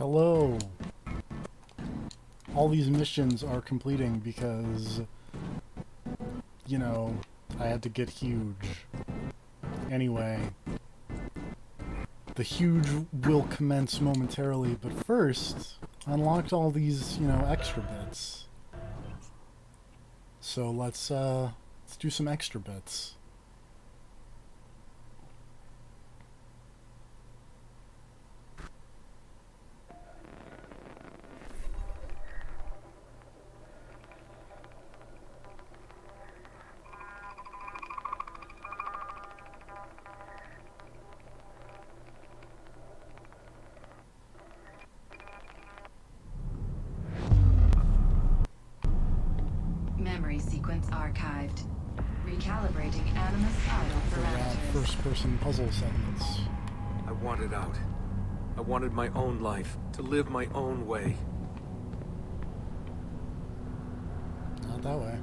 Hello. All these missions are completing because, you know, I had to get huge. Anyway, the huge will commence momentarily, but first, I unlocked all these, extra bits. So let's do some extra bits. Memory sequence archived. Recalibrating Animus idle parameters. First-person puzzle segments. I wanted out. I wanted my own life, to live my own way. Not that way.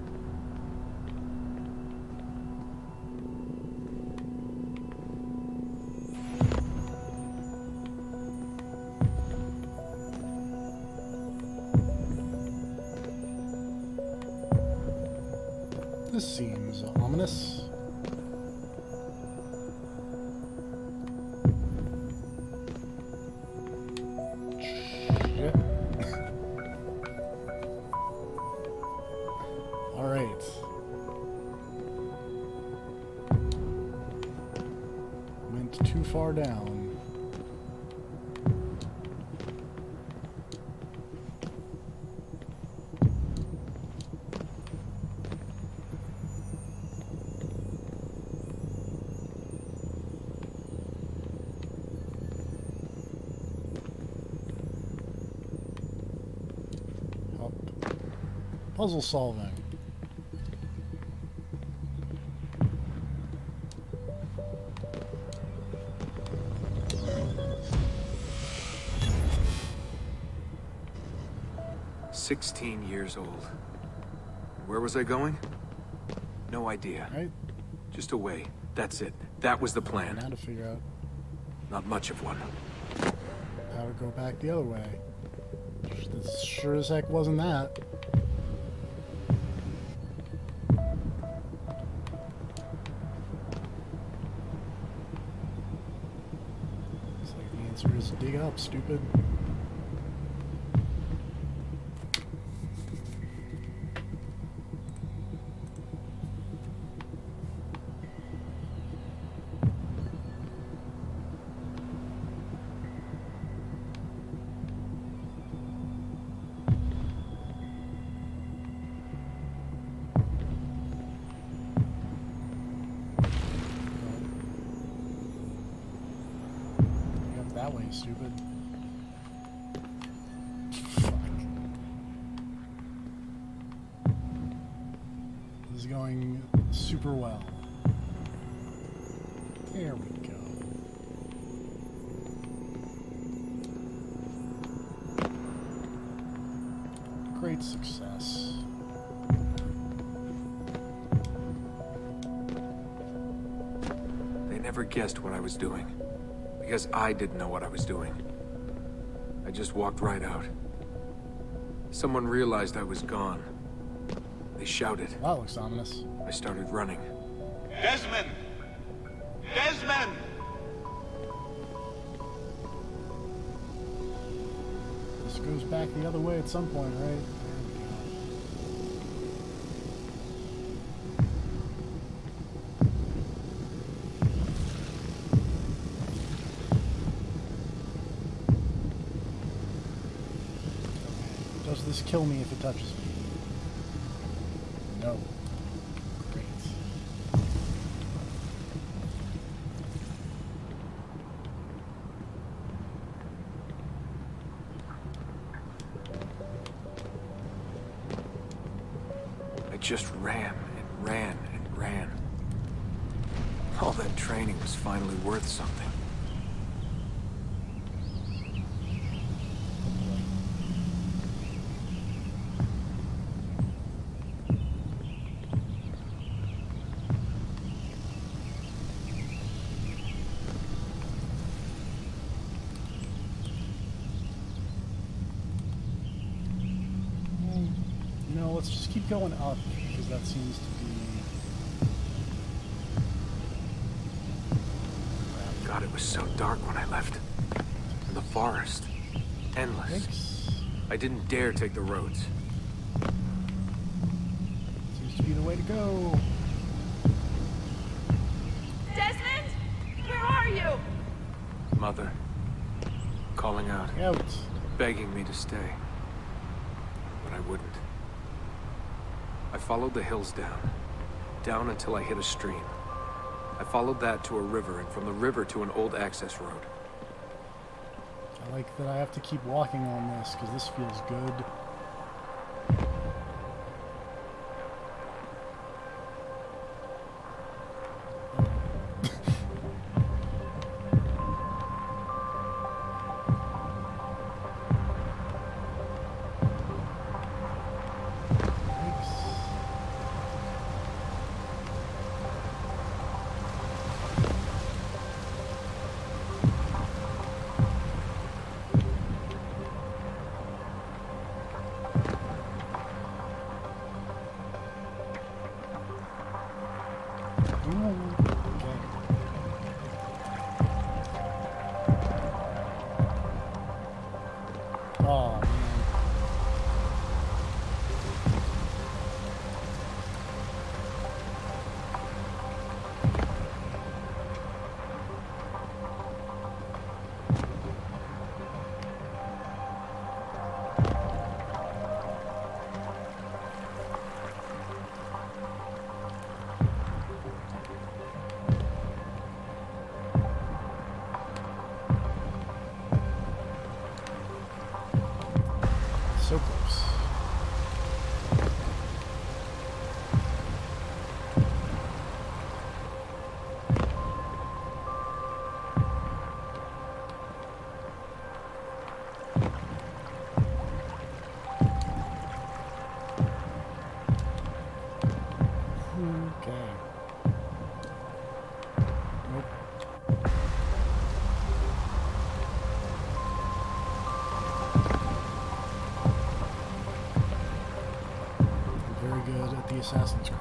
This seems ominous. Shit. Alright. Went too far down. Puzzle solving. "16 years old. Where was I going? No idea. Right? Just away. That's it. That was the plan. Now to figure out Not much of one. how to go back the other way. This sure as heck wasn't that. Looks like the answer is dig up, stupid. That way, stupid. Fuck. This is going super well. There we go. Great success. They never guessed what I was doing. Because I didn't know what I was doing. I just walked right out. Someone realized I was gone. They shouted. That looks ominous. I started running. Desmond! Desmond! This goes back the other way at some point, right? Does this kill me if it touches me? No. Great. I just ran and ran and ran. All that training was finally worth something. just keep going up, because that seems to be... God, it was so dark when I left. In the forest. Endless. Thanks. I didn't dare take the roads. Seems to be the way to go. Desmond? Where are you? Mother. Calling out. Out. Begging me to stay. But I wouldn't. I followed the hills down. Down until I hit a stream. I followed that to a river, and from the river to an old access road. I like that I have to keep walking on this, because this feels good. Oh, man. So close. Okay. Nope. Very good at the Assassin's Creed.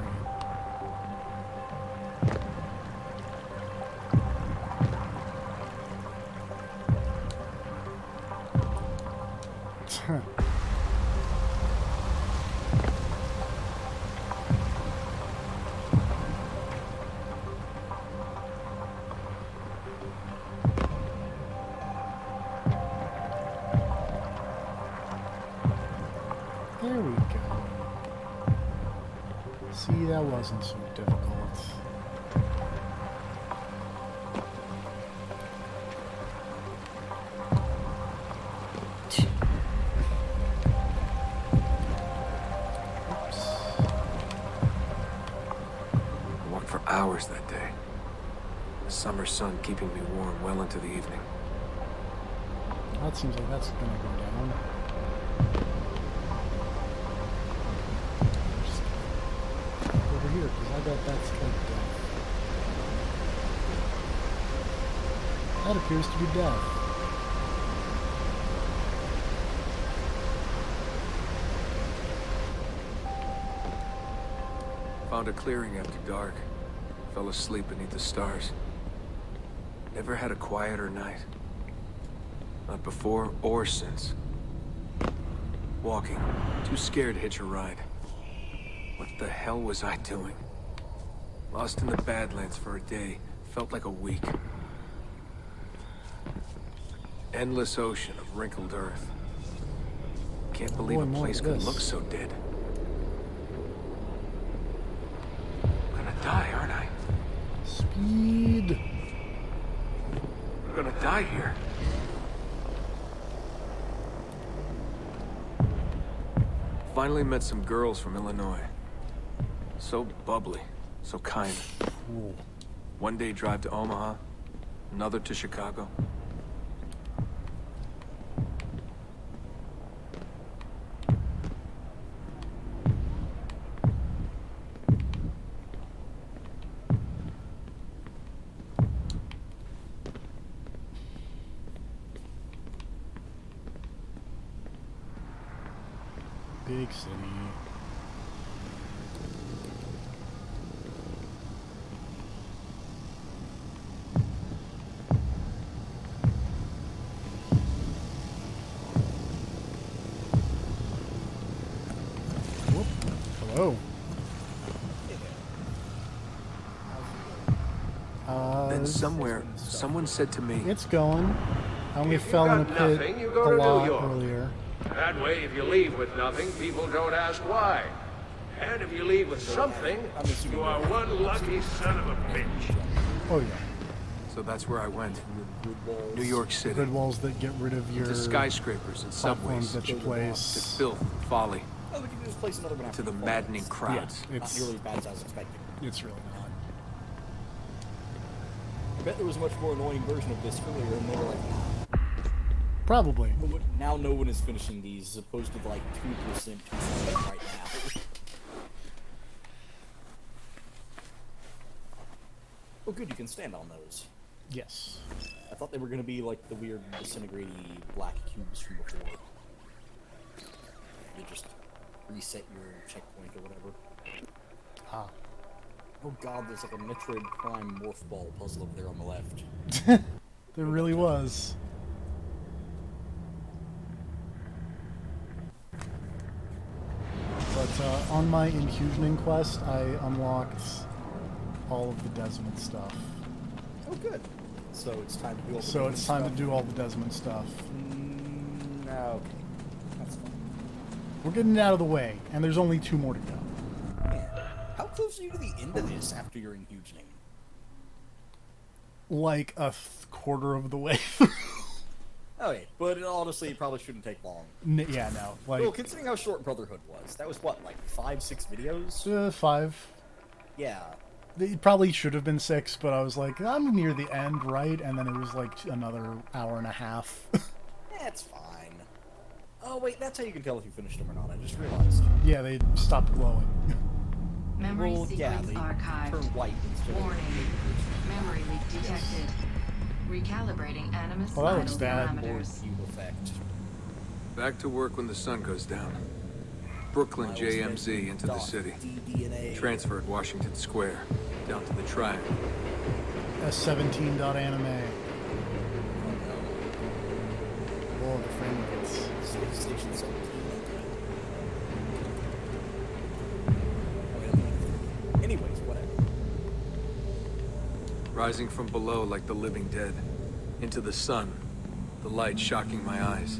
There we go. See, that wasn't so difficult. Oops. I walked for hours that day. The summer sun keeping me warm well into the evening. That seems like that's gonna go down. Just over here, because I bet that's like death. That appears to be death. Found a clearing after dark. Fell asleep beneath the stars. Never had a quieter night. Not before or since. Walking. Too scared to hitch a ride. What the hell was I doing? Lost in the Badlands for a day. Felt like a week. Endless ocean of wrinkled earth. Can't believe Boy, a more place of could this. look so dead. I'm gonna die, aren't I? Speed. I'm gonna die here. Finally met some girls from Illinois. So bubbly, so kind. Cool. One day drive to Omaha, another to Chicago. Big city. Then It's- somewhere, someone said to me, It's going. I only If you fell in a got pit nothing, you go a to New lot York. earlier. That way, if you leave with nothing, people don't ask why. And if you leave with something, you are one lucky son of a bitch. Oh yeah. so that's where I went. New York City. Grid walls that get rid of your To skyscrapers and platforms subways. that you To place. filth and folly. Oh, we can just place another one after To the the maddening falls. crowds. Yeah, Not it's nearly as bad as I was expecting. it's really not. I bet there was a much more annoying version of this earlier, and they were like, Probably. now no one is finishing these, as opposed to like 2% right now. Oh, good, you can stand on those. Yes. I thought they were going to be like the weird disintegrating black cubes from before. You just reset your checkpoint or whatever. Ah. Oh god, there's like a Metroid Prime Morph Ball puzzle over there on the left. There really was. But on my infusioning quest, I unlocked all of the Desmond stuff. Oh good. So it's time to do all the So different it's time to stuff. do all the Desmond stuff. Okay. That's fine. We're getting it out of the way, and there's only 2 more to go. Man, how close are you to the end of this after your infusioning? Like a quarter of the way through. Okay, but honestly, it probably shouldn't take long. Yeah, no. Like, Well, considering how short Brotherhood was, that was what, like 5-6 videos? 5. Yeah. It probably should have been 6, but I was like, I'm near the end, right? And then it was like another hour and a half. That's fine. Oh wait, that's how you can tell if you finished them or not. I just realized. Yeah, they stopped glowing. Memory Well, yeah, sequence they archived. turn white instead of. Warning. Memory leak detected. Recalibrating Animus Well, that looks vital bad. parameters. Cube effect. Back to work when the sun goes down. Brooklyn JMZ into the city. DDNA. Transferred Washington Square. Down to the Triangle. S17.anime. Whoa, the frame rates. Space Station 17. Anyways, whatever. Rising from below like the living dead. Into the sun. The light shocking my eyes.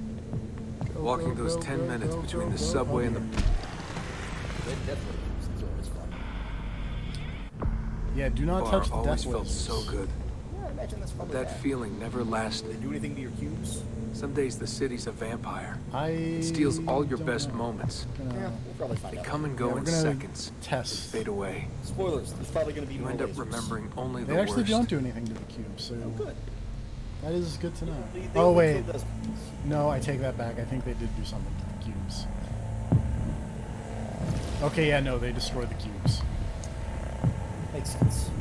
Walking those 10 minutes between the subway and the... That definitely seems always fun. Yeah, do not bar touch the always death felt lasers. so good. Yeah, I imagine that's probably That bad. feeling never lasted. Did they do anything to your cubes? Some days the city's a vampire. I It steals all your don't best know. moments. Yeah, we'll probably find They out. come and Yeah, go we're in gonna seconds. test. Fade away. Spoilers, there's probably going to be You more end up lasers. remembering only the They actually worst. don't do anything to the cube, so Oh, good. that is good to know. They Oh only wait, killed Desmond. no, I take that back. I think they did do something to the cubes. Okay, yeah, no, they destroyed the cubes. Makes sense.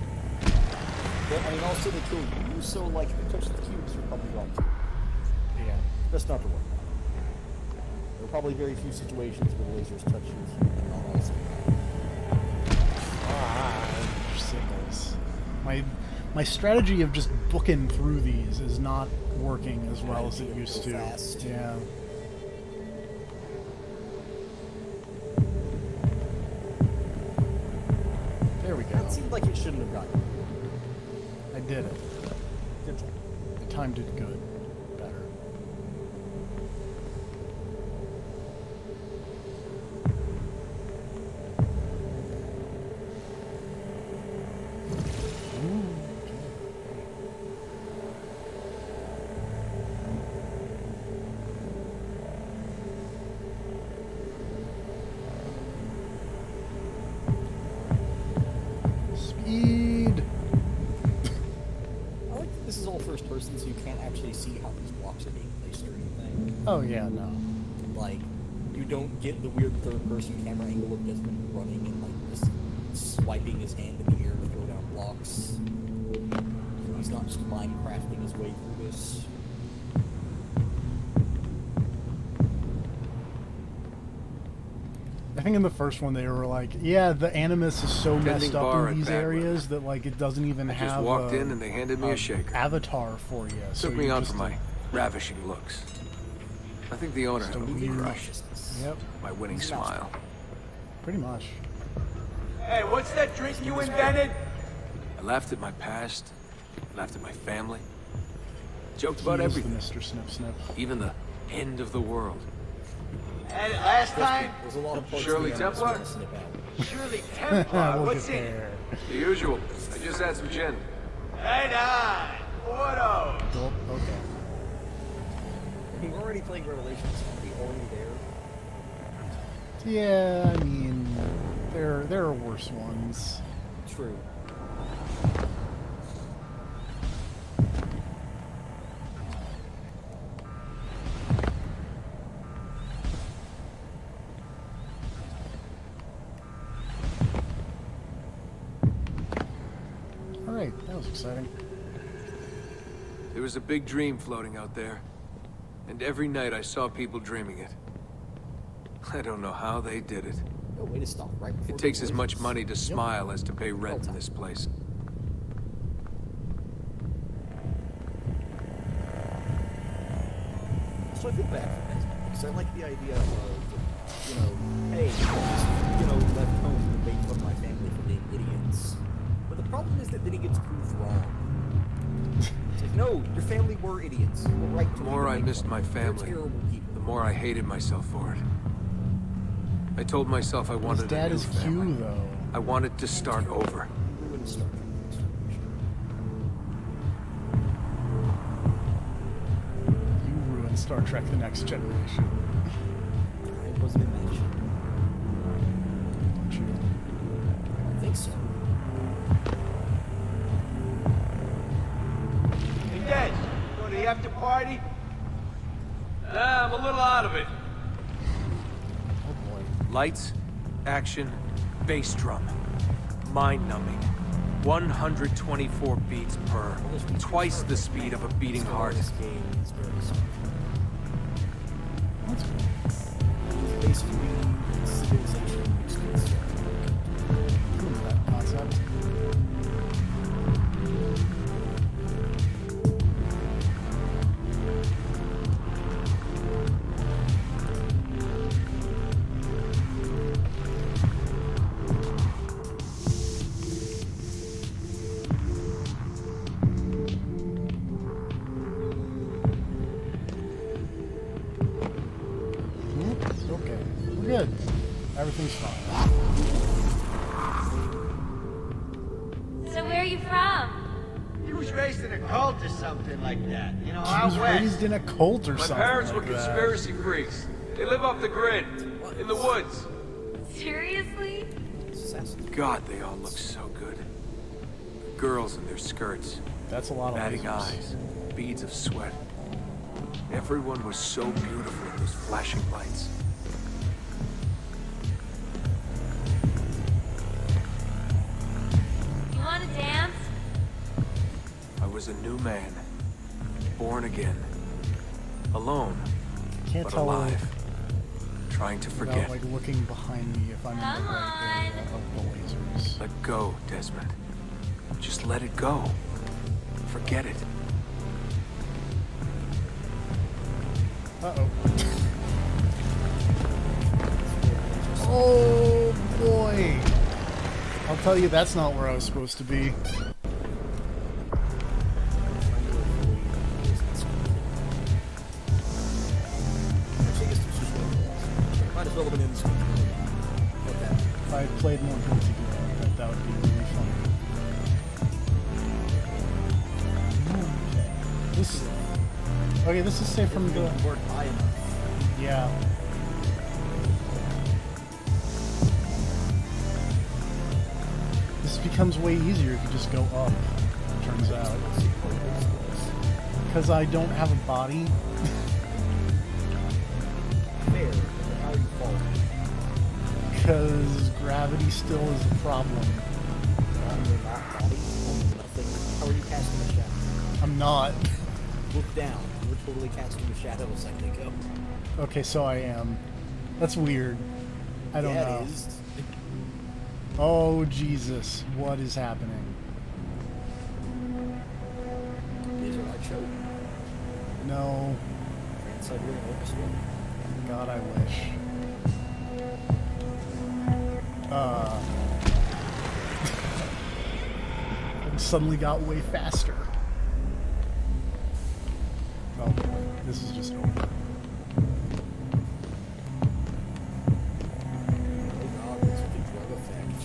But, I mean, also they killed you, so, like, if they touch the cubes, you're probably wrong too. Yeah. Best not to worry about it. There are probably very few situations where lasers touch you. In all honesty. Signals. My strategy of just booking through these is not working as well as it used to. Fast. Yeah. There we go. That seemed like it shouldn't have gotten. I did it. Good job. I timed it good. Better. Speed! I like that this is all first person, so you can't actually see how these blocks are being placed or anything. Oh yeah, no. Like, you don't get the weird third-person camera angle of Desmond running and, like, just swiping his hand in the air to throw down blocks. He's not just Minecrafting his way through this. I think in the first one they were like, yeah, the Animus is so Tending messed up bar in at these Bagwell. areas that like it doesn't even I have just walked a, in and they handed me a shaker. avatar for you. So Took me you're on just for my ravishing looks. I think the owner had a Just a movie weird- crush. Yep, My winning smile. pretty much. Hey, what's that drink you invented? I laughed at my past, laughed at my family, joked about He is the everything, Mr. Snip Snip. even the end of the world. And last time, There's a lot of parts Shirley of the animals Templar? to snip out. Shirley Templar. We'll What's get in it? there. The usual. I just had some gin. Right on. Auto. Oh, okay. You're already playing Revelations. Are we already there? Yeah, I mean, there are worse ones. True. All right, that was exciting. There was a big dream floating out there, and every night I saw people dreaming it. I don't know how they did it. No way to stop right before It takes as much Revelations. money to smile as to pay rent in this place. So I feel bad for Desmond because I like the idea of, hey, I just, left home to make fun of my family for being idiots. But the problem is that then he gets proved wrong. It's like, no, your family were idiots. You were right to The more I make missed fun my of them. They're family, terrible people. the more I hated myself for it. I told myself I His wanted a dad new is family. Q, though. I wanted to start over. You ruined Star Trek. You ruined Star Trek: The Next Generation. I wasn't in that shit. Don't you? I don't think so. Hey, Dad, going to the after party? Nah, I'm a little out of it. Oh boy. Lights, action, bass drum. Mind-numbing. 124 beats per. Twice the speed of a beating heart. This game is very smart. That's cool. It's basically Civilization mixed with Star Trek. Cool with that concept. Okay, we're good. Everything's fine. So where are you from? He was raised in a cult or something like that. You know, He out was west. raised in a cult or My something. parents were like that. conspiracy freaks. They live off the grid, in the woods. Seriously? Assassin's God, they all look so good. The girls in their skirts, That's a lot of batting lasers. eyes, beads of sweat. Everyone was so beautiful in those flashing lights. You want to dance? I was a new man, born again, alone, Can't but tell alive, trying to without forget. like looking behind me if I'm in the Come right area of the lasers. Let go, Desmond. Just let it go. Forget it. Uh-oh. Oh boy! I'll tell you, that's not where I was supposed to be. Might as well have been in this one. Okay. If I had played more Guilty Gear, that would be really funny. Okay, this is safe from the... Weren't high enough. Yeah. This becomes way easier if you just go up, turns out. Because I don't have a body. Fair, but how are you falling? Because gravity still is a problem. You're not body, nothing. How are you casting a shadow? I'm not. Look down. You were totally casting a shadow a second ago. Okay, so I am. That's weird. I don't yeah, know. it is. Oh, Jesus. What is happening? Laser light show. No. Trans-Siberian Orchestra. God, I wish. suddenly got way faster. Oh boy, this is just over. Oh god, there's such a drug effect.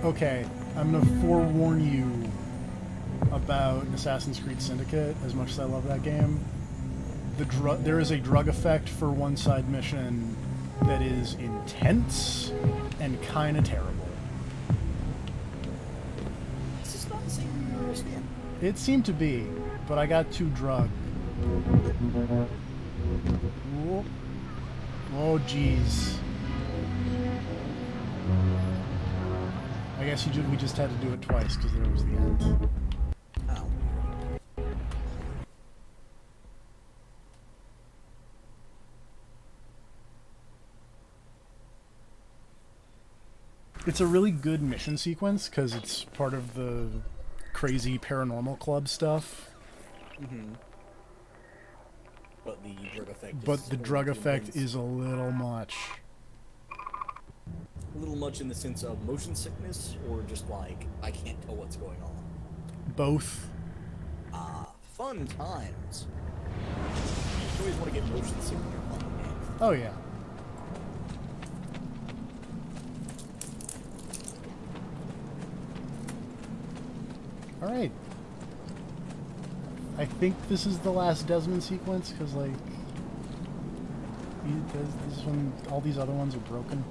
Okay, I'm gonna forewarn you about Assassin's Creed Syndicate. As much as I love that game, there is a drug effect for one side mission that is intense and kind of terrible. This is not the same you understand. It seemed to be, but I got too drugged. Whoop. Oh, jeez. I guess we just had to do it twice because there was the end. Ow. It's a really good mission sequence because it's part of the crazy paranormal club stuff. Mm-hmm. But the drug effect. But the drug effect is a little much. a little much in the sense of motion sickness, or just like I can't tell what's going on. Both. Fun times. You always want to get motion sick when you're playing games. Oh yeah. Alright. I think this is the last Desmond sequence, because, like, this one, all these other ones are broken.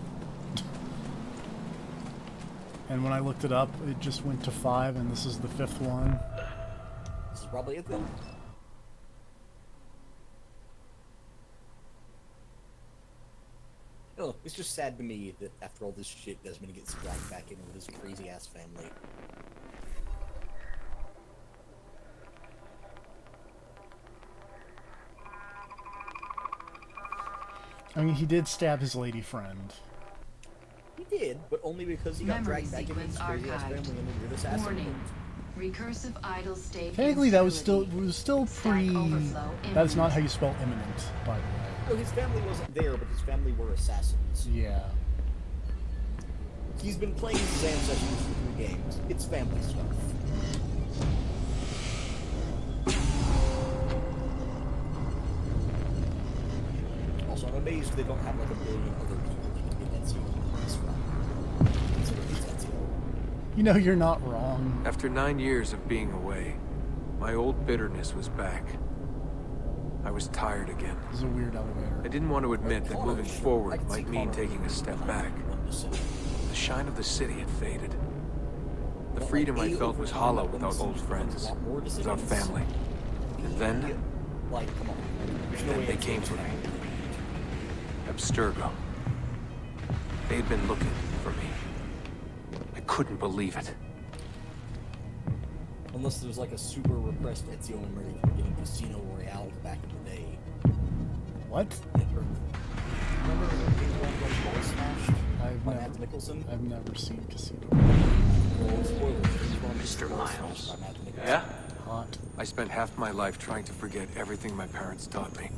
And when I looked it up, it just went to 5, and this is the 5th one. This is probably it then. Oh, it's just sad to me that after all this shit, Desmond gets dragged back in with his crazy ass family. I mean, he did stab his lady friend. He did, but only because he got Memory dragged back in with his sequence crazy ass family archived. and the weird assassin. Warning. Recursive idle state. Technically, that was instability. still pre. Stack overflow That's not imminent. how you spell imminent, by the way. No, his family wasn't there, but his family were assassins. Yeah. He's been playing his ancestors for 3 games. It's family stuff. Also, I'm amazed they don't have like a billion other people that can get Ezio from. Considering it's Ezio. You know, you're not wrong. After 9 years of being away, my old bitterness was back. I was tired again. This is a weird elevator. I didn't want to admit that moving I forward can see might mean Connor taking a step behind back. one to sit. The shine of the city had faded. The But, freedom like, I A felt was over hollow time, without one old becomes friends, a lot more without decisions. family. And then, Like, come on. There's no then way they Ezio's came for gonna me. happen. Abstergo. They had been looking for me. I couldn't believe it. Unless there's like a super repressed Ezio memory from getting Casino Royale back in the day. What? Remember when King Kong got ball smashed by Matt Nicholson? I've never seen Casino. Well, spoilers. King Kong was Mr. ball Miles. smashed by Matt Nicholson. Yeah? Hot. I spent half my life trying to forget everything my parents taught me.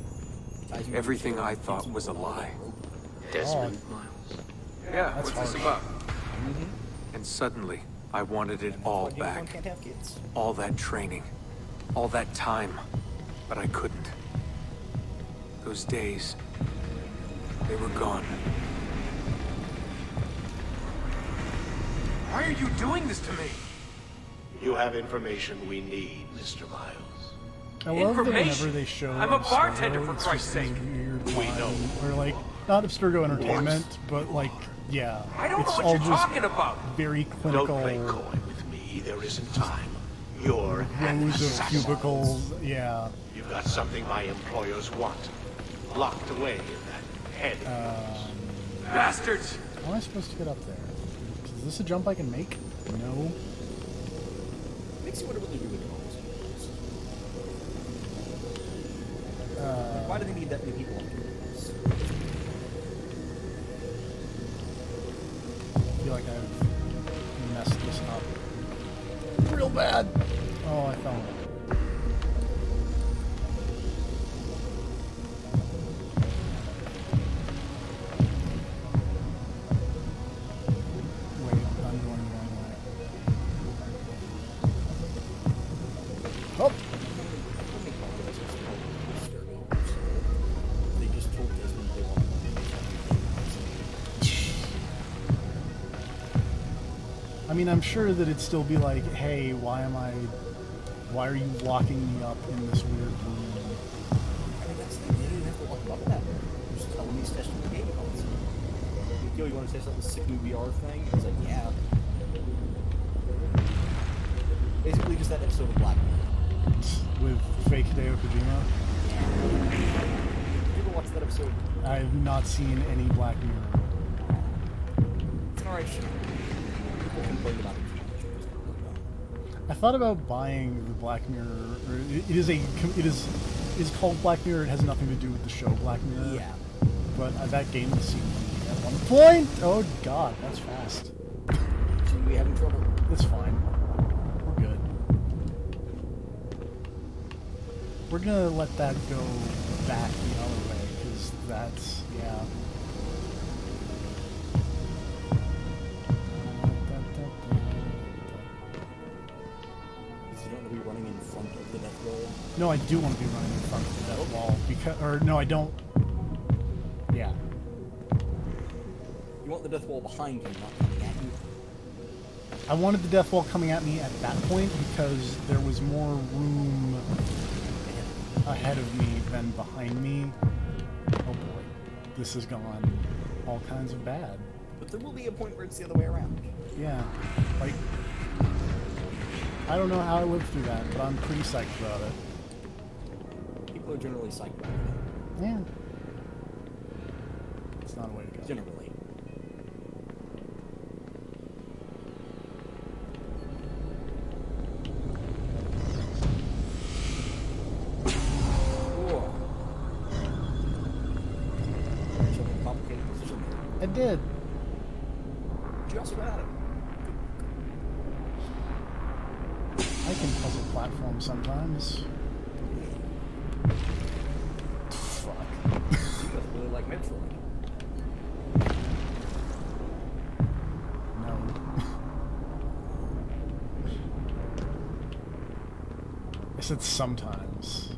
Ties me Everything to I King thought Kong was a Royale lie. Oh, Desmond Miles. Yeah, That's what's this harsh. about? And suddenly, I wanted it And that's all why King Kong back. can't have kids. All that training. All that time. But I couldn't. Those days, they were gone. Why are you doing this to me? You have information we need, Mr. Miles. I love that whenever Information? they show I'm a bartender, Abstergo, for it's Christ's just sake. this weird We line, know. or like not Abstergo Entertainment, but like yeah, I don't it's know what all you're just talking about. very Don't clinical play coy with me. There isn't time. You're an rows of assassin. cubicles. Yeah, You've got something my employers want. Locked away in that head. Bastards! how am I supposed to get up there? Is this a jump I can make? No. Makes you wonder what they're doing in all these videos. Why do they need that many people on campus? I feel like I've messed this up real bad. Oh, I found it. Wait, I'm going the wrong mean, I'm sure that it'd still be like, hey, why are you locking me up in this weird room? I mean, that's the thing. You didn't have to look up that. You just tell him he's testing the game console. Yo, you want to test out the sick new VR thing? I was like, yeah. Basically, just that episode of Black Mirror. With fake Hideo Kojima? Did you ever watch that episode? I have not seen any Black Mirror. It's an alright show. People complain about it too much. It was really dumb. I thought about buying the Black Mirror. Or it is called Black Mirror. It has nothing to do with the show Black Mirror. Yeah. But that game seemed at one point. Oh God, that's fast. Seem to be having trouble. It's fine. We're good. We're gonna let that go back the other way because that's yeah. Because you don't want to be running in front of the death roll. No, I do want to be running in front of the death wall because, or no, I don't. Yeah. You want the death wall behind you, not coming at you. I wanted the death wall coming at me at that point because there was more room ahead of me than behind me. Oh boy, this has gone all kinds of bad. But there will be a point where it's the other way around. Yeah, like, I don't know how I lived through that, but I'm pretty psyched about it. People are generally psyched about it. Yeah. It's not a way to go. Generally. Whoa. Such a complicated position there. I did. But you also got out of it. I can puzzle platform sometimes. Fuck. You guys really like Metroid. No. I said sometimes.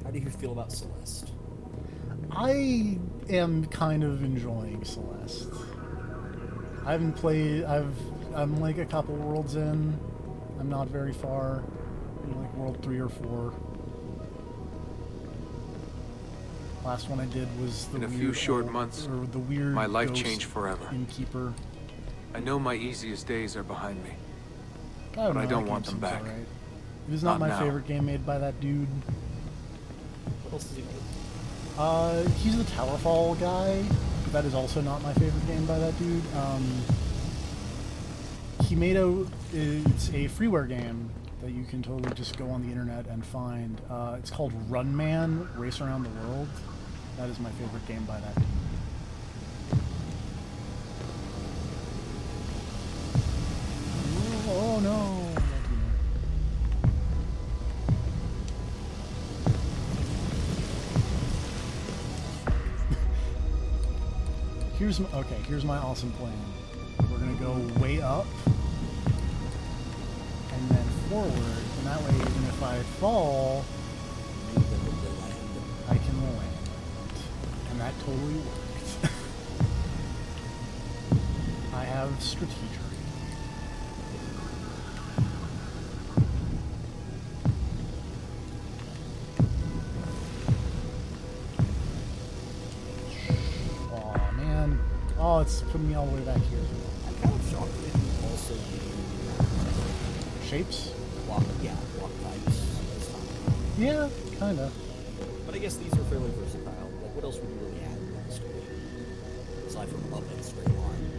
How do you feel about Celeste? I am kind of enjoying Celeste. I haven't played. I'm like a couple worlds in. I'm not very far. I'm like world 3 or 4. Last one I did was the In a weird few short old- months, or the weird my life ghost changed forever. Innkeeper. I know my easiest days are behind me. But I don't want them back. It is not Not my now. favorite game made by that dude. What else does he make? He's the Towerfall guy, but that is also not my favorite game by that dude. He made it's a freeware game that you can totally just go on the internet and find. It's called Run Man, Race Around the World. That is my favorite game by that dude. Oh no! Here's my awesome plan. We're gonna go way up and then forward, and that way even if I fall, I can land. And that totally worked. I have strategery. Aw, man. Oh, it's putting me all the way back here. I'm kind of shocked that you also Shapes? block types this time. Yeah, kinda. But I guess these are fairly versatile. Like, what else would you really add in the story? Aside from love and straight line.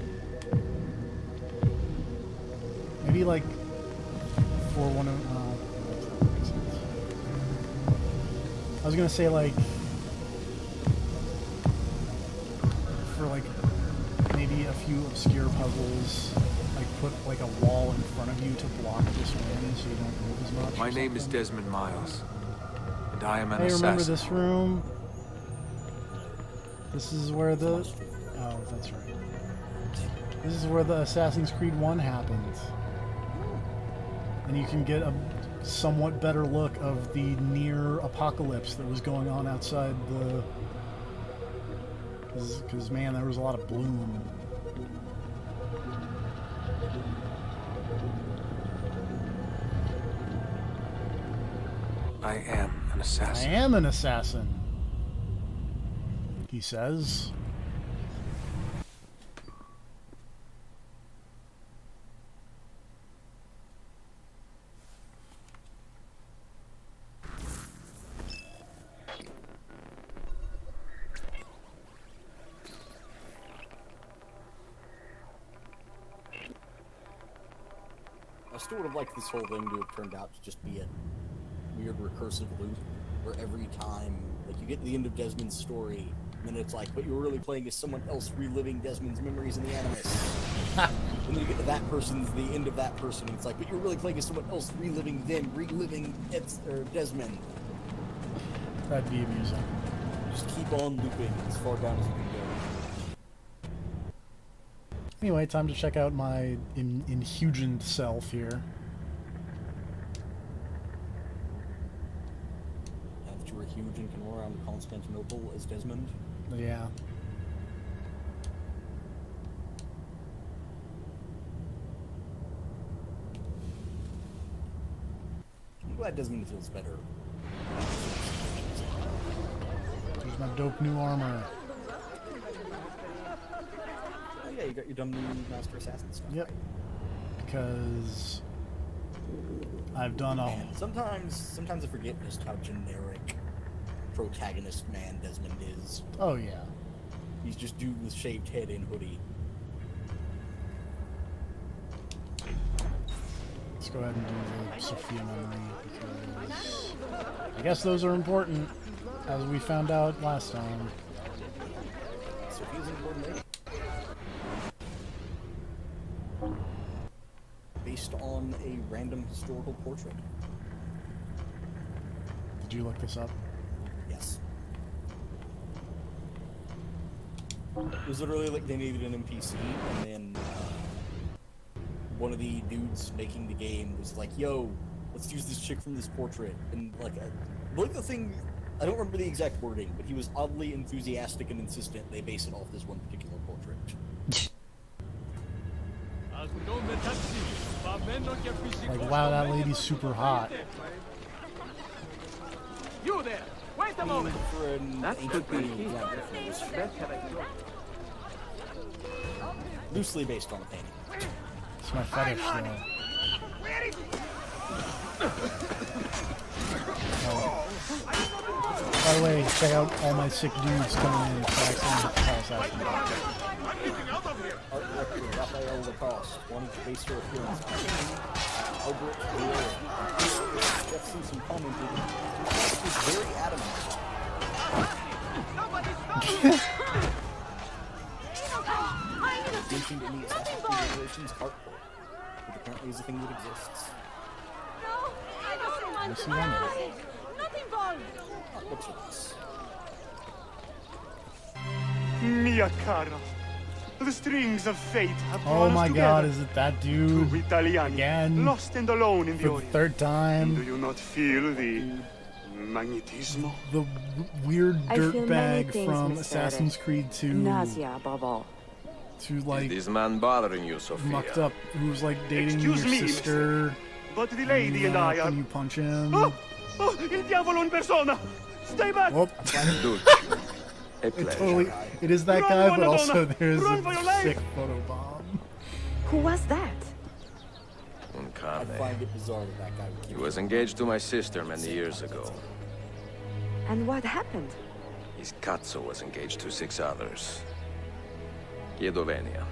Maybe like for one of that makes sense. I was gonna say like for like maybe a few obscure puzzles, like put like a wall in front of you to block this wind so you don't move as much. My or name is something. Desmond Miles, and I am an Hey, remember assassin. this room? This is where the oh, that's right. This is where the Assassin's Creed 1 happens. And you can get a somewhat better look of the near apocalypse that was going on outside the Because, man, there was a lot of bloom. I am an I assassin. am an assassin, he says. I still would have liked this whole thing to have turned out to just be a weird recursive loop where every time, like, you get to the end of Desmond's story, and then it's like, but you were really playing as someone else reliving Desmond's memories in the Animus. And then you get to that person's, the end of that person, and it's like, but you were really playing as someone else reliving them, reliving Desmond. That'd be amusing. Just keep on looping as far down as you can go. Anyway, time to check out my inhugened self here. Now that you were huge and can run around Constantinople as Desmond. Yeah. I'm glad Desmond feels better. There's my dope new armor. Oh yeah, you got your dumb new Master Assassin stuff. Yep. Because I've done a... Man, sometimes I forget just how generic protagonist man Desmond is. Oh, yeah. He's just dude with shaved head and hoodie. Let's go ahead and do the Sophia memory, because I guess those are important, as we found out last time. Sophia's an important lady. Based on a random historical portrait. Did you look this up? Yes. It was literally like they needed an NPC, and then one of the dudes making the game was like, yo, let's use this chick from this portrait. And like, I believe the thing, I don't remember the exact wording, but he was oddly enthusiastic and insistent they base it off this one particular portrait. Like, wow, that lady's super hot. You there! Wait a moment! For an ancient painting example, it was loosely based on a painting. It's my fetish, though. Oh. By the way, check out all my sick dudes coming in. Art director Raphael Lacoste wanted to base her appearance on painting. Albert Guerrero. Jeff Simpson commented, "This was very adamant." Mentioned in the Assassin's Creed Revelations art book, which apparently is a thing that exists. Yes, you want it. Art books are nice. Mia cara, the strings of fate have Oh drawn us my together. god, is it that dude? Two Italiani, Again? lost and alone in the For the Orient. third Do time? you not feel the magnetismo? The weird I feel many dirtbag things, from Mr. Assassin's Creed 2 Nausea above all. to, like, Is this man bothering you, Sophia? mucked up, who's, like, dating Excuse your me, sister. But the lady and I are... And you punch him. Oh, il diavolo in persona! Stay back! Oh, Dulce. A it pleasure. totally, it is that Run, guy, but Madonna! also there's Run for your a life! sick photobomb. Who was that? I Uncane. find it bizarre that that guy would He keep was engaged to my sister many years ago. And what happened? His Katso was engaged to 6 others. Chiedovenia.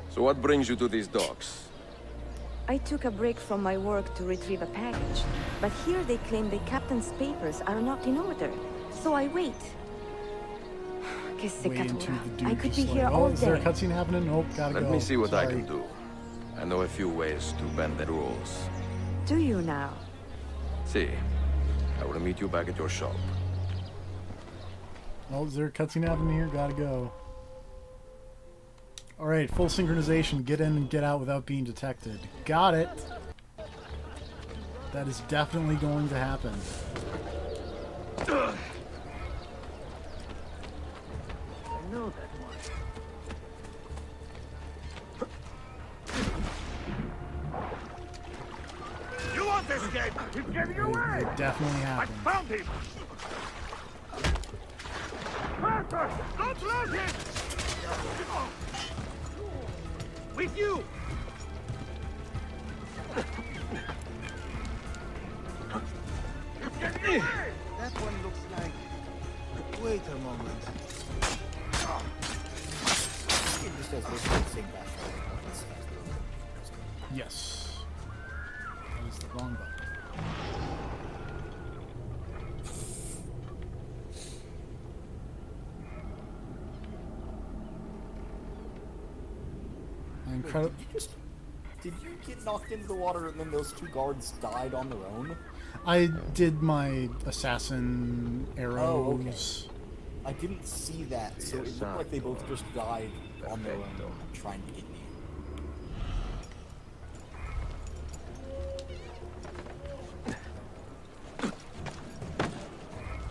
So what brings you to these docks? I took a break from my work to retrieve a package, but here they claim the captain's papers are not in order, so I wait. Que Way into secatura. the dude I could just be like, here oh, all is there a day. cutscene happening? Nope, gotta go. Let me see what I Sorry. can do. I know a few ways to bend the rules. Do you now? See, I will meet you back at your shop. Oh, is there a cutscene happening here? Gotta go. Alright, full synchronization. Get in and get out without being detected. Got it! That is definitely going to happen. know that one. You want this kid? He's getting away! It definitely I happened. found him! Arthur, don't let him! With you! He's getting away! That one looks like... Wait a moment. It just does basically the same backstory. Yes. That is the wrong button. Incredible. Did you get knocked into the water and then those two guards died on their own? I did my assassin arrows. Oh, okay. I didn't see that, so it looked like they both just died on their own trying to get me.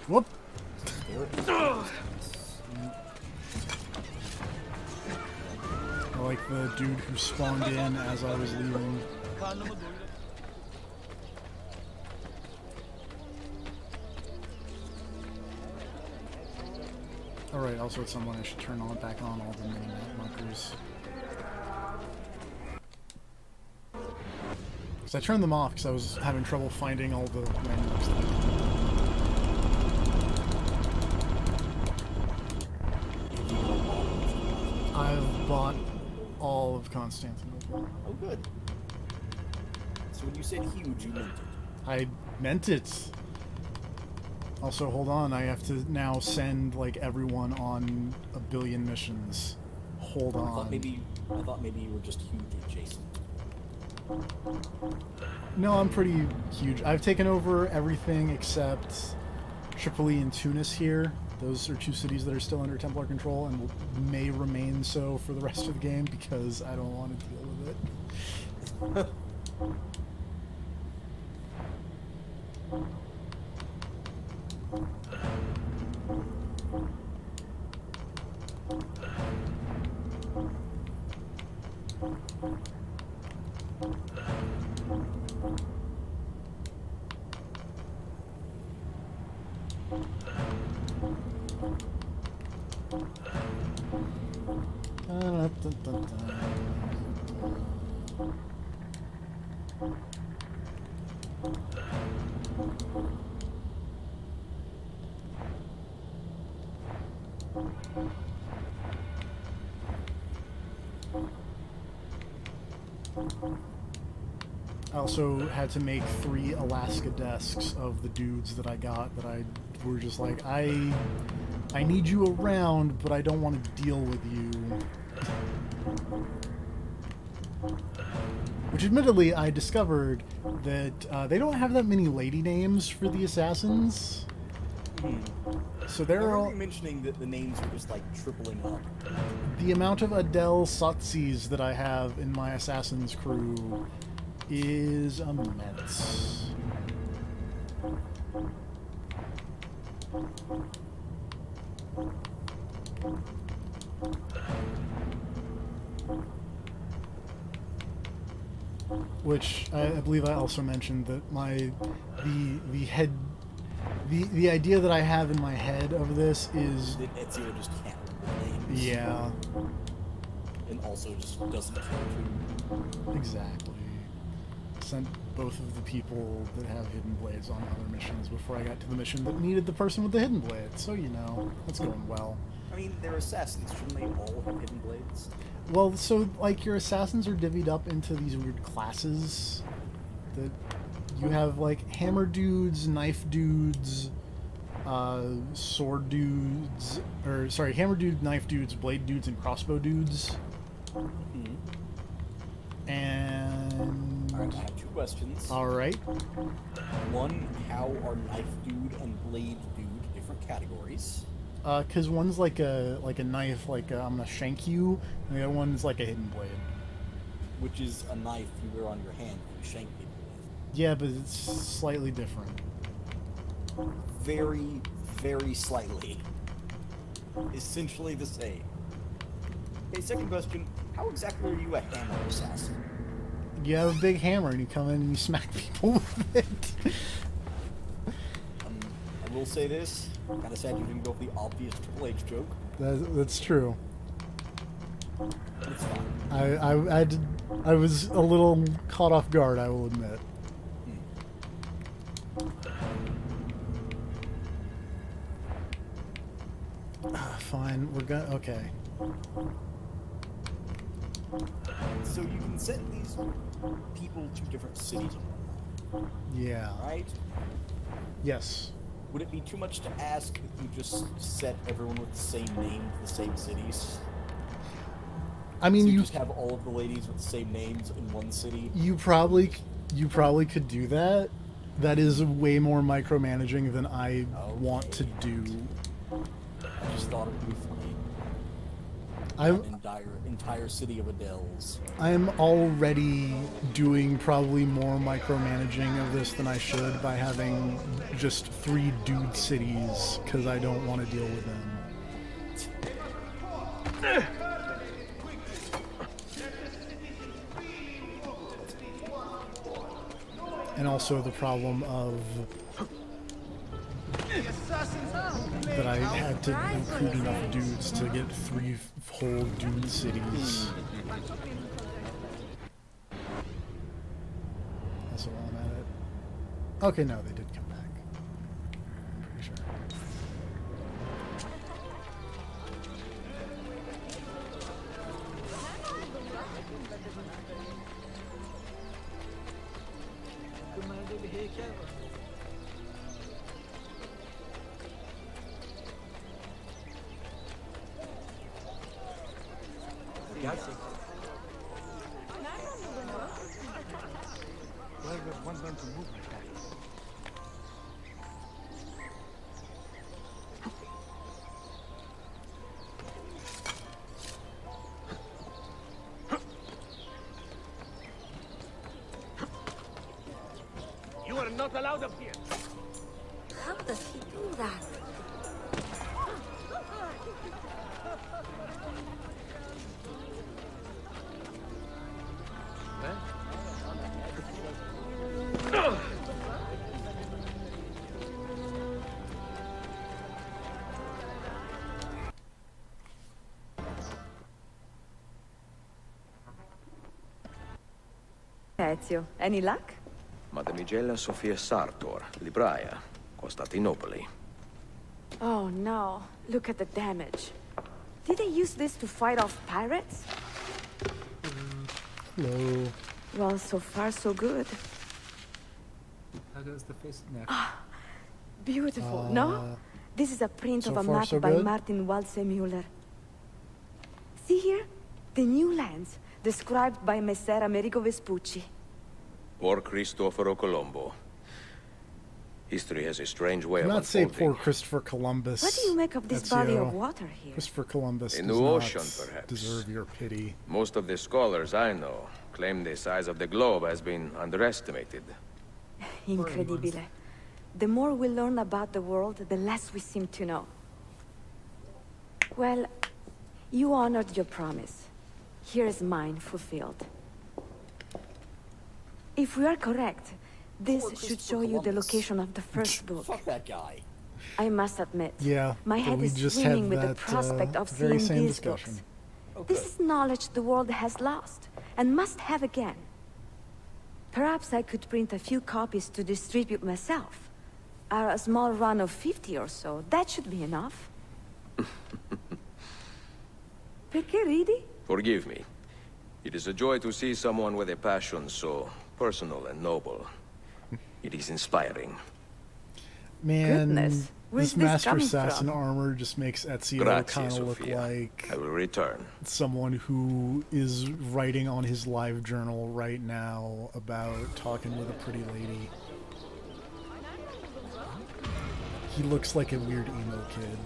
Whoop. I like the dude who spawned in as I was leaving. Alright, also at some point I should turn on back on all the mini-map markers. Because I turned them off because I was having trouble finding all the random stuff. I've bought all of Constantinople. Oh, good. So when you said huge, you meant it. I meant it. Also, hold on, I have to now send, like, everyone on a billion missions. Hold I on. thought maybe you were just huge adjacent. No, I'm pretty huge. I've taken over everything except Tripoli and Tunis here. Those are two cities that are still under Templar control and may remain so for the rest of the game because I don't want to deal with it. I also had to make 3 Alaska desks of the dudes that I got that I were just like, I need you around, but I don't want to deal with you. Which admittedly, I discovered that they don't have that many lady names for the assassins. So I they're remember all... you mentioning that the names were just like tripling up. The amount of Adele Satsis that I have in my assassin's crew is immense. Which I believe I also mentioned that the idea that I have in my head of this is That Ezio just can't remember names. yeah, And also just doesn't care to. exactly. Sent both of the people that have hidden blades on other missions before I got to the mission that needed the person with the hidden blade. So you know, that's going well. I mean, they're assassins. Shouldn't they all have hidden blades? Well, so like your assassins are divvied up into these weird classes that you have, like hammer dudes, knife dudes, sword dudes, or sorry, hammer dude, knife dudes, blade dudes, and crossbow dudes. And Alright, I have 2 questions. all right, One, how are knife dude and blade dude different categories? because one's like a knife, like I'm gonna shank you, and the other one's like a hidden blade. Which is a knife you wear on your hand that you shank people with. Yeah, but it's slightly different. Very, very slightly. essentially the same. Okay, second question. How exactly are you a hammer assassin? You have a big hammer and you come in and you smack people with it. I will say this. Kinda sad you didn't go for the obvious Triple H joke. That's true. But it's fine. I was a little caught off guard, I will admit. Fine, we're gonna. Okay. So you can send these people to different cities and whatnot, Yeah. right? Yes. Would it be too much to ask if you just set everyone with the same name to the same cities? I mean, So you you just have all of the ladies with the same names in one city? you probably could do that. That is way more micromanaging than I want to do. I just thought it would be funny. I'm An entire city of Adele's. I'm already doing probably more micromanaging of this than I should by having just 3 dude cities because I don't want to deal with them. And also the problem of that I had to recruit enough dudes to get 3 whole dude cities. That's while I'm at it. Okay, no, they did come back. I'm pretty sure. You are not allowed up here. How does he do that? Ezio, any luck? Mademoiselle Sofia Sartor, libraia, Costantinopoli. Oh no, look at the damage. Did they use this to fight off pirates? Hello. Well, so far so good. How does the face neck? Beautiful, no? This is a print so of a far, map so by good? Martin Waldseemüller. See here? The new lands, described by Messer Amerigo Vespucci. Poor Cristoforo Colombo. History has a strange way Do of not say unfolding. poor Christopher Columbus. What do you make of this Ezio. body of water here? Christopher Columbus A does new not ocean, perhaps. deserve your pity. Most of the scholars I know claim the size of the globe has been underestimated. Incredibile. The more we learn about the world, the less we seem to know. Well, you honored your promise. Here is mine fulfilled. If we are correct, this Poor should Christopher show you the Columbus. location of the first book. Fuck that guy. I must admit, Yeah, my but head we is just swimming had with the that, prospect of very seeing same these discussion. books. Okay. This is knowledge the world has lost, and must have again. Perhaps I could print a few copies to distribute myself. A small run of 50 or so, that should be enough. Perché ridi? Forgive me. It is a joy to see someone with a passion so personal and noble. It is inspiring. Man, Goodness, where's this this Master coming Assassin from? armor just makes Ezio Grazie, kind of look Sofia. like I will return. someone who is writing on his live journal right now about talking with a pretty lady. He looks like a weird emo kid.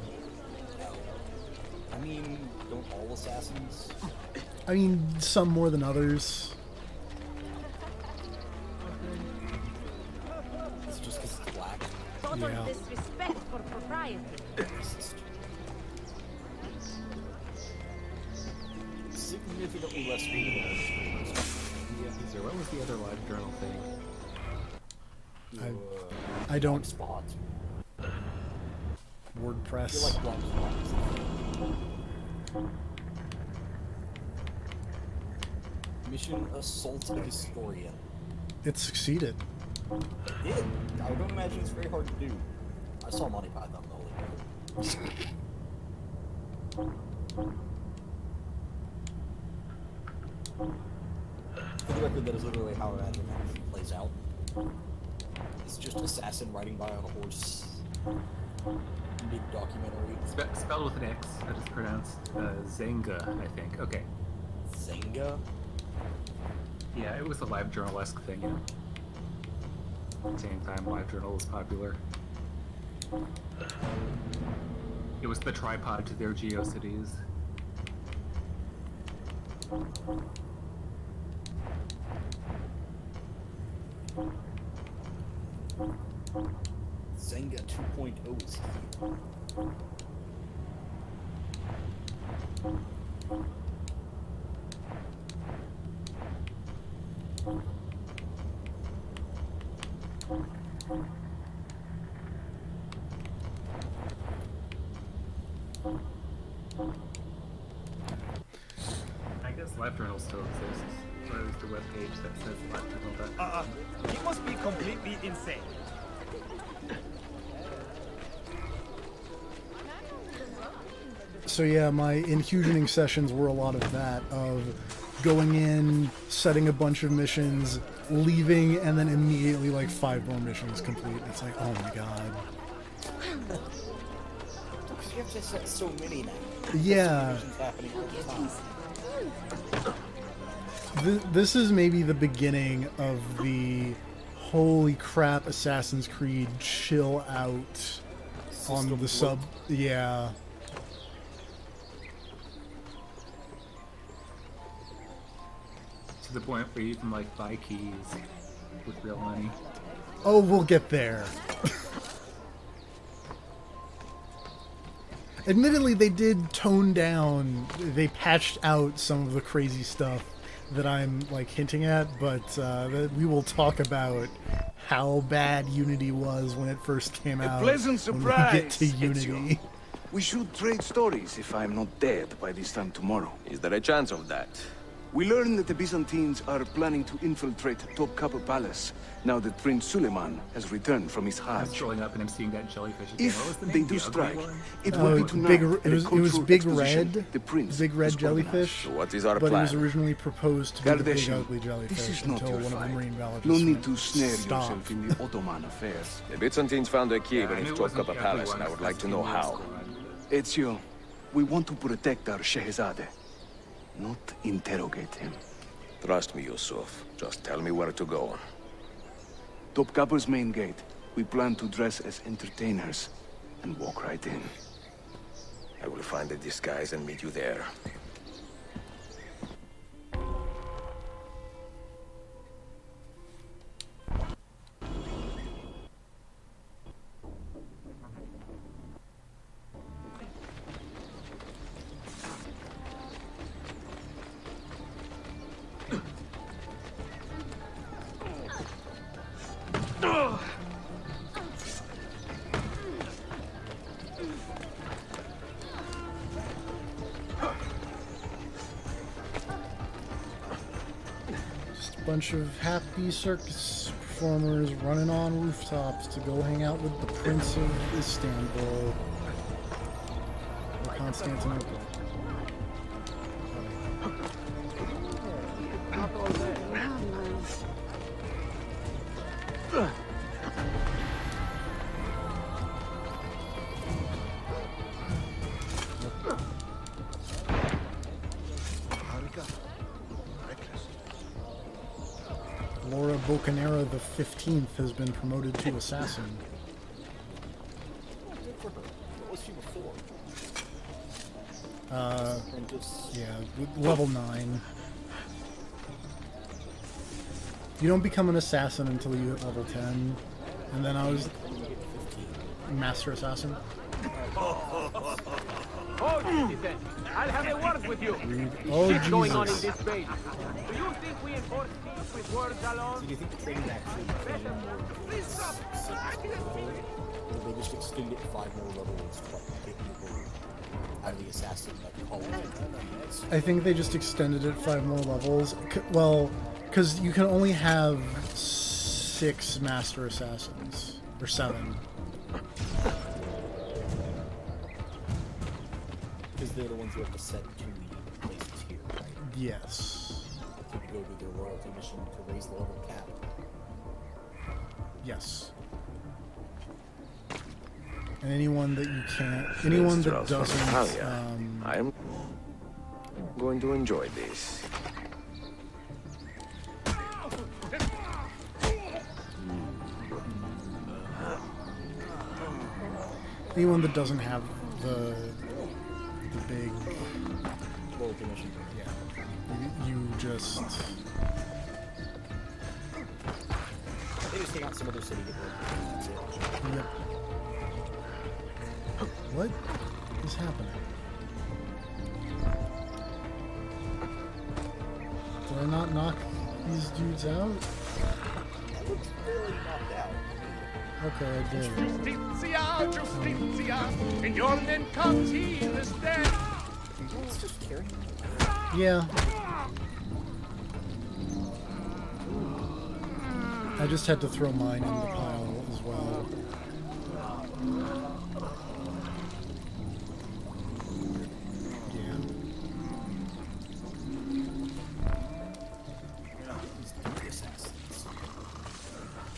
I mean, don't all assassins? I mean, some more than others. It's just because it's black. Yeah. disrespect for propriety. Racist. significantly less readable than So what was the other live journal thing? I don't. Spot. WordPress. I feel like Blogspot is the thing. Mission Assault a Historian. It succeeded. It did. I don't imagine it's very hard to do. I saw Monty Python though. For the record, that is literally how I imagine it plays out. It's just assassin riding by on a horse. Big documentary. Spelled with an X. That is pronounced Zenga, I think. Okay. Zenga? Yeah, it was a live journal-esque thing, yeah. At the same time, live journal was popular. It was the tripod to their GeoCities. Zenga 2.0 is here. I guess live journal still exists. So there's the webpage that says livejournal.com. You must be completely insane. So yeah, my infusioning sessions were a lot of that, of going in, setting a bunch of missions, leaving, and then immediately like 5 more missions complete. It's like, oh my god. You have to set so many now. Yeah. Happening all the time. This is maybe the beginning of the holy crap Assassin's Creed chill out on the sub. Yeah. To the point where you can like buy keys with real money. Oh, we'll get there. Admittedly, they did tone down, they patched out some of the crazy stuff that I'm like hinting at, but we will talk about how bad Unity was when it first came out. Pleasant surprise. When we get to Unity. We should trade stories if I'm not dead by this time tomorrow. Is there a chance of that? We learn that the Byzantines are planning to infiltrate Topkapi Palace now that Prince Suleiman has returned from his I'm Hajj. scrolling up and I'm seeing that jellyfish again. If What was the they name? do The ugly strike, one? it will be tonight. It was Big Red, The Prince Big Red has organized. jellyfish. So what is our but plan? it was originally proposed to be the Big Gardesian, Ugly jellyfish this is not until your one of the fight. marine biologists No need went, to snare "Stop." yourself in the Ottoman affairs. The Byzantines found a key Yeah, I beneath knew it wasn't Topkapi the ugly Palace, one, and I would it's like to the know female how. squad. Ezio, we want to protect our Shehzade, not interrogate him. Trust me, Yusuf. Just tell me where to go. Topkapi's main gate. We plan to dress as entertainers and walk right in. I will find a disguise and meet you there. Just a bunch of happy circus performers running on rooftops to go hang out with the Prince of Istanbul or Constantinople. Laura Bocanera the 15th has been promoted to assassin. What was she before? Apprentice. Yeah, level 9. You don't become an assassin until you hit level 10, and then I was Master Assassin. Hold it, then. I'll have a word with you. Oh, Shit going on in Jesus. this base. Do you think we enforce peace with words So alone? do you think the training actually became more or they just extended it 5 more levels to like get people out of the assassin like college? I think they just extended it 5 more levels. Well, because you can only have 6 master assassins or 7. Because they're the ones who have to set to the places here, right? Yes. To go do their royalty mission to raise the level cap. Yes. And anyone that you can't, anyone that Minstrels from doesn't, Italia. I am going to enjoy this. anyone that doesn't have the big, Royalty mission. yeah, you just, They just hang out in some other city to get royalty. That's it. yep. What is happening? Did I not knock these dudes out? That looks fairly knocked out. Okay, I did. Justitia, Justitia, in your name comes he this day. It's just carrying. Yeah. I just had to throw mine in the pile as well. Yeah.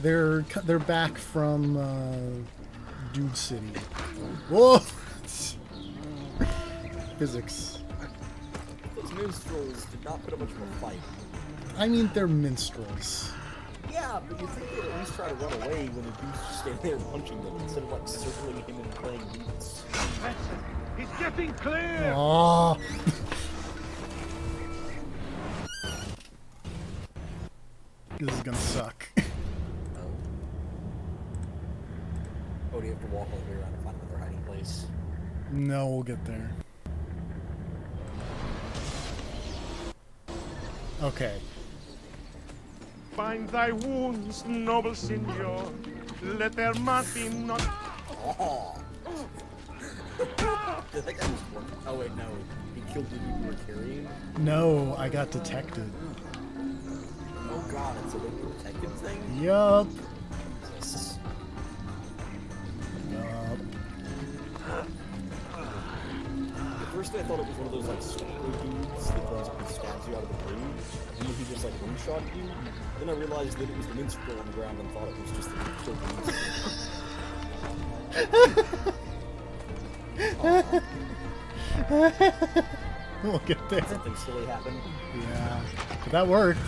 They're back from Dude City. Whoa! Physics. Those minstrels did not put up much of a fight. I mean, they're minstrels. Yeah, but you think they'd at least try to run away when the dude's just standing there punching them instead of like circling him and playing beats. He's getting clear. Aww. This is gonna suck. Oh, do you have to walk all the way around and find another hiding place? No, we'll get there. Okay. Bind thy wounds, noble signor. Let their mark be not. Oh! Did that guy just run? Oh wait, no. He killed the dude you were carrying? No, I got detected. Oh god, it's a big protected thing? Yup. Jesus. Yup. At first I thought it was one of those like stalker dudes that comes up and stabs you out of the blue, and then he just like one-shotted you. Then I realized that it was the minstrel on the ground and thought it was just the killed minstrel. We'll get there. Something silly happened. Yeah. But that worked.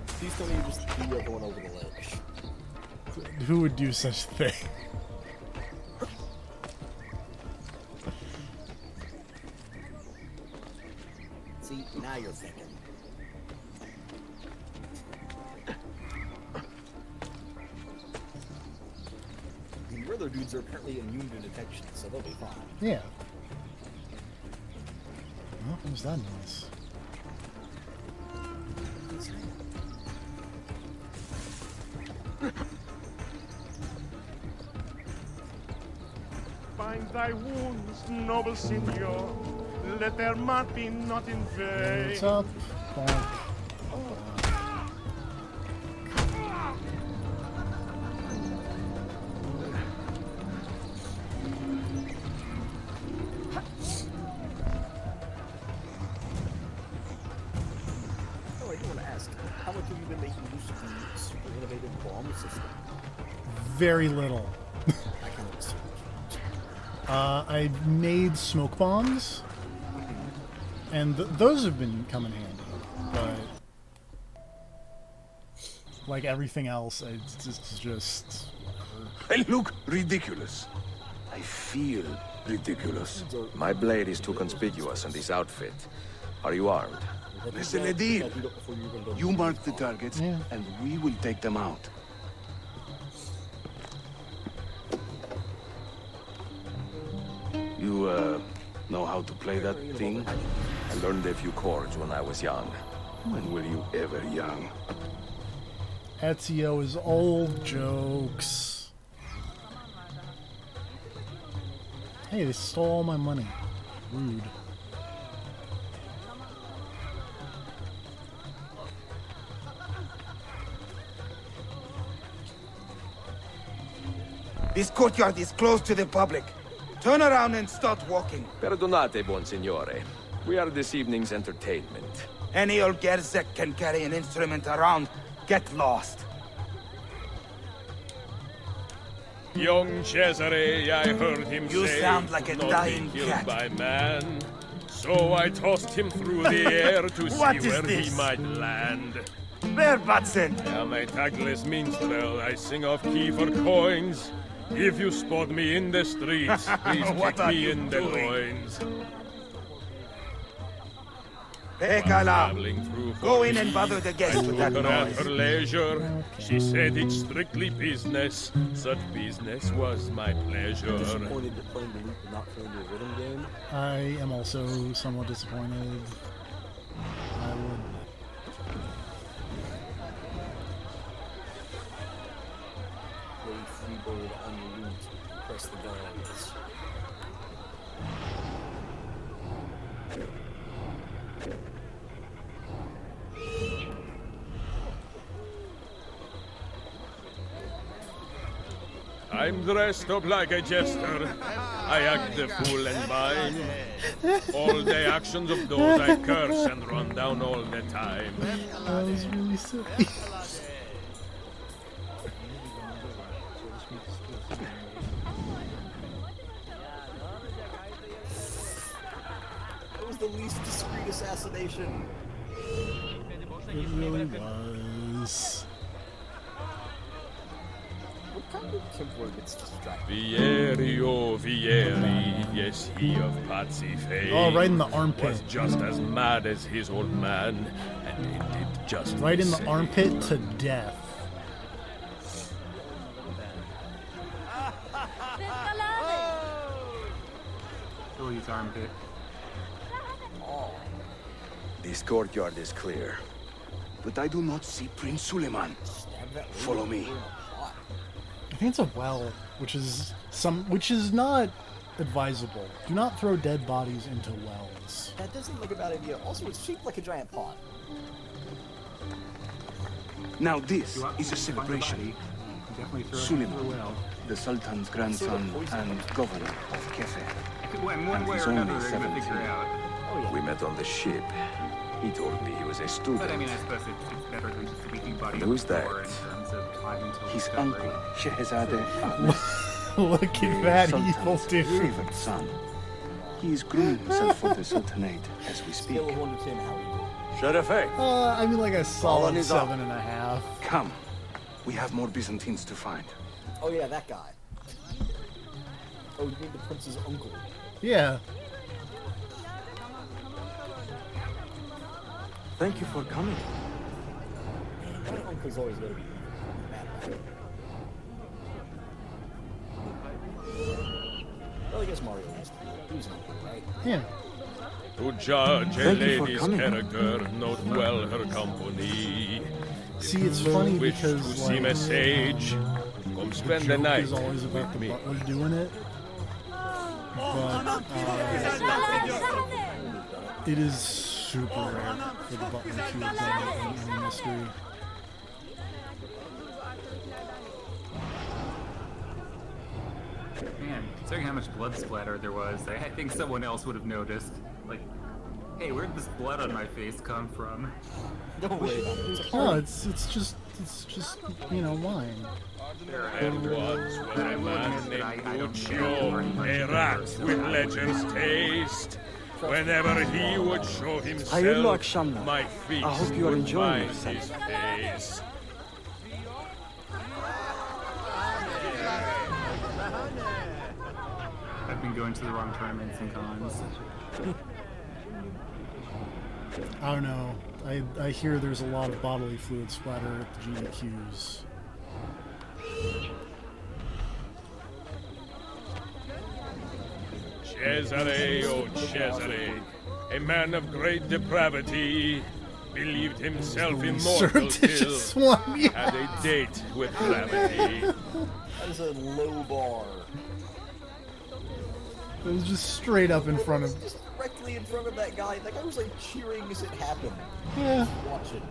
Please tell me you just do going over the ledge. Who would do such a thing? See, now you're thinking. The other dudes are apparently immune to detection, so they'll be fine. Yeah. Oh, what was that noise? Bind thy wounds, noble signor. Let their mark be not in vain. What's up? Bonk. Oh, I do want to ask, how much have you been making use of the super innovative bomb system? Very little. I kind of assumed. I made smoke bombs, and those have been coming handy, but like everything else, it's just I look ridiculous. I feel ridiculous. My blade is too conspicuous in this outfit. Are you armed? Listen, Edir. You mark the targets, Yeah. and we will take them out. You, know how to play that thing? I learned a few chords when I was young. When were you ever young? Ezio is old jokes. Hey, they stole all my money. Rude. This courtyard is closed to the public. Turn around and start walking. Perdonate, buon signore. We are this evening's entertainment. Any old Gerzek can carry an instrument around. Get lost. Young Cesare, I heard him You say, sound like a "Not dying be killed cat." by man. So I tossed him through the air to What see is where he this? might land. Bear Batson! I am a tagless minstrel, I sing off key for coins. If you spot me in the streets, please What kick are me you in the doing? loins. Pekala! Traveling through Go in for and bother the guests I with took that her at her noise. leisure. She said it's strictly business. Such business was my pleasure. Disappointed that playing the loop and not playing the rhythm game. I am also somewhat disappointed. I would. Play freeboard on the loop, press the buttons. I'm dressed up like a jester. I act the fool and mime. All the actions of those I curse and run down all the time. That was really silly. That was the least discreet assassination. It really was. What kind of Templar gets distracted? Vierio, Vieri, yes, he of Patsy fame. Oh, right in the armpit. Was just as mad as his old man, and it did just Right in the same. armpit to death. Billy's armpit. This courtyard is clear. But I do not see Prince Suleiman. Follow me. I think it's a well, which is not advisable. Do not throw dead bodies into wells. That doesn't look a bad idea. Also, it's shaped like a giant pot. Now this is a celebration. Definitely throw it Suleiman, into the well. the Sultan's grandson and governor of Kefe. One way he's or another, only they're gonna figure 17. it out. Oh yeah. We met on the ship. He told me he was a student. But I mean, I suppose it's better than just leaking body And on who's the that? floor in terms of time until His discovery. uncle, Shehzade Ahmed, Look at that evil Sultan's dude. favorite son. He is grooming himself for the Sultanate as we speak. Scale of 1 to 10, how are you? Sheriff, I mean, like a solid is up. 7.5. Come. We have more Byzantines to find. Oh yeah, that guy. Oh, you mean the prince's uncle? Yeah. Thank you for coming. Man, my uncle's always gonna be mad about it. Well, I guess Mario was cool. He was an uncle, right? Yeah. To judge a Thank you for lady's coming. character, note well her company. See, it's funny Wish to because seem a like, sage, come the spend the joke night is always about with the me. butler doing it. But it is super rare for the butler to have done it in any mystery. Man, considering how much blood splatter there was, I think someone else would have noticed. Like, hey, where did this blood on my face come from? Don't worry about it. It's a No, party. it's just wine. And once was I a will man admit that I named don't share the Lucio, party a much rat either, with so- legend's taste. Whenever he would show Hayırlı himself, akşamlar. my feast I hope you are would enjoying find his face. I've been going to the wrong tournaments and cons. I don't know. I hear there's a lot of bodily fluid splatter at the GDQs. Cesare, oh Cesare, a man of great depravity, believed himself immortal till Surreptitious one, yeah. had a date with gravity. That is a low bar. It was just straight up in front of. Just directly in front of that guy. That guy was like cheering as it happened. Yeah. Watch it.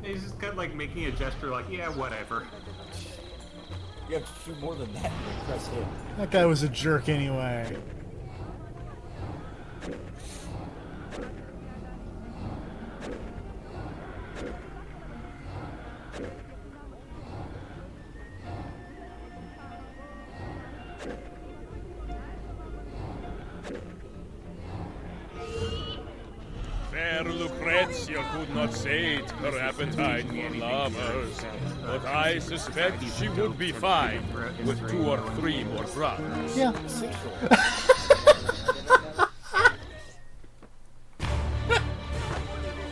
He's just kind of like making a gesture like, yeah, whatever. You have to do more than that to impress him. That guy was a jerk anyway. Fair Lucrezia could not sate her appetite for lovers, but I suspect she would be fine with 2 or 3 more brothers. Yeah.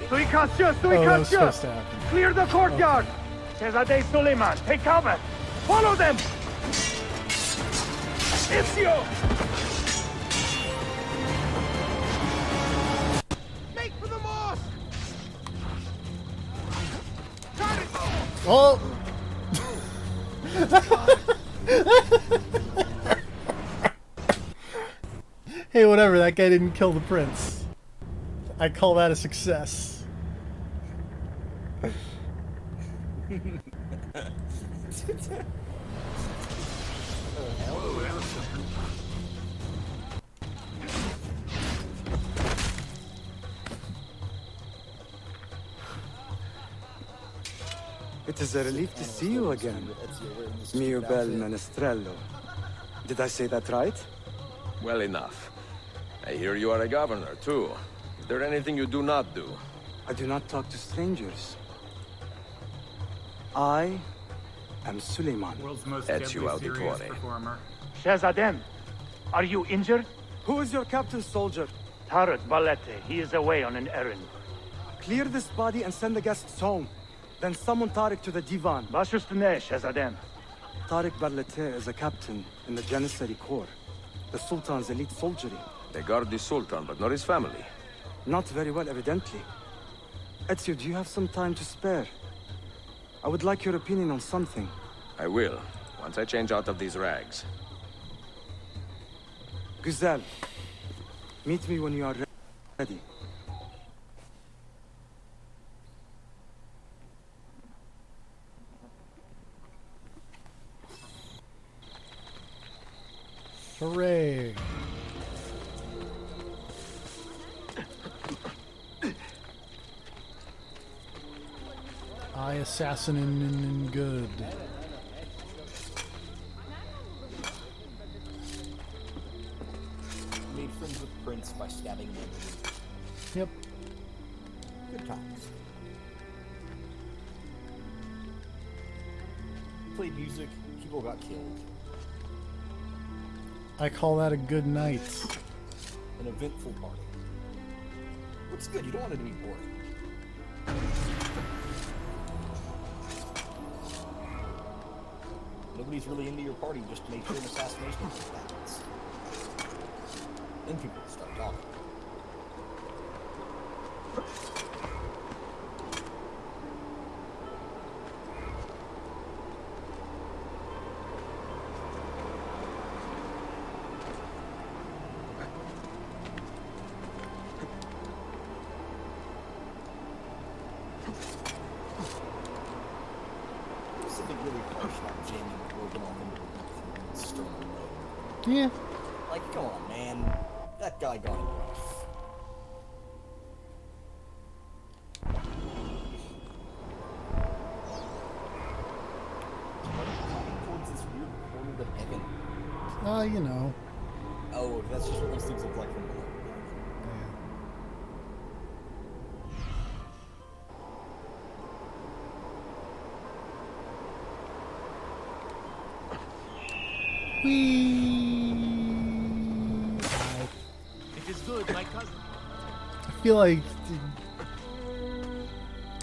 Suicatio! Oh, that was supposed to happen. Clear the courtyard! Cesare Suleiman, take cover! Follow them! Ezio! Make for the mosque! Oh! Hey, whatever, that guy didn't kill the prince. I call that a success. It is a relief to see you again, mio bel menestrello. Did I say that right? Well enough. I hear you are a governor, too. Is there anything you do not do? I do not talk to strangers. I am Suleiman. World's most Ezio deadly serious Auditore. performer. Shahzadem, are you injured? Who is your captain, soldier? Tarot Valete, he is away on an errand. Clear this body and send the guests home. Then summon Tariq to the divan. Bashustane, Shahzadem. Tariq Barlete is a captain in the Janissary Corps, the Sultan's elite soldiery. They guard the Sultan, but not his family. Not very well, evidently. Ezio, do you have some time to spare? I would like your opinion on something. I will, once I change out of these rags. Güzel, meet me when you are ready. Hooray! I assassin good. Made friends with Prince by stabbing him. Yep. Good times. Played music, people got killed. I call that a good night. An eventful party. Looks good, you don't want it to be boring. Nobody's really into your party, just make sure an assassination happens. Then people start talking. There's something really harsh about jamming the broken off into a stone road. Yeah. Like, come on, man. That guy got it rough. Towards this weird portal to heaven. You know. Oh, that's just what those things look like from below. It is good, my cousin. I feel like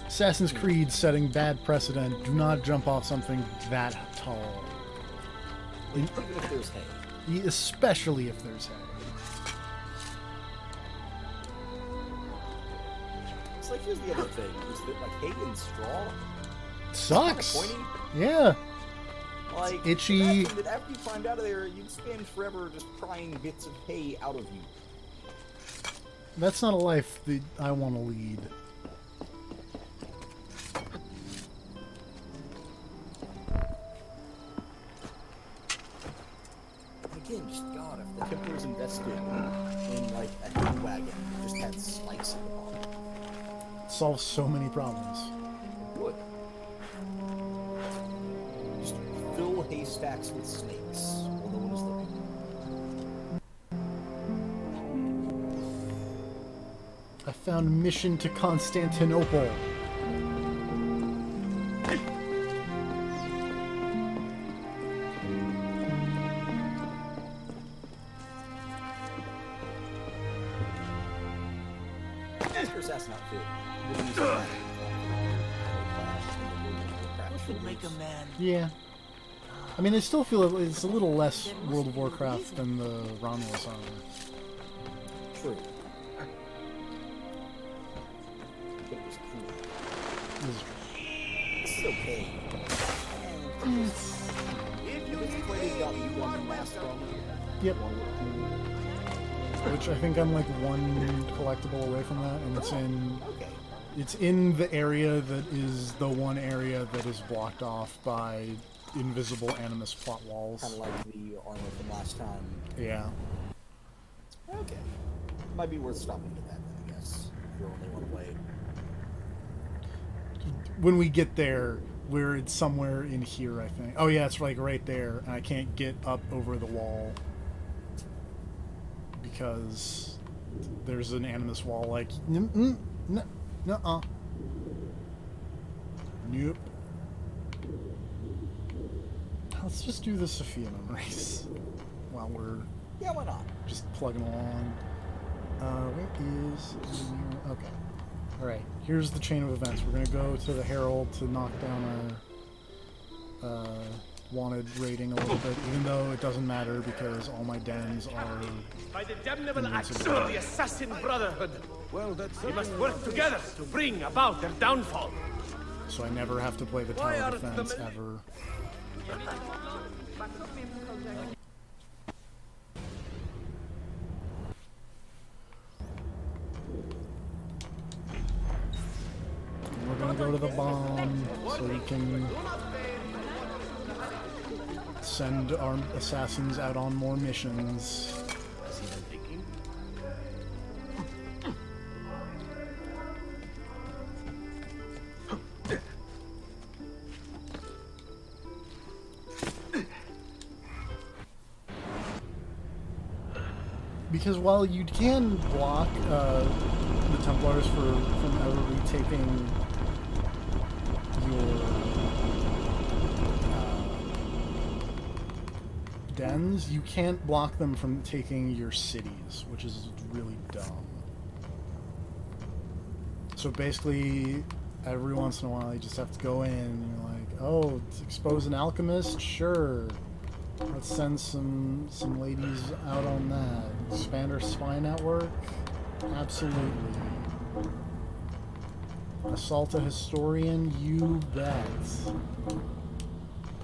Assassin's Creed setting bad precedent. Do not jump off something that tall. Even if there's hay. Especially if there's hay. So like, here's the other thing: is that like hay and straw Sucks. pointy. Yeah. Like Itchy. imagine that after you climbed out of there, you'd spend forever just prying bits of hay out of you. That's not a life that I want to lead. Again, just God, if the Templars invested in like a hay wagon, that just had spikes at the bottom. Solves so many problems. Would. Just fill haystacks with snakes while no one is looking. I found mission to Constantinople. Assassin outfit. Should make a man. Yeah. I mean, I still feel it's a little less World of Warcraft than the Romulus armor. True. It was cool. This is okay. Yep. Which I think I'm like one collectible away from that, and it's in the area that is the one area that is blocked off by invisible Animus plot walls. Kind of like the armor from last time. Yeah. Okay. Might be worth stopping to that then, I guess. If you only want to wait. When we get there, where it's somewhere in here, I think. Oh yeah, it's like right there, and I can't get up over the wall because there's an Animus wall. Like, nuh-uh. Nope. Let's just do the Sophia memories while we're why not? Just plugging along. Where is okay. Alright, here's the chain of events. We're gonna go to the Herald to knock down our wanted rating a little bit, even though it doesn't matter because all my dens are By the damnable axe of the Assassin Brotherhood. Well, we must work together to bring about their downfall. so I never have to play the tower defense ever. We're gonna go to the bomb so we can send our assassins out on more missions. Because while you can block the Templars from ever retaking your dens, you can't block them from taking your cities, which is really dumb. So basically, every once in a while, you just have to go in and you're like, oh, expose an alchemist? Sure. Let's send some ladies out on that. Expand our spy network? Absolutely. Assault a historian? You bet.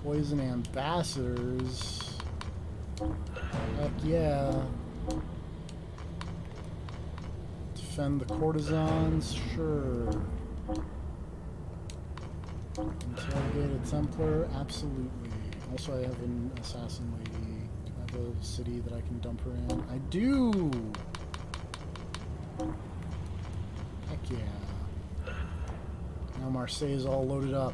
Poison ambassadors? Heck yeah. Defend the courtesans? Sure. Interrogate a Templar? Absolutely. Also, I have an assassin lady. Do I have a city that I can dump her in? I do! Heck yeah. Now Marseille's all loaded up.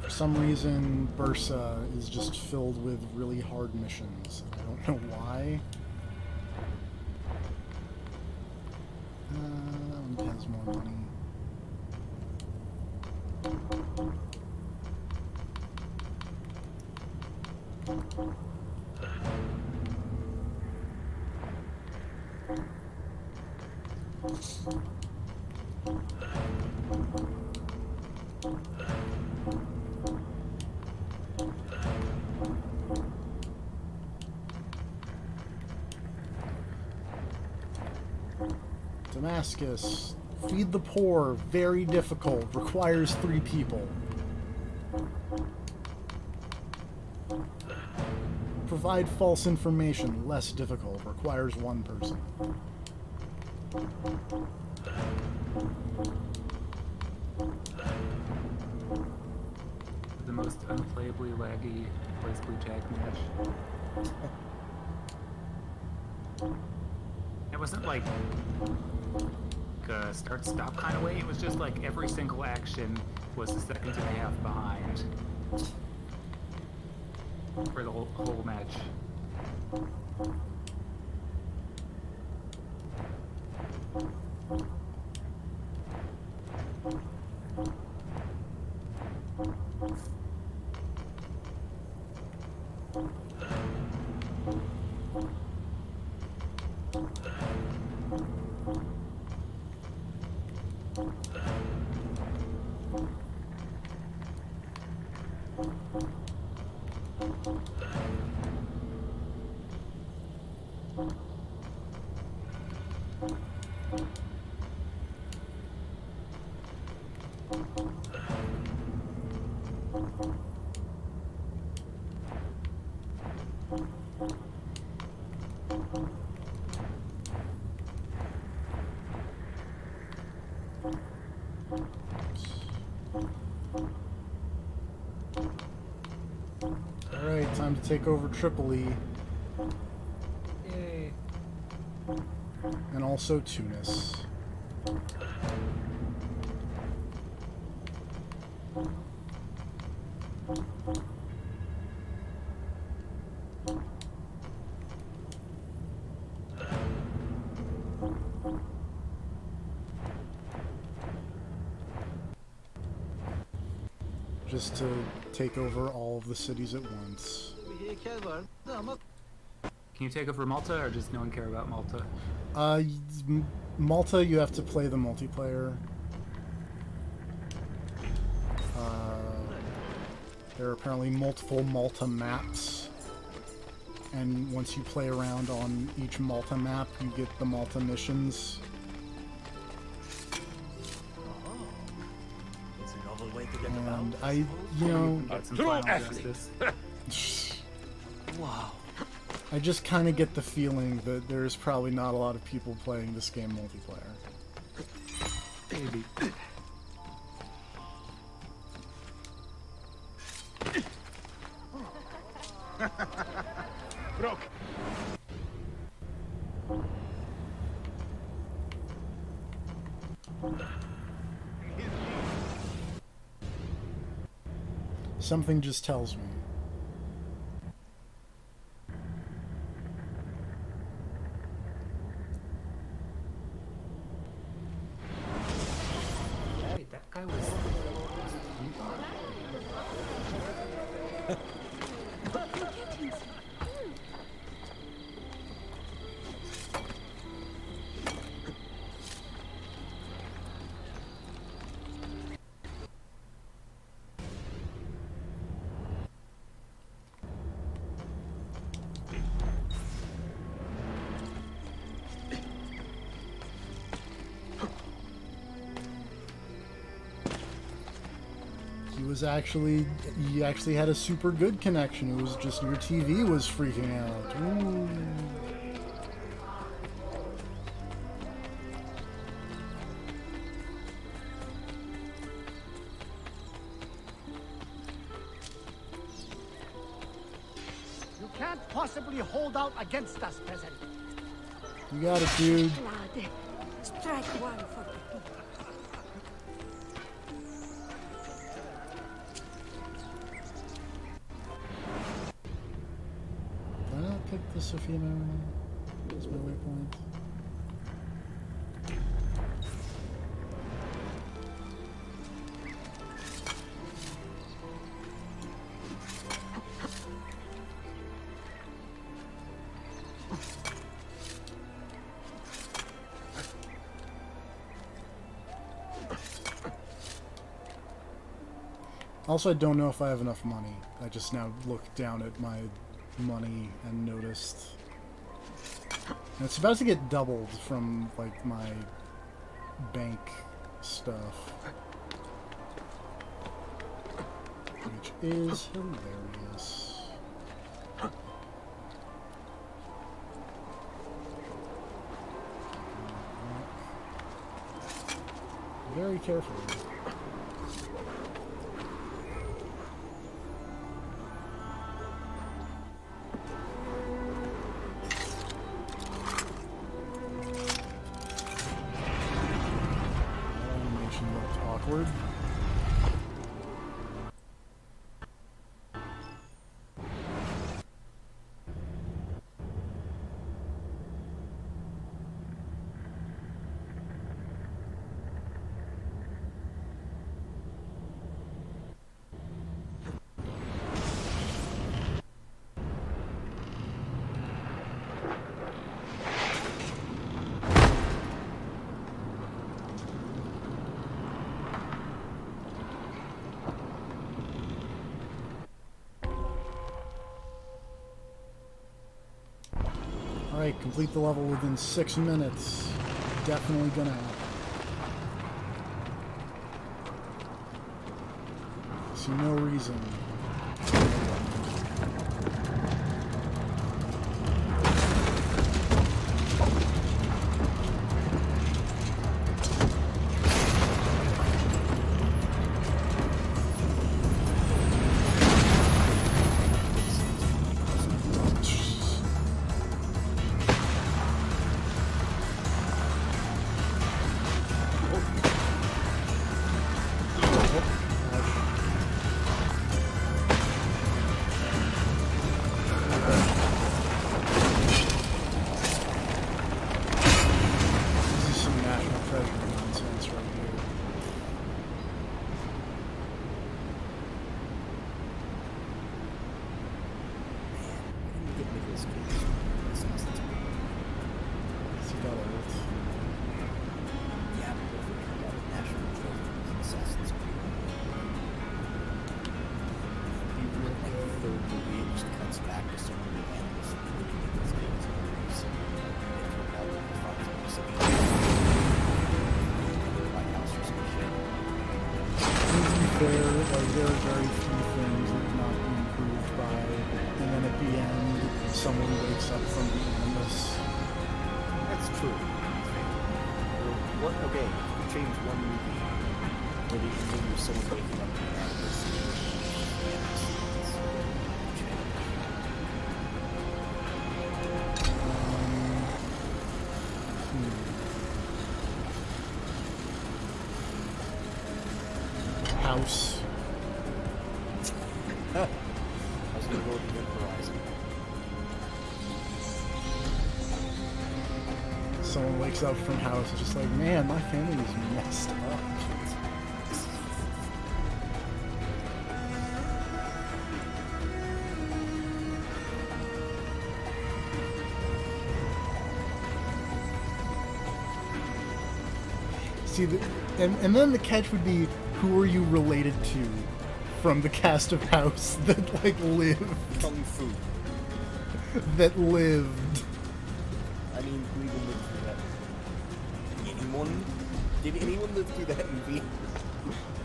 For some reason, Bursa is just filled with really hard missions. I don't know why. That one has more money. Damascus. Feed the poor. Very difficult. Requires 3 people. Provide false information. Less difficult. Requires 1 person. The most unplayably laggy Blaze Blue Tag match. It wasn't like a start-stop kind of way. It was just like every single action was a second and a half behind for the whole match. Alright, time to take over Tripoli. Yay. And also Tunis. Just to take over all of the cities at once. Can you take over Malta, or does no one care about Malta? Malta, you have to play the multiplayer. There are apparently multiple Malta maps, and once you play around on each Malta map, you get the Malta missions. And Wow. I just kind of get the feeling that there's probably not a lot of people playing this game multiplayer. Maybe. Broke. Something just tells me. Wait, that guy was... You actually had a super good connection. It was just your TV was freaking out. Ooh. You can't possibly hold out against us, peasant. You got it, dude. Blood. Strike one for the people. Did I not pick the Sophia Mariner as my waypoint? Also, I don't know if I have enough money. I just now looked down at my money and noticed. And it's about to get doubled from, like, my bank stuff. Which is hilarious. Very carefully. That animation looked awkward. Alright, complete the level within 6 minutes. Definitely gonna happen. See no reason. There are very few things that cannot be improved by, and then at the end, someone wakes up from the animus. That's true. What? Okay, if you change one movie, where the ending was someone waking up from the animus, House. I was gonna go with Event Horizon. Someone wakes up from House and just like, man, my family is messed up. See, and then the catch would be, who are you related to from the cast of House that, like, lived? Kung Fu. That lived. I mean, who even lived through that? Anyone? Did anyone live through that movie?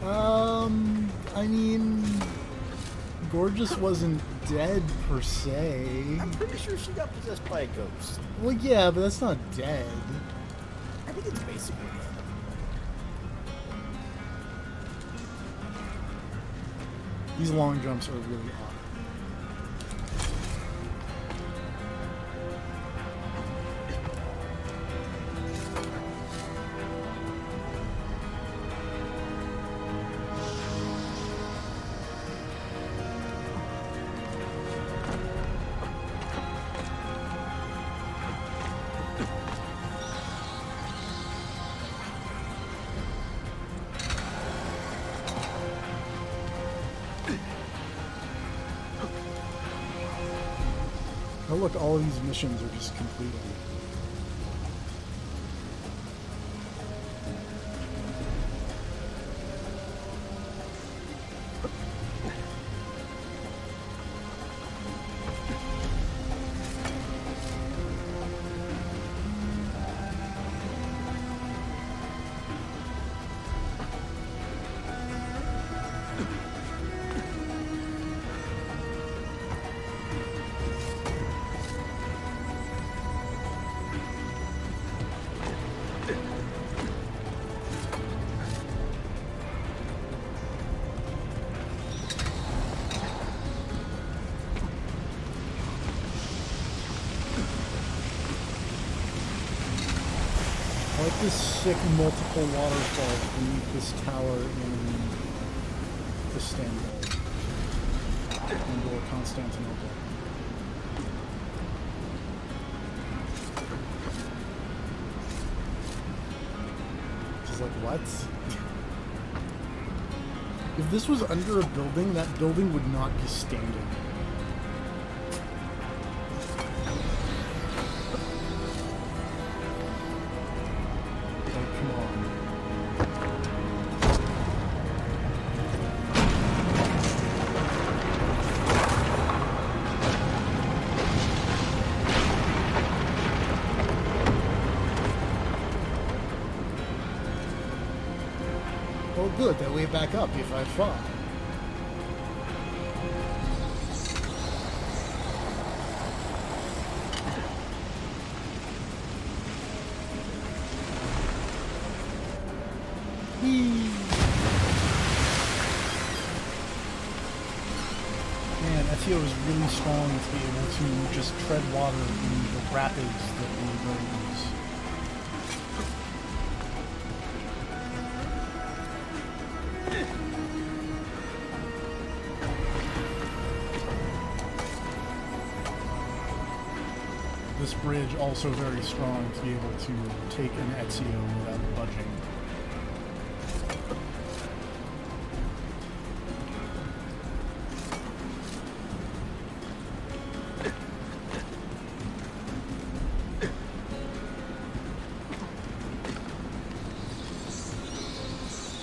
I mean, Gorgeous wasn't dead, per se. I'm pretty sure she got possessed by a ghost. Well, yeah, but that's not dead. I think it's basically dead. These long jumps are really odd. Oh look, all of these missions are just completed. I like this sick multiple waterfalls beneath this tower in Istanbul. Or Constantinople. Just like, what? If this was under a building, that building would not be standing. Like, come on. Oh good, that way back up if I fall. Man, Ezio is really strong to be able to just tread water in the rapids that we use. This bridge also very strong to be able to take an Ezio without budging.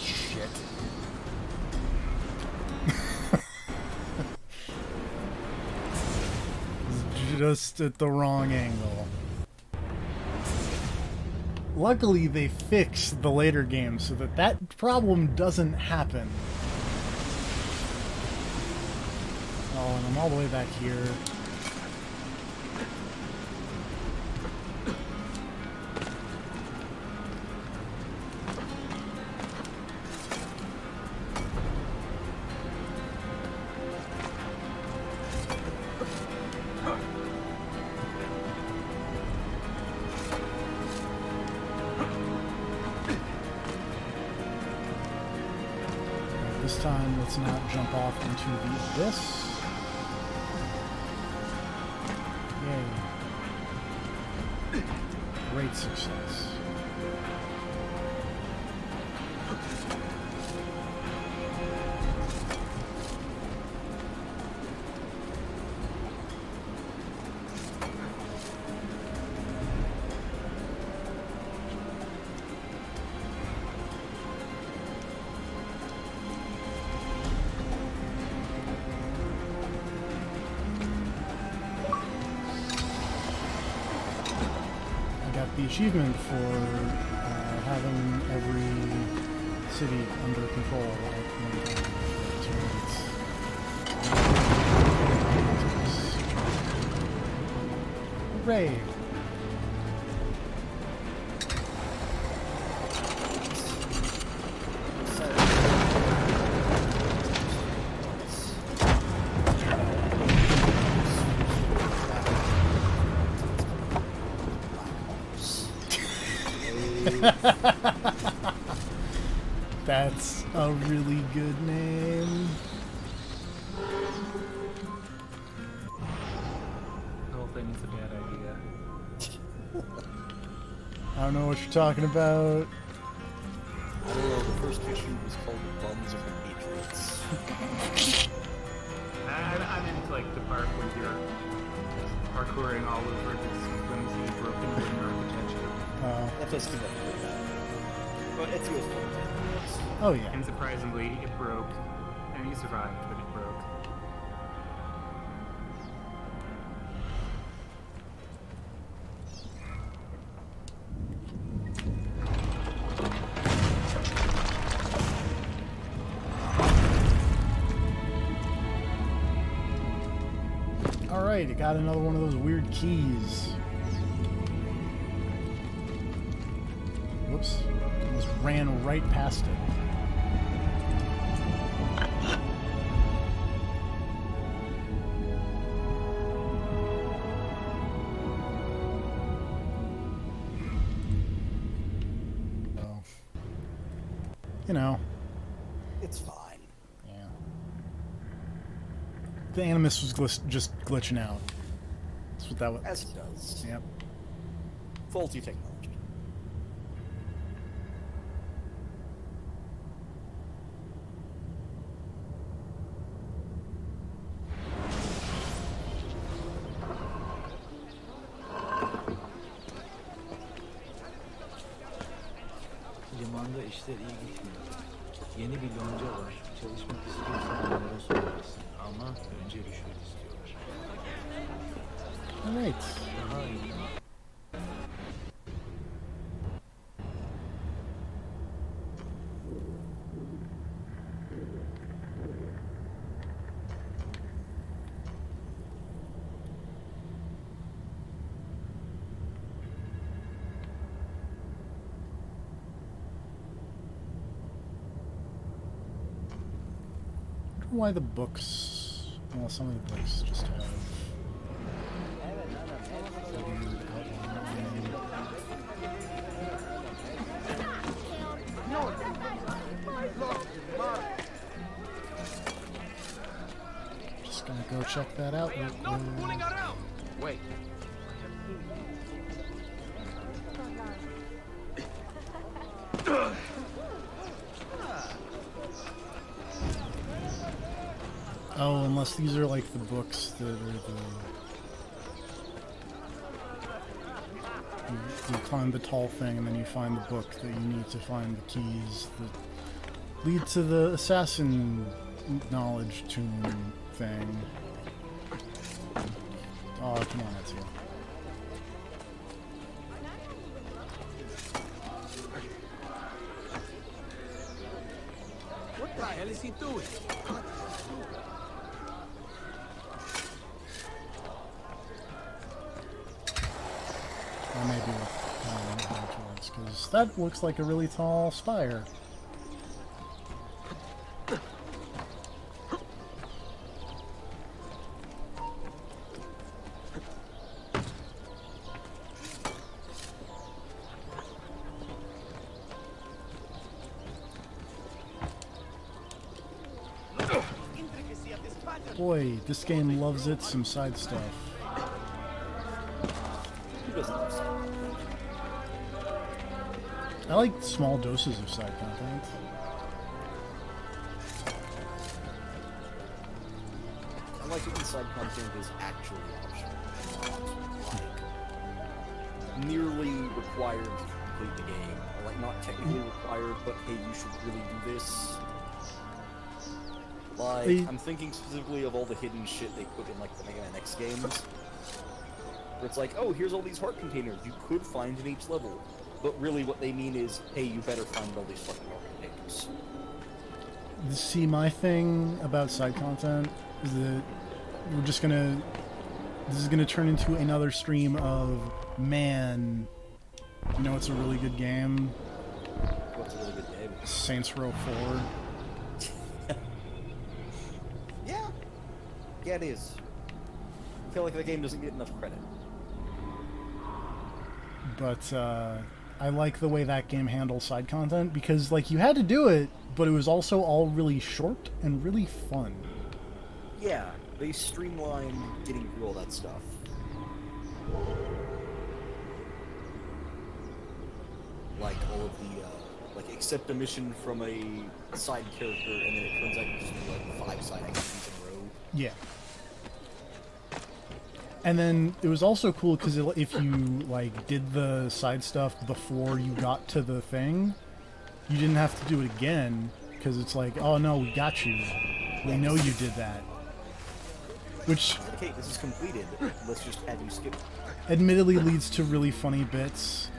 Shit. Just at the wrong angle. Luckily, they fixed the later games so that that problem doesn't happen. Oh, and I'm all the way back here. This time, let's not jump off into the abyss. Yay. Great success. The achievement for having every city under control at one time. Hooray! That's a really good name. The whole thing is a bad idea. I don't know what you're talking about. I don't know, the first issue was called The Bums of the Patriots. I'm into like the part where you're parkouring all over this flimsy, broken wooden architecture. That does seem like a good bad. But it's yours. Oh yeah. And surprisingly, it broke. And you survived, but it broke. Alright, I got another one of those weird keys. Whoops. Almost ran right past it. you know. It's fine. Yeah. The Animus was just glitching out. That's what that was. As it does. Yep. Faulty technology. Limanda işler iyi gitmiyor. Yeni bir lonca var. Çalışmak istiyorsan onlara sormalısın. Ama önce rüşvet istiyorlar. Alright. Daha iyi. Why the books? Well, some of the books just have. Just gonna go check that out. Real quick. Wait. Oh, unless these are like the books that are you climb the tall thing and then you find the book that you need to find the keys that lead to the assassin knowledge tomb thing. Oh, come on, Ezio. What the hell is he doing? Or maybe because that looks like a really tall spire. Boy, this game loves it some side stuff. I like small doses of side content. I like it when side content is actually optional. Like, nearly required to complete the game. Or like, not technically required, but hey, you should really do this. Like, I'm thinking specifically of all the hidden shit they put in like the Mega Man X games. Where it's like, oh, here's all these heart containers you could find in each level. But really what they mean is, hey, you better find all these fucking heart containers. See, my thing about side content is that we're just gonna... This is gonna turn into another stream of, man, you know it's a really good game? What's a really good game? Saints Row 4. Yeah, it is. I feel like the game doesn't get enough credit. But, I like the way that game handles side content, because, like, you had to do it, but it was also all really short and really fun. Yeah, they streamline getting through all that stuff. Like, all of the, like, accept a mission from a side character, and then it turns out you just do, like, 5 side activities in a row. Yeah. And then it was also cool because if you like did the side stuff before you got to the thing, you didn't have to do it again because it's like, oh no, we got you. We know you did that. Which, okay, this is completed. Let's just have you skip. Admittedly, leads to really funny bits,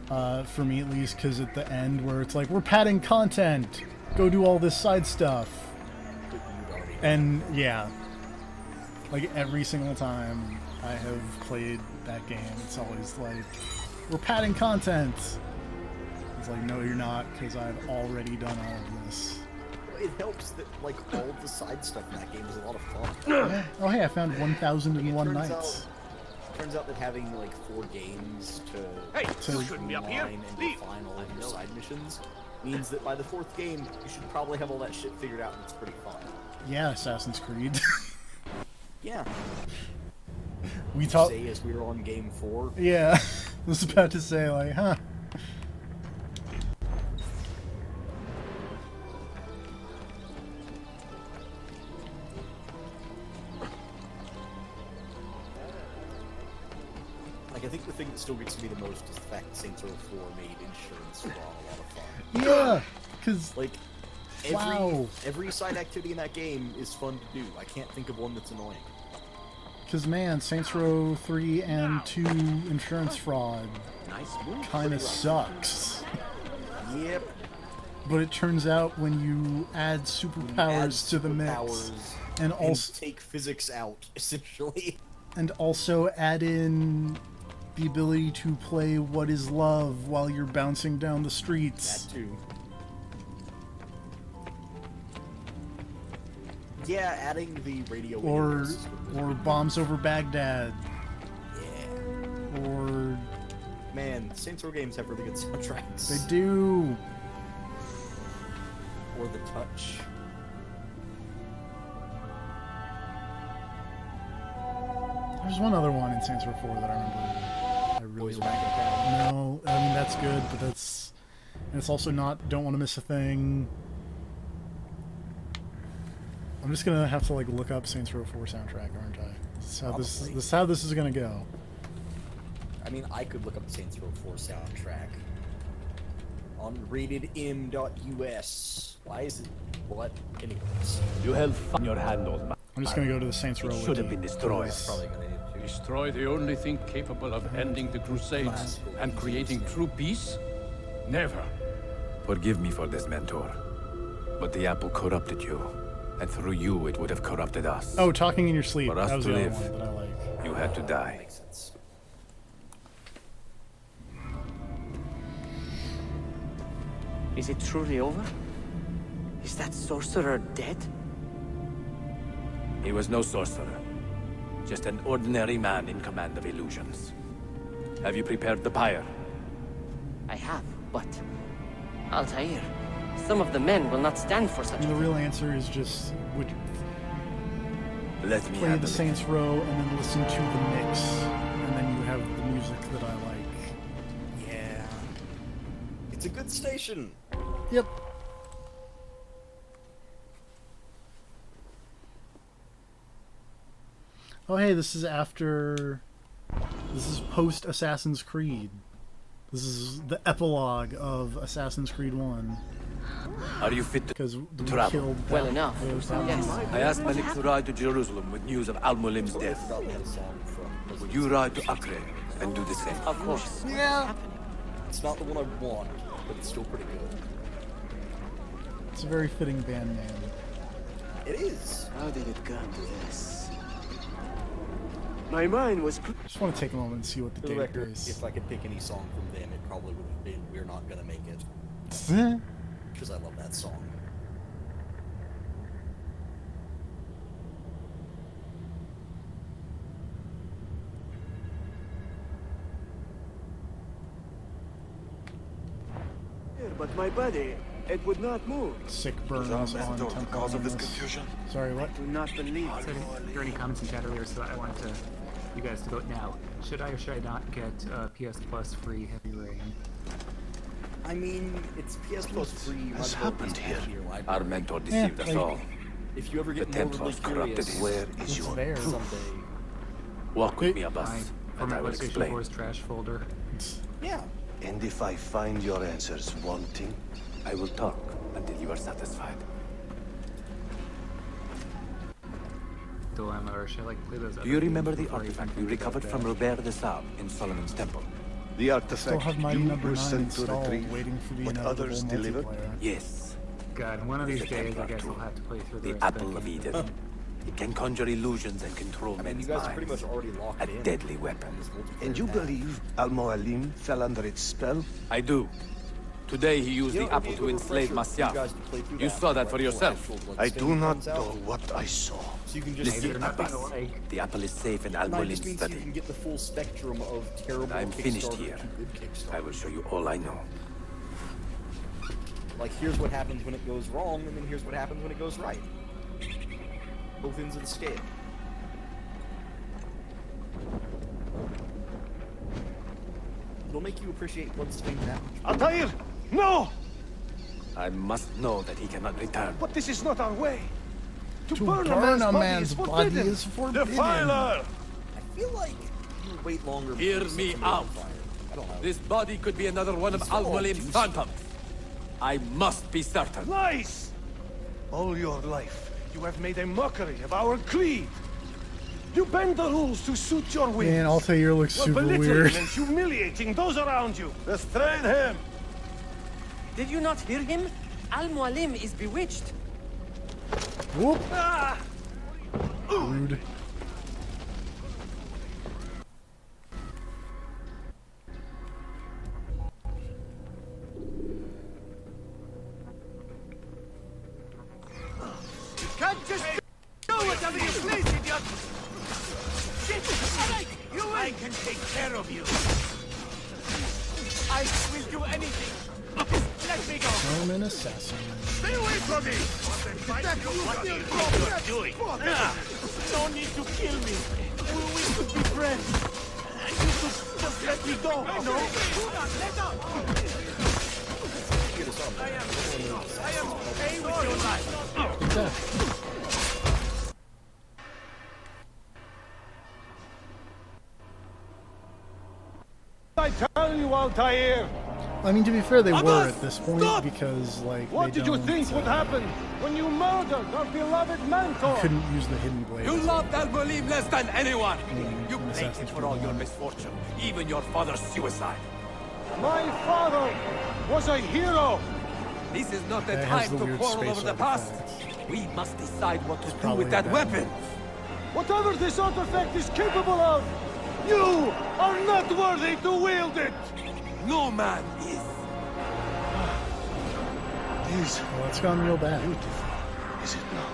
for me at least, because at the end where it's like, we're padding content, go do all this side stuff. And yeah, like every single time I have played that game, it's always like, we're padding content. It's like, no, you're not, because I've already done all of this. It helps that, like, all of the side stuff in that game is a lot of fun. Yeah. Oh, hey, I found 1001 Nights. Turns out that having, like, 4 games to you shouldn't be up here. and define all of your side missions means that by the 4th game, you should probably have all that shit figured out, and it's pretty fun. Yeah, Assassin's Creed. Yeah. We talked. Say as we were on game 4. Yeah, I was about to say like, huh. Like, I think the thing that still gets me the most is the fact that Saints Row 4 made insurance fraud a lot of fun. Yeah, because like every side activity in that game is fun to do. I can't think of one that's annoying. Because man, Saints Row 3 and 2 insurance fraud kind of sucks. Yep. But it turns out when you add superpowers to the mix, and also take physics out, essentially, and also add in the ability to play What Is Love while you're bouncing down the streets. That too. Yeah, adding the radio Or Bombs Over Baghdad. Yeah. Or man, Saints Row games have really good soundtracks. They do. Or The Touch. There's one other one in Saints Row 4 that I remember. I really like. No, I mean that's good, but that's and it's also not Don't Want to Miss a Thing. I'm just gonna have to like look up Saints Row 4 soundtrack, aren't I? This is how this is gonna go. I mean, I could look up the Saints Row 4 soundtrack on ratedm.us. Why is it? What? Anyways. You held fun in your hand, old man. I'm just gonna go to the Saints Row. It should have been destroyed. Destroy the only thing capable of ending the Crusades and creating true peace? Never. Forgive me for this, Mentor. But the apple corrupted you. And through you, it would have corrupted us. Oh, Talking in Your Sleep. For us That was to the other live, one that I like. you had to die. Makes sense. Is it truly over? Is that sorcerer dead? He was no sorcerer. Just an ordinary man in command of illusions. Have you prepared the pyre? I have, but Altair, some of the men will not stand for such. And the real answer is just Let me play handle the it. Saints Row and then listen to the mix, and then you have the music that I like. Yeah. It's a good station. Yep. Oh hey, this is post Assassin's Creed. This is the epilogue of Assassin's Creed 1. Are you fit Because we travel? killed Well enough. Yes. I asked Malik to ride to Jerusalem with news of Al-Mulim's death. Would you ride to Acre and do the same? Of course. Yeah. It's not the one I want, but it's still pretty good. It's a very fitting band name. It is. How did it come to this? My mind was. I just want to take a moment and see what the For the record, database. if I could pick any song from them, it probably would have been We're Not Gonna Make It. Because I love that song. But my body, it would not move. Sick burns on temporal illness. Sorry, what? Do not believe So there were any comments in chat earlier, so I wanted you guys to vote now. Should I or should I not get PS Plus free Heavy Rain? I mean, it's PS Plus free. has might as well happened be here? your library. Our mentor deceived us all. If you ever The get tent morbidly was corrupted. curious, Where is your there. proof? someday. Walk with me, Fine. Abbas, For and my I will PlayStation explain. 4's trash folder. Yeah. And if I find your answers wanting, I will talk until you are satisfied. Dilemma, or should I like play those? Do you remember the artifact we recovered from Robert de Sable in Solomon's Temple? The Still artifact have Mighty you Number were 9 sent to installed, retrieve, waiting for the but inevitable others delivered? multiplayer. Yes. God, one of these The days, I Templar guess tool. I'll have to play through the The rest of Apple that of game. Eden. It can conjure illusions and control I mean, men's you guys are pretty minds. much already locked A in. deadly weapon. on this multiplayer And you path. believe Al-Mualim fell under its spell? I do. Today he used You the don't apple need to a enslave refresher for you guys Masyaf. to play through You that saw that right for before yourself. actual I Bloodstain do not comes out. know what I saw. So you can just Listen, get Abbas. like. The apple is safe in And I Al-Mulim's just means you study. can get the full spectrum of terrible I'm finished Kickstarter here. to good Kickstarter. I will show you all I know. Like, here's what happens when it goes wrong, and then here's what happens when it goes right. Both ends of the scale. It'll make you appreciate bloodstained that much. Altair! No! I must know that he cannot return. But this is not our way. To burn a man's body is forbidden. Defiler! I feel like you wait longer. Hear me out. I don't know. This body could be another one of Al-Mualim's phantoms. I must be certain. Lies! All your life, you have made a mockery of our creed. You bend the rules to suit your whims. Man, Altair looks While super belittling weird. and humiliating those around you. Restrain him! Did you not hear him? Al-Mualim is bewitched. Whoop. Ah! Rude. You can't just do whatever you please, idiot! Shit! I can take care of you. I will do anything. Let me go. Roman assassin. Stay away from me! What you are doing? No need to kill me. We could be friends. You could just let me go, no? Let up! I am okay with your life. I tell you, Altair. I mean, to be fair, they were Abbas, at this point stop! because, like, What they did you don't, think would happen when you murdered our beloved mentor? couldn't use the hidden blade. You loved Al-Mualim less than anyone. You in paid Assassin's it for Creed all your 1. misfortune, even your father's suicide. My father was a hero. This is not the That has time the to weird quarrel space over the past. artifacts. We must decide what to do Probably with that a bad weapon. Whatever this artifact is capable of, you are not worthy to wield it. No man is. This Well, it's gone real bad. beautiful, is it not?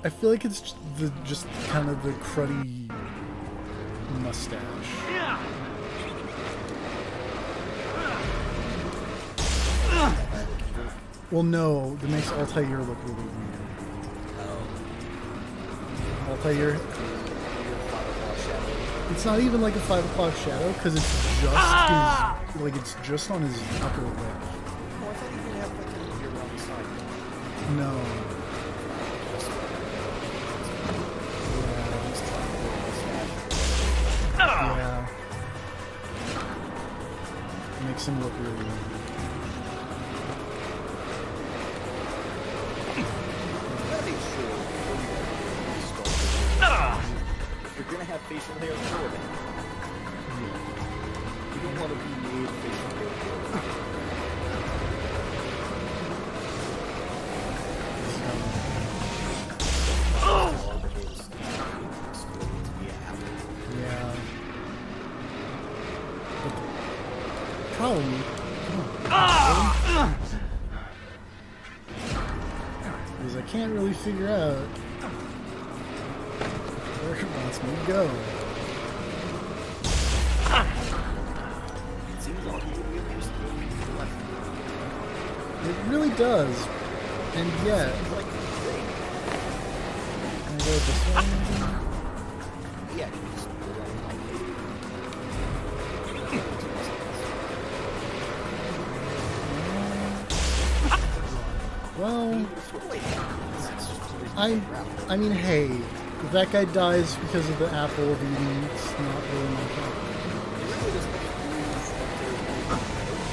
I feel like it's just kind of the cruddy mustache. Well, no, that makes Altair look really weird. Altair. It's not even like a 5 o'clock shadow because it's just his, like it's just on his upper lip. Oh, I thought you could have like a here around the side. No. Yeah. Makes him look really weird. If you're gonna have facial hair, throw it in. You don't want to be made facial hair. Yeah. But the problem is I can't really figure out where it wants me to go. It seems like you really just go to the left. It really does. And yet, can I go this way? Yeah, you just go around like Well, I mean, hey, if that guy dies because of the apple of Eden, it's not really my problem.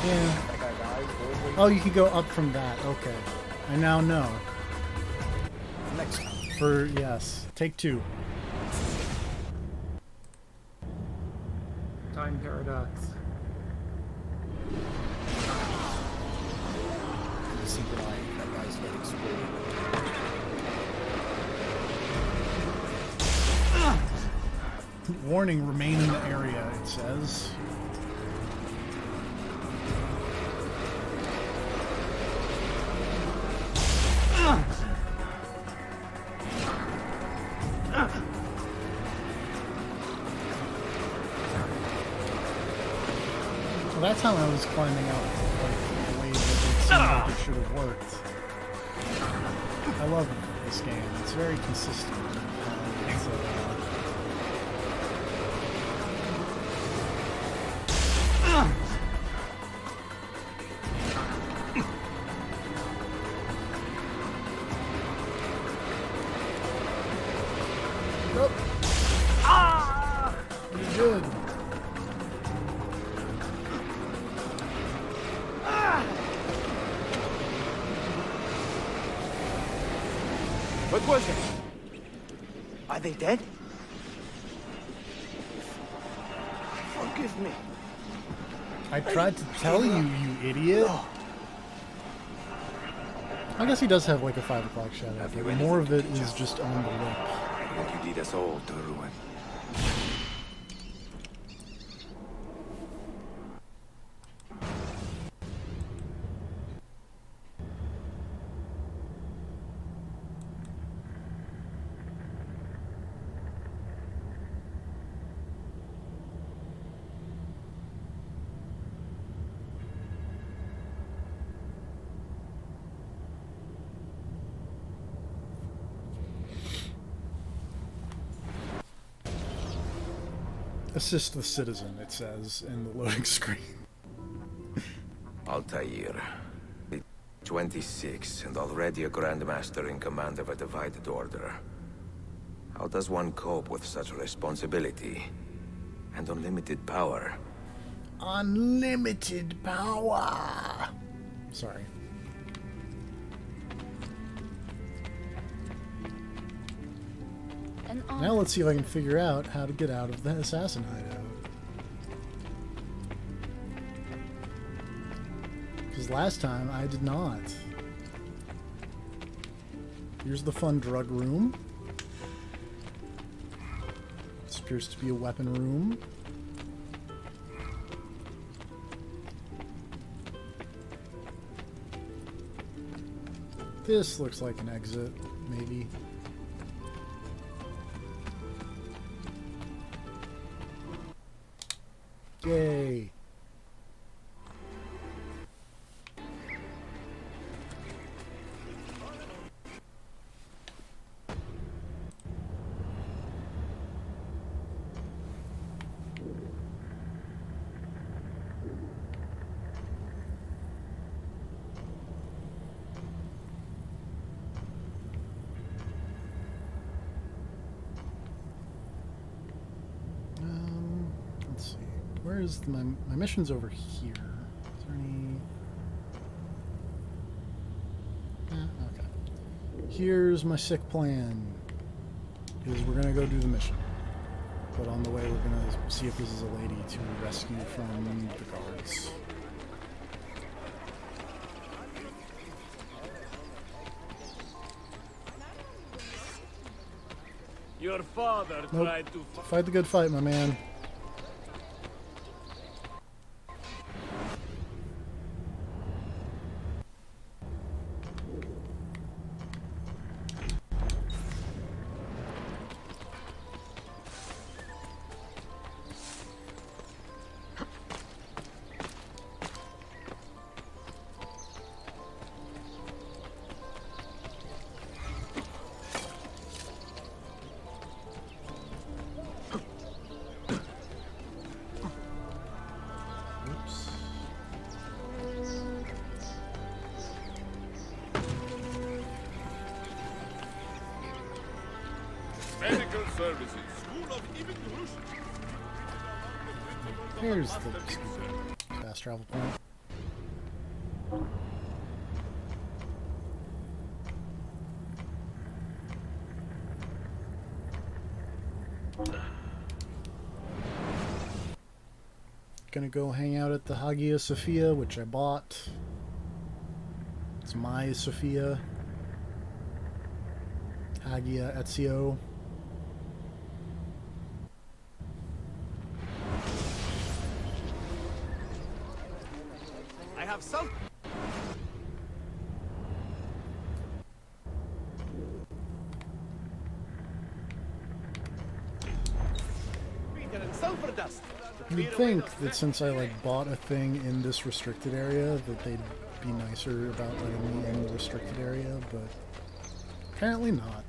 Yeah. Oh, you can go up from that. Okay. I now know. Next time. For, yes. Take 2. Time paradox. The secret eye, that guy's head exploded. Warning, remain in the area, it says. Well, that's how I was climbing out, like, the way that it seemed like it should have worked. I love this game. It's very consistent. It's, pretty good. What was it? Are they dead? Forgive me. I tried to tell you, you idiot. I guess he does have like a 5 o'clock shadow, but more of it is just on the lip. What you lead us all to ruin. Assist the citizen, it says in the loading screen. Altair. 26 and already a Grandmaster in command of a divided order. How does one cope with such responsibility and unlimited power? Unlimited power! Sorry. Now let's see if I can figure out how to get out of the assassin hideout. Because last time I did not. Here's the fun drug room. This appears to be a weapon room. This looks like an exit, maybe. Yay. Let's see. Where is my mission's over here? Is there any? Okay. Here's my sick plan. Is we're gonna go do the mission, but on the way we're gonna see if this is a lady to rescue from the guards. Your father Nope. tried to Fight the good fight, my man. Medical Services, School of Ibn Rushd. Here's the fast travel point. Gonna go hang out at the Hagia Sophia, which I bought. It's my Sophia. Hagia Ezio. I have some. liquor and sulfur dust. You'd think that since I like bought a thing in this restricted area that they'd be nicer about letting me in the restricted area, but apparently not.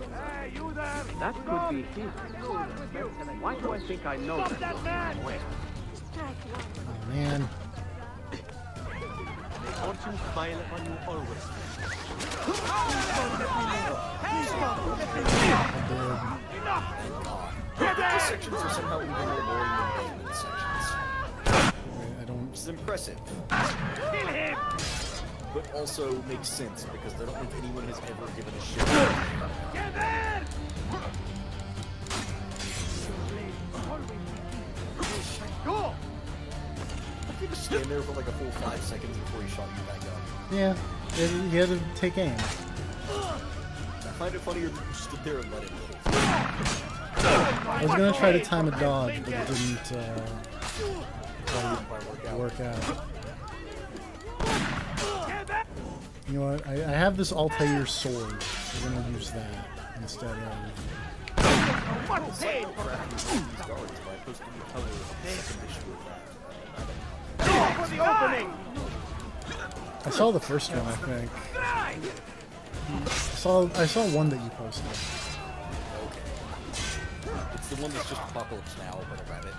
Hey, you there? That could be him. Why do I think I know Stop that man! Oh man. May fortune smile upon you always. These sections are somehow even more boring than pavement sections. I don't. It's impressive. Kill him! But also makes sense because I don't think anyone has ever given a shit. Get there! Go! He just stand there for like a full 5 seconds before he shot you back up. Yeah, he had to take aim. I find it funnier that you stood there and let it go. I was gonna try to time a dodge, but it didn't work out. You know what? I have this Altair sword. We're gonna use that instead of. For the opening! I saw the first one, I think. I saw one that you posted. Okay. It's the one that's just Apocalypse Now, but about it.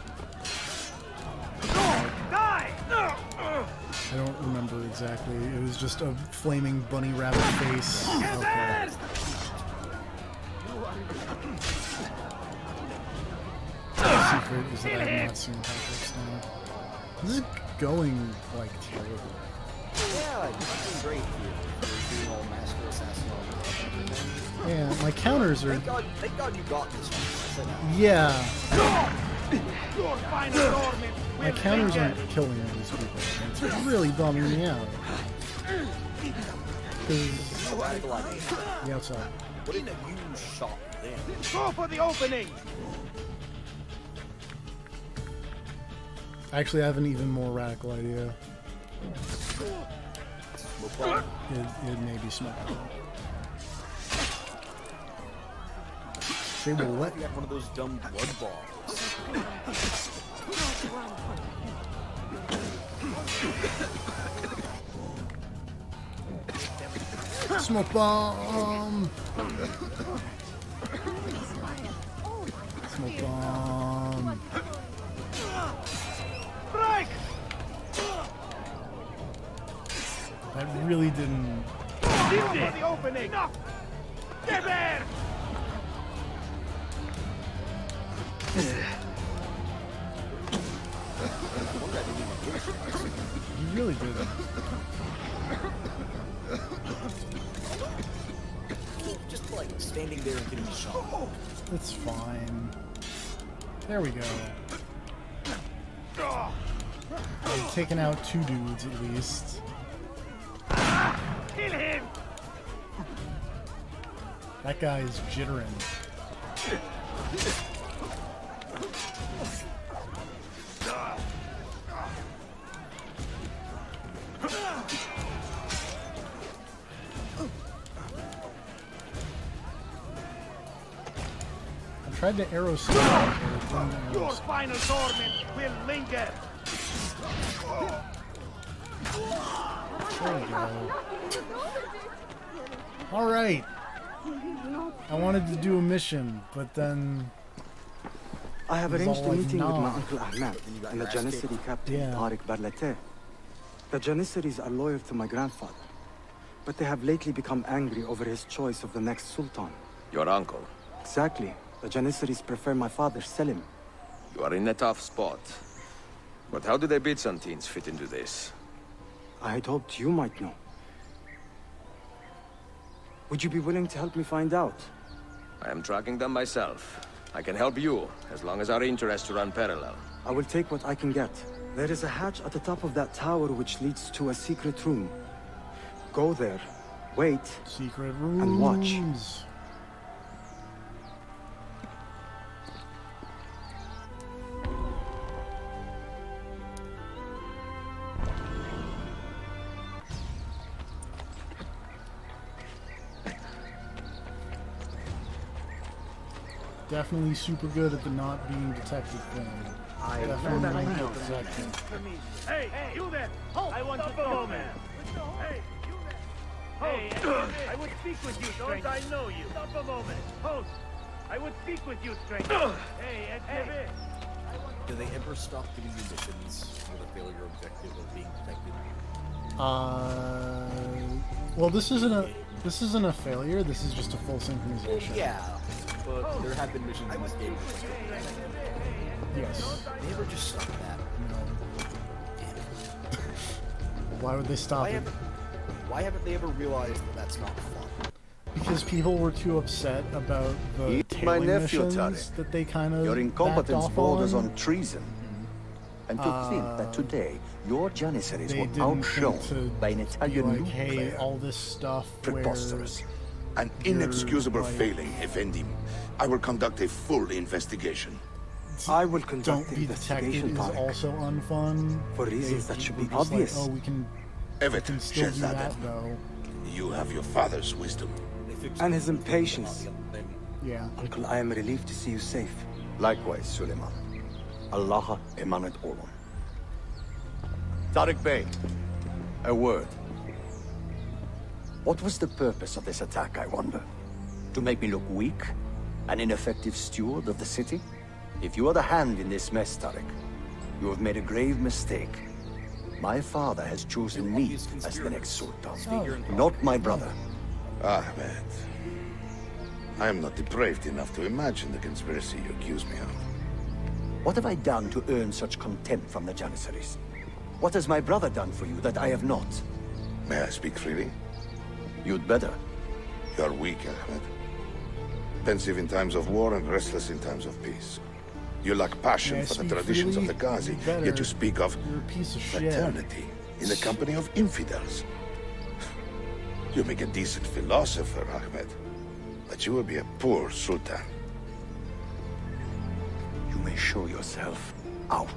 Die! I don't remember exactly. It was just a flaming bunny rabbit face. Okay. The secret is that I have not seen Apocalypse Now. This is going like terrible. Yeah, you're doing great here. You're doing all Master Assassin on everything. Yeah, my counters are. Thank God you got this one. Yeah. Your final torment My counters aren't killing these people. It's really bumming me out. The outside. What did you shot then? Go for the opening! Actually, I have an even more radical idea. It may be smoke. They will let you have one of those dumb blood balls. Smoke bomb. Smoke bomb. Strike! That really didn't. Go for the opening! Get there! You really didn't. Keep just like standing there and getting shot. It's fine. There we go. I've taken out 2 dudes at least. Kill him! That guy is jittering. I tried to arrow stun, but it didn't Your final torment will linger! There we go. Alright. I wanted to do a mission, but then... I have it was arranged all a like, meeting with my nah. Uncle Ahmed and the Janissary captain, Yeah. Tariq Barlate. The Janissaries are loyal to my grandfather, but they have lately become angry over his choice of the next Sultan. Your uncle. Exactly. The Janissaries prefer my father, Selim. You are in a tough spot. But how do the Byzantines fit into this? I had hoped you might know. Would you be willing to help me find out? I am tracking them myself. I can help you, as long as our interests run parallel. I will take what I can get. There is a hatch at the top of that tower which leads to a secret room. Go there, wait, secret rooms, and watch. Definitely super good at the not being detected thing. Definitely won't get detected. Hey, you there! Hold! I want to talk, man. Hey, you there! Hold! I would speak with you, stranger. Don't I know you? Stop a moment. Hold! I would speak with you, stranger. Hey, hey. Do they ever stop giving you missions for the failure objective of being detected? Well, this isn't a failure. This is just a full synchronization. Yeah, but there have been missions in this game. Yes. They ever just stop that? Why would they stop it? Why haven't they ever realized that that's not fun? Because people were too upset about the My tailing nephew, missions Tarek. that they kind of Your backed incompetence off borders on. on treason. And to think that today your Janissaries They were didn't outshone think to by an be Italian like, loot hey, player. all this stuff Preposterous. An you're, inexcusable like- failing, Effendi. I will conduct a full investigation. I will conduct don't the be detected investigation, is Tarek. also unfun. For reasons that should be were just like, obvious. oh, we can Evet, still do Shehzadeh. that though. You have your father's wisdom. And his impatience. Yeah. Uncle, I am relieved to see you safe. Likewise, Suleiman. Allah emanet olun. Tariq Bey, a word. What was the purpose of this attack, I wonder? To make me look weak? An ineffective steward of the city? If you are the hand in this mess, Tariq, you have made a grave mistake. My father has chosen me as the next Sultan, not my brother. Ahmed. I am not depraved enough to imagine the conspiracy you accuse me of. What have I done to earn such contempt from the Janissaries? What has my brother done for you that I have not? May I speak freely? You'd better. You are weak, Ahmed. Pensive in times of war and restless in times of peace. You lack passion May I for the speak traditions freely? of the Ghazi, You'd better. yet you speak of You're a piece of shit. fraternity in the company of infidels. You make a decent philosopher, Ahmed, but you will be a poor sultan. You may show yourself out.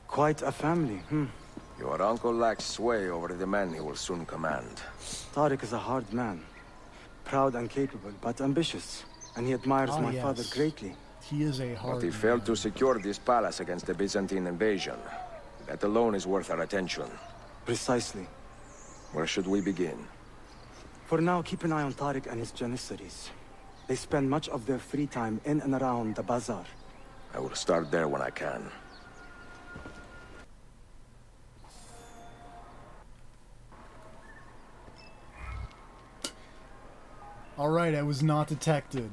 Quite a family, Your uncle lacks sway over the men he will soon command. Tariq is a hard man. Proud and capable, but ambitious. And he admires Ah, my yes. father greatly. He is a hard But he failed to secure this palace against the Byzantine invasion. That alone is worth our attention. Precisely. Where should we begin? For now, keep an eye on Tariq and his Janissaries. They spend much of their free time in and around the bazaar. I will start there when I can. Alright, I was not detected.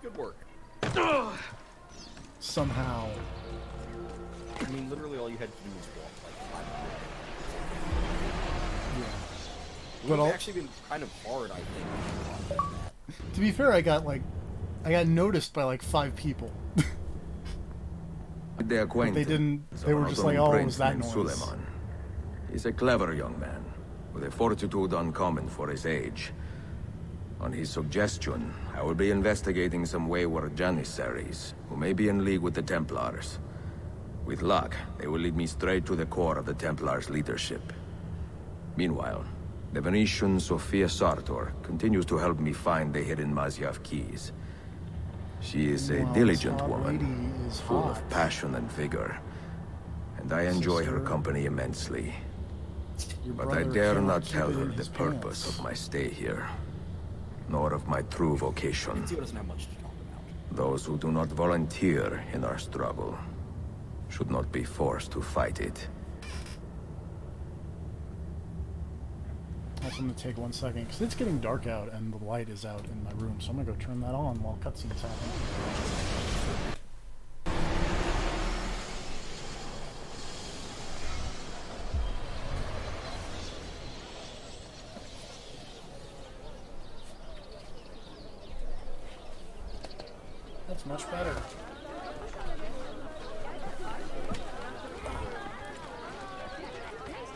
Good work. Somehow. I mean, literally all you had to do was walk like 5 minutes. Yeah. It But would I'll- have actually been kind of hard, I think. To be fair, I got noticed by like 5 people. They acquainted. They didn't. They were Someone just of like, own "Oh, it prince was that named noise." Suleiman. He's a clever young man, with a fortitude uncommon for his age. On his suggestion, I will be investigating some wayward Janissaries, who may be in league with the Templars. With luck, they will lead me straight to the core of the Templars' leadership. Meanwhile, the Venetian Sofia Sartor continues to help me find the hidden Masyaf keys. She is a Wow, diligent this hot woman, lady is full hot. of passion and vigor, and I enjoy her Sister. company immensely. Your But I brother dare cannot not keep tell it her in the his purpose pants. of my stay here, nor of my true vocation. Tio doesn't have much to talk about. Those who do not volunteer in our struggle should not be forced to fight it. Also, I'm gonna take 1 second because it's getting dark out and the light is out in my room, so I'm gonna go turn that on while cutscenes happen. That's much better.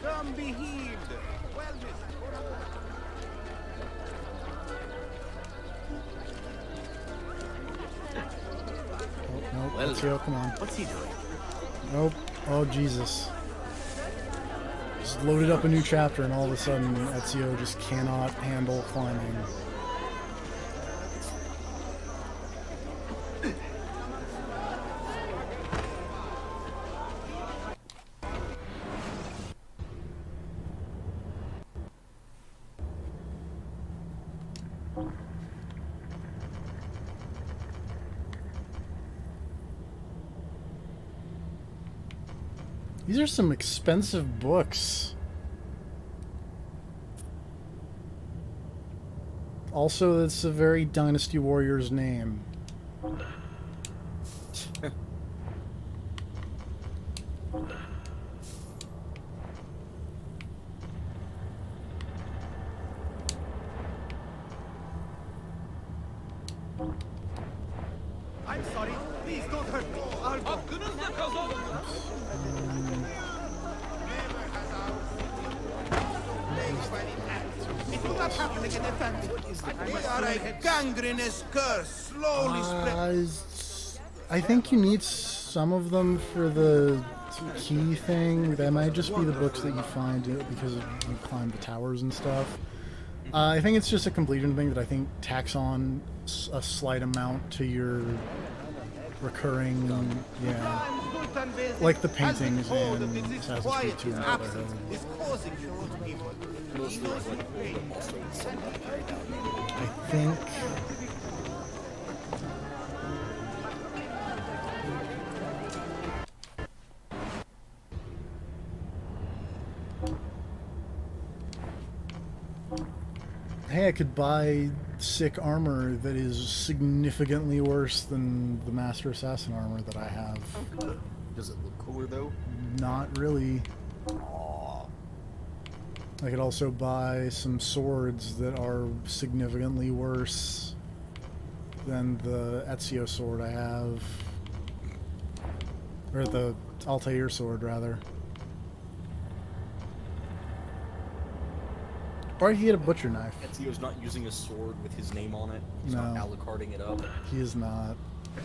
Come be healed. Well, Oh, nope. Well, Let's go. Come on. what's he doing? Nope. Oh, Jesus. Just loaded up a new chapter and all of a sudden Ezio just cannot handle climbing. These are some expensive books. Also, it's a very Dynasty Warriors name. I'm sorry. Please don't hurt me. I'll go. It will not happen again, We are a gangrenous curse, slowly spread. I think you need some of them for the key thing. That might just be the books that you find because you climb the towers and stuff. I think it's just a completion thing that I think tacks on a slight amount to your recurring, yeah, like the paintings in Assassin's Creed 2 and Brotherhood. I think hey, I could buy sick armor that is significantly worse than the Master Assassin armor that I have. Does it look cooler though? Not really. I could also buy some swords that are significantly worse than the Ezio sword I have. Or the Altair sword, rather. Or he had a butcher knife. Ezio's not using a sword with his name on it. He's No. not alucarding it up. He is not.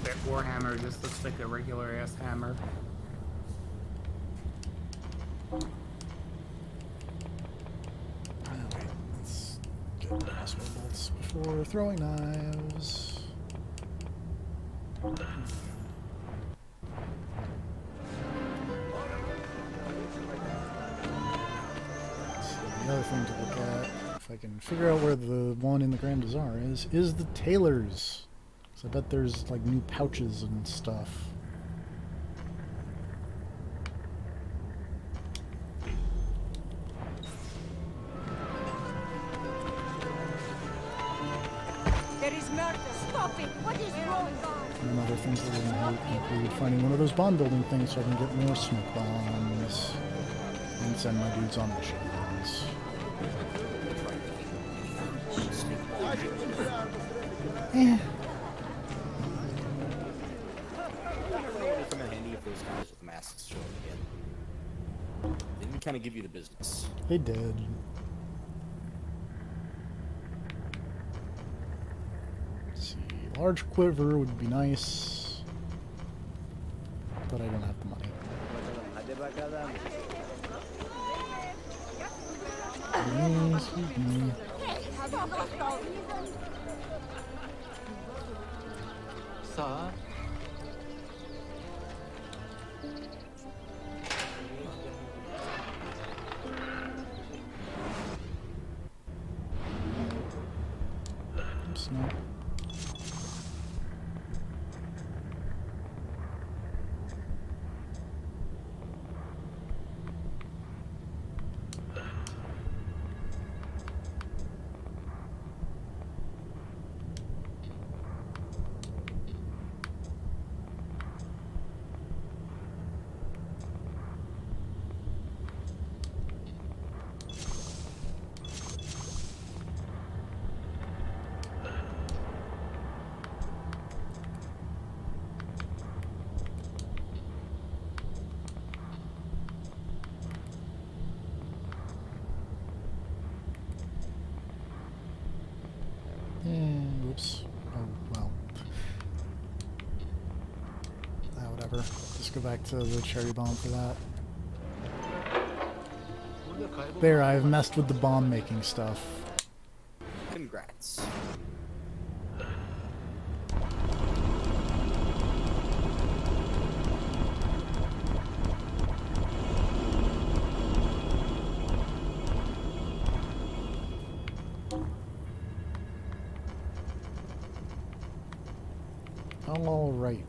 That Warhammer just looks like a regular ass hammer. Wait, let's get crossbow bolts before throwing knives. The other thing to look at, if I can figure out where the one in the Grand Bazaar is the tailors. So I bet there's like new pouches and stuff. There is murder. Stop it. What is wrong? And other things that would include finding one of those bomb building things so I can get more smoke bombs and send my dudes on missions. Eh. Come in handy if those guys with masks show up again. They can kind of give you the business. They did. Let's see. Large quiver would be nice, but I don't have the money. Excuse me. Sir? Oops, no. Oops. Oh, well. Whatever. Just Let's go back to the cherry bomb for that. There, I've messed with the bomb making stuff. Congrats. All right.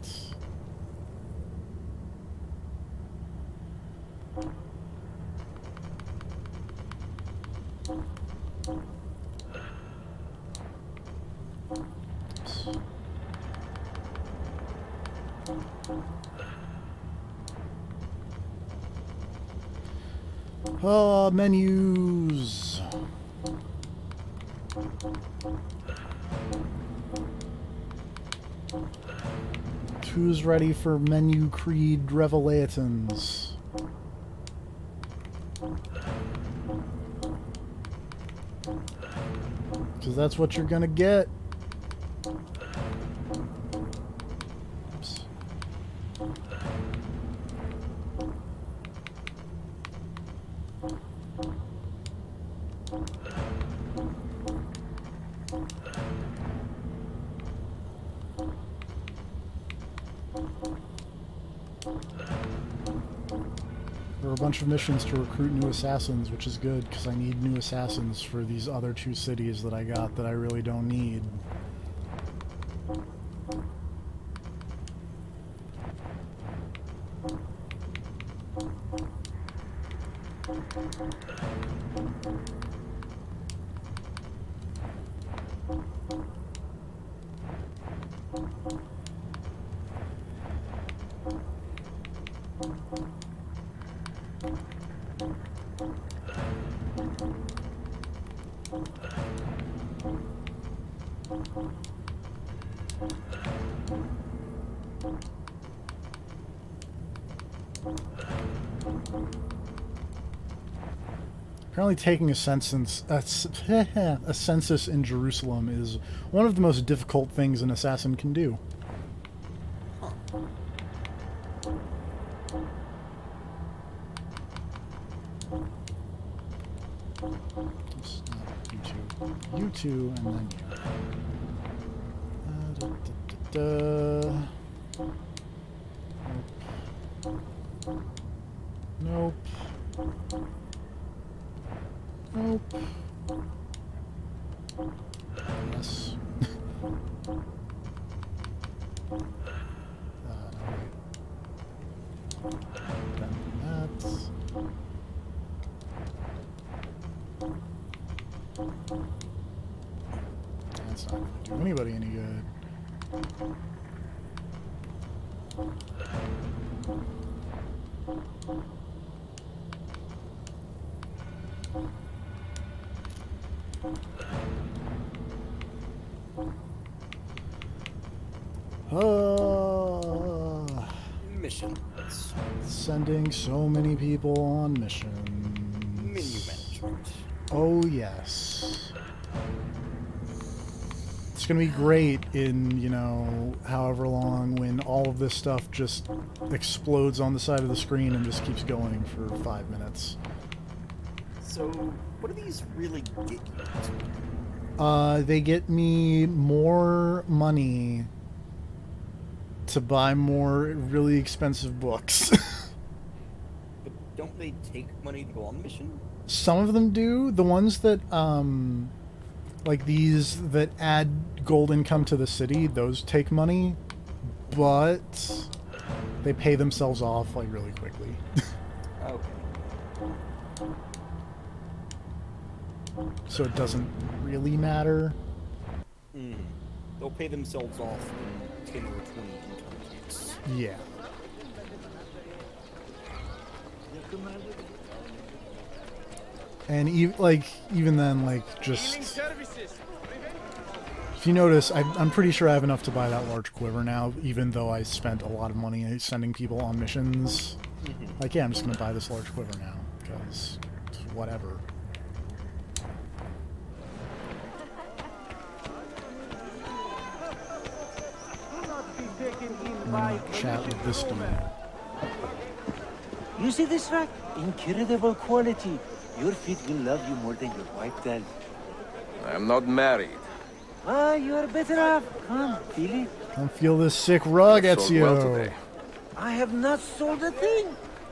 Menus. Who's ready for Menu Creed Revelations? Because that's what you're gonna get. Oops. There are a bunch of missions to recruit new assassins, which is good, because I need new assassins for these other 2 cities that I got that I really don't need. Apparently taking a census in Jerusalem is one of the most difficult things an assassin can do. Just not you two, and then you. Nope. Nope. Yes. That's not going to do anybody any good. Missions. Sending so many people on missions. Menu management. Oh, yes. It's gonna be great in, you know, however long when all of this stuff just explodes on the side of the screen and just keeps going for 5 minutes. So, what do these really get you? They get me more money to buy more really expensive books. But don't they take money to go on the mission? Some of them do. The ones that, like these that add gold income to the city, those take money, but they pay themselves off, like, really quickly. Okay. So it doesn't really matter. They'll pay themselves off in 10 or 20 interns. Yeah. And even then, like, just if you notice, I'm pretty sure I have enough to buy that large quiver now, even though I spent a lot of money sending people on missions. Like, yeah, I'm just gonna buy this large quiver now because whatever. I'm gonna chat with this dude. You see this rack? Incredible quality. Your feet will love you more than your wife does. I am not married. Ah, you are better off. Come, feel it. Come feel this sick rug, Sold well Ezio. today. I have not sold a thing.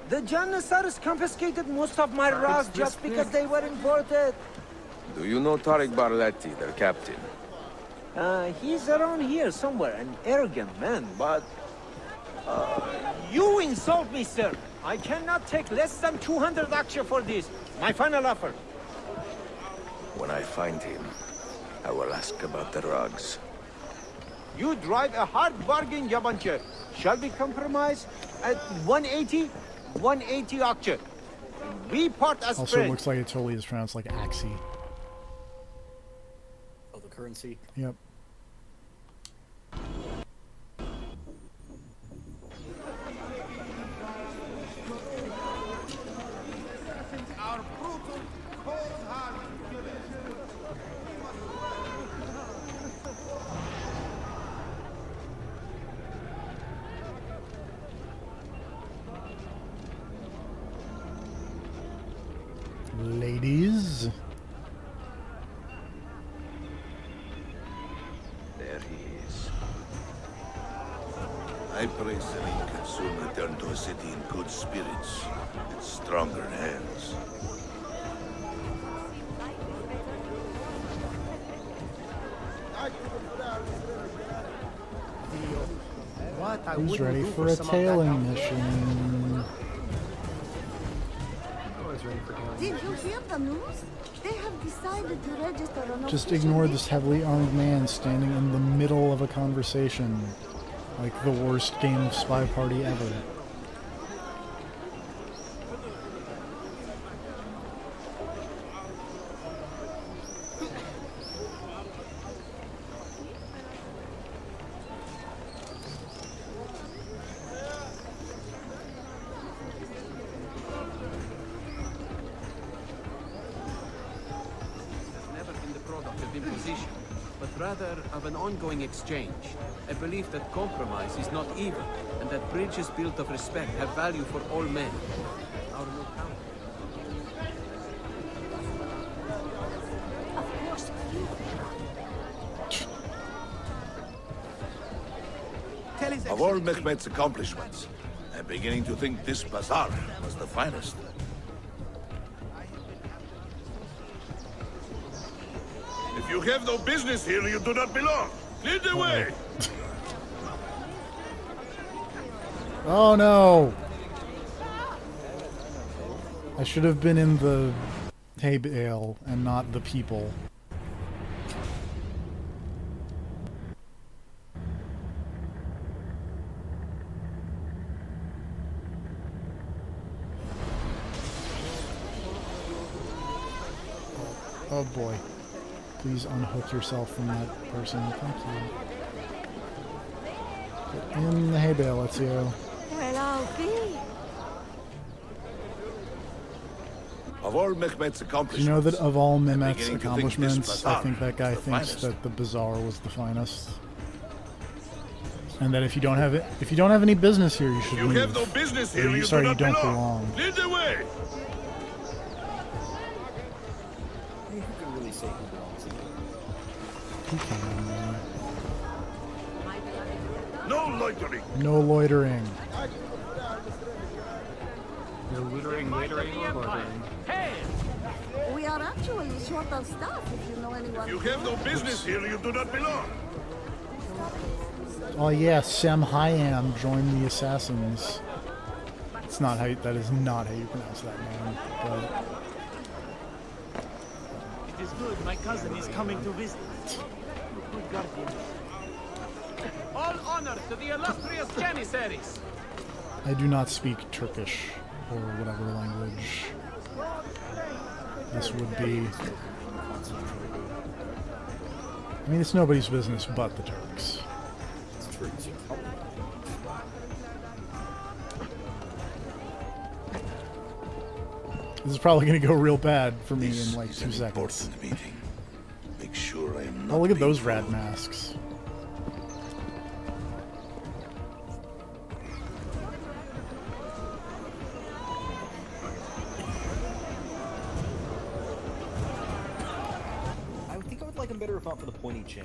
The Janissaries confiscated most of my rugs just because they were imported. Do you know Tariq Barletti, their captain? He's around here somewhere, an arrogant man, but... you insult me, sir. I cannot take less than 200 aksha for this. My final offer. When I find him, I will ask about the rugs. You drive a hard bargain, Yabancher. Shall we compromise at 180? 180 aksha. We part as Also, it friends. looks like it totally is pronounced like Axie. Oh, the currency? Yep. Ladies. There he is. I pray Selim can soon return to a city in good spirits, with stronger hands. What? I Who's wouldn't ready do for a some of that tailing mission? Did you hear the news? They have decided to register an Just official ignore nation. this heavily armed man standing in the middle of a conversation. Like the worst game of Spy Party ever. Never been the product of imposition, but rather of an ongoing exchange. A belief that compromise is not evil, and that bridges built of respect have value for all men. Our locality. Of course. Of all Mehmet's accomplishments, I'm beginning to think this bazaar was the finest. If you have no business here, you do not belong. Lead the way! Oh no! I should have been in the hay bale and not the people. Oh boy. Please unhook yourself from that person. Thank you. Get in the hay bale, Ezio. Well, I'll be. Of all Mehmet's Do accomplishments, you know that of all Mehmet's beginning to think this accomplishments, I bazaar think that guy is the thinks finest. that the bazaar was the finest, and that if you don't have any business here, you should You leave. have no business Or here, you sorry, do you not don't belong. belong. Lead the way! Who can really say who belongs here? Who can? No loitering! No loitering. No loitering, loitering, or loitering. We are actually short of staff if you know anyone. You have no business here, you do not belong. Oh yeah, Sem Hyam joined the assassins. It's not how. That is not how you pronounce that name. But It is good. My cousin is coming to visit. Good guardian. All honor to the illustrious Janissaries! I do not speak Turkish or whatever language this would be. I mean, it's nobody's business but the Turks. It's true. This is probably going to go real bad for me This in like is 2 an seconds. important meeting. Make sure I am not Oh, look at being those rad followed. masks. better if not for the pointy chin.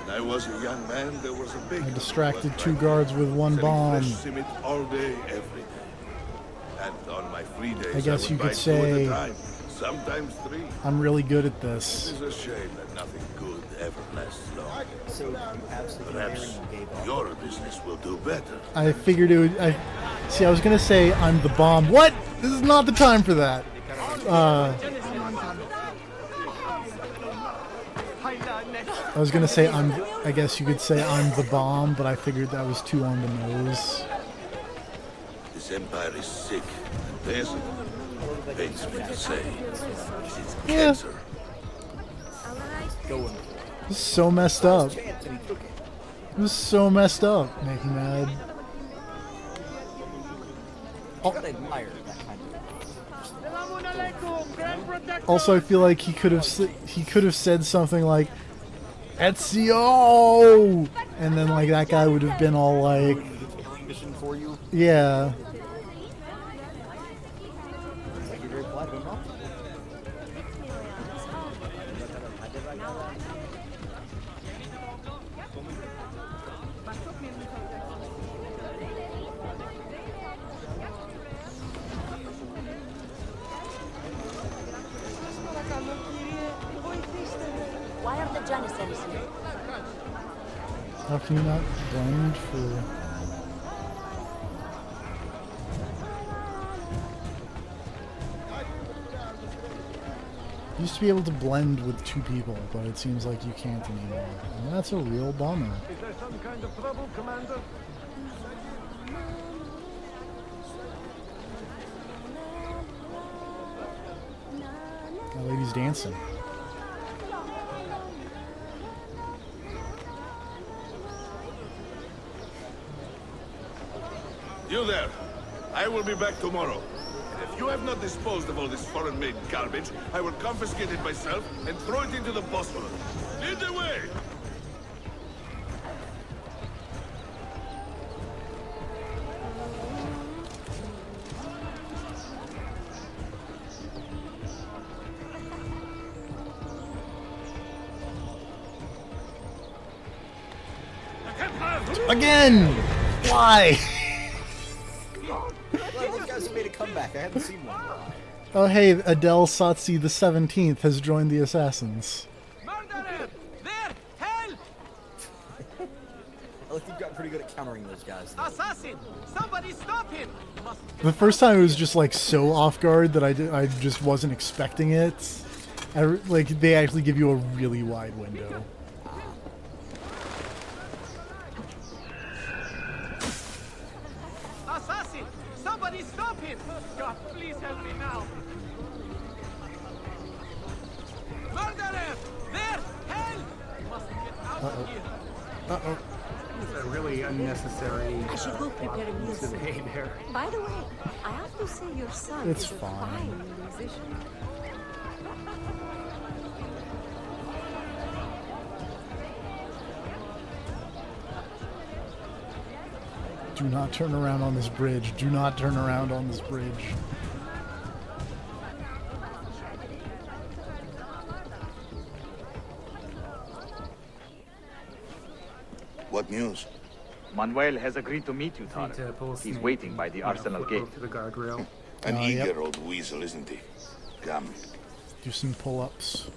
When I was a young man, there was a big. I distracted 2 guards with 1 bomb. Fresh cement all day, every day. And on my free days, I guess would you buy could 2 at a say time, sometimes 3. I'm really good at It this. is a shame that nothing good ever lasts long. So you absolutely Perhaps your business will do better. I figured it would. See, I was gonna say I'm the bomb. What? This is not the time for that. I was gonna say I guess you could say I'm the bomb, but I figured that was too on the nose. This empire is sick and peasant. Pains me to say. It's Yeah. cancer. This is so messed up. This is so messed up. Make me mad. You gotta admire that kind of. Also, I feel like he could have said something like Ezio, and then like that guy would have been all like, Mission for you. yeah. Thank you very polite of him, not to. Why are the Janissaries here? How can you not blend for? You used to be able to blend with 2 people, but it seems like you can't anymore. And that's a real bummer. Is there some kind of trouble, Commander? That lady's dancing. You there. I will be back tomorrow. And if you have not disposed of all this foreign-made garbage, I will confiscate it myself and throw it into the Bosphorus. Lead the way! Again! Why? Well, those guys have made a comeback. I haven't seen one. Oh hey, Adel Satsi the 17th has joined the Assassins. I think you've got pretty good at countering those guys. Assassin! Somebody stop him! The first time it was just like so off guard that I just wasn't expecting it. Like they actually give you a really wide window. Assassin! Somebody stop him! God, please help me now! Murderer! There! Help! Must get out of here! Uh-oh. It's a really unnecessary. I should go prepare a meal. today there. By the way, I have to say your son It's is a fine. fine musician. Do not turn around on this bridge. Do not turn around on this bridge. What news? Manuel has agreed to meet you, Tarek. He's waiting by the Arsenal gate. To the guardrail. An yep. eager old weasel, isn't he? Come. Do some pull-ups.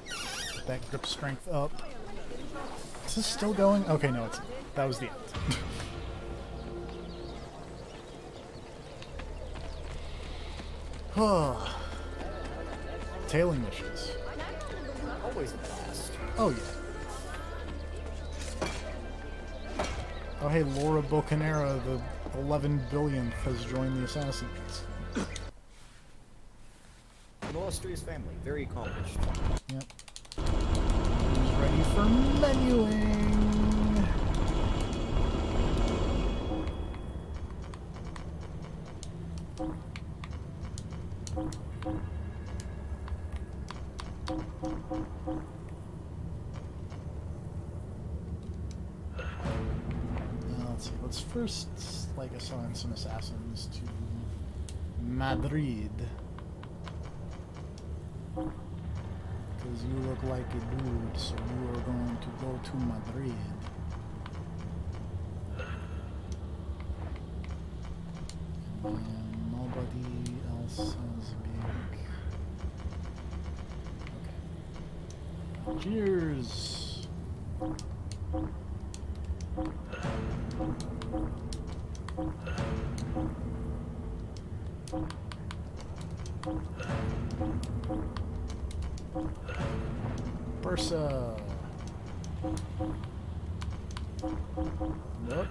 Get that grip strength up. Is this still going? Okay, no, it's that was the end. Oh. Tailing missions. Always the blast. Oh yeah. Oh hey, Laura Bocanera, the 11 billionth, has joined the Assassins. An illustrious family, very accomplished. Yep. Who's ready for menuing? Let's see. Let's first like assign some assassins to Madrid. Because you look like a dude, so you are going to go to Madrid. And nobody else has big. Okay. Cheers! Bursa. Nope.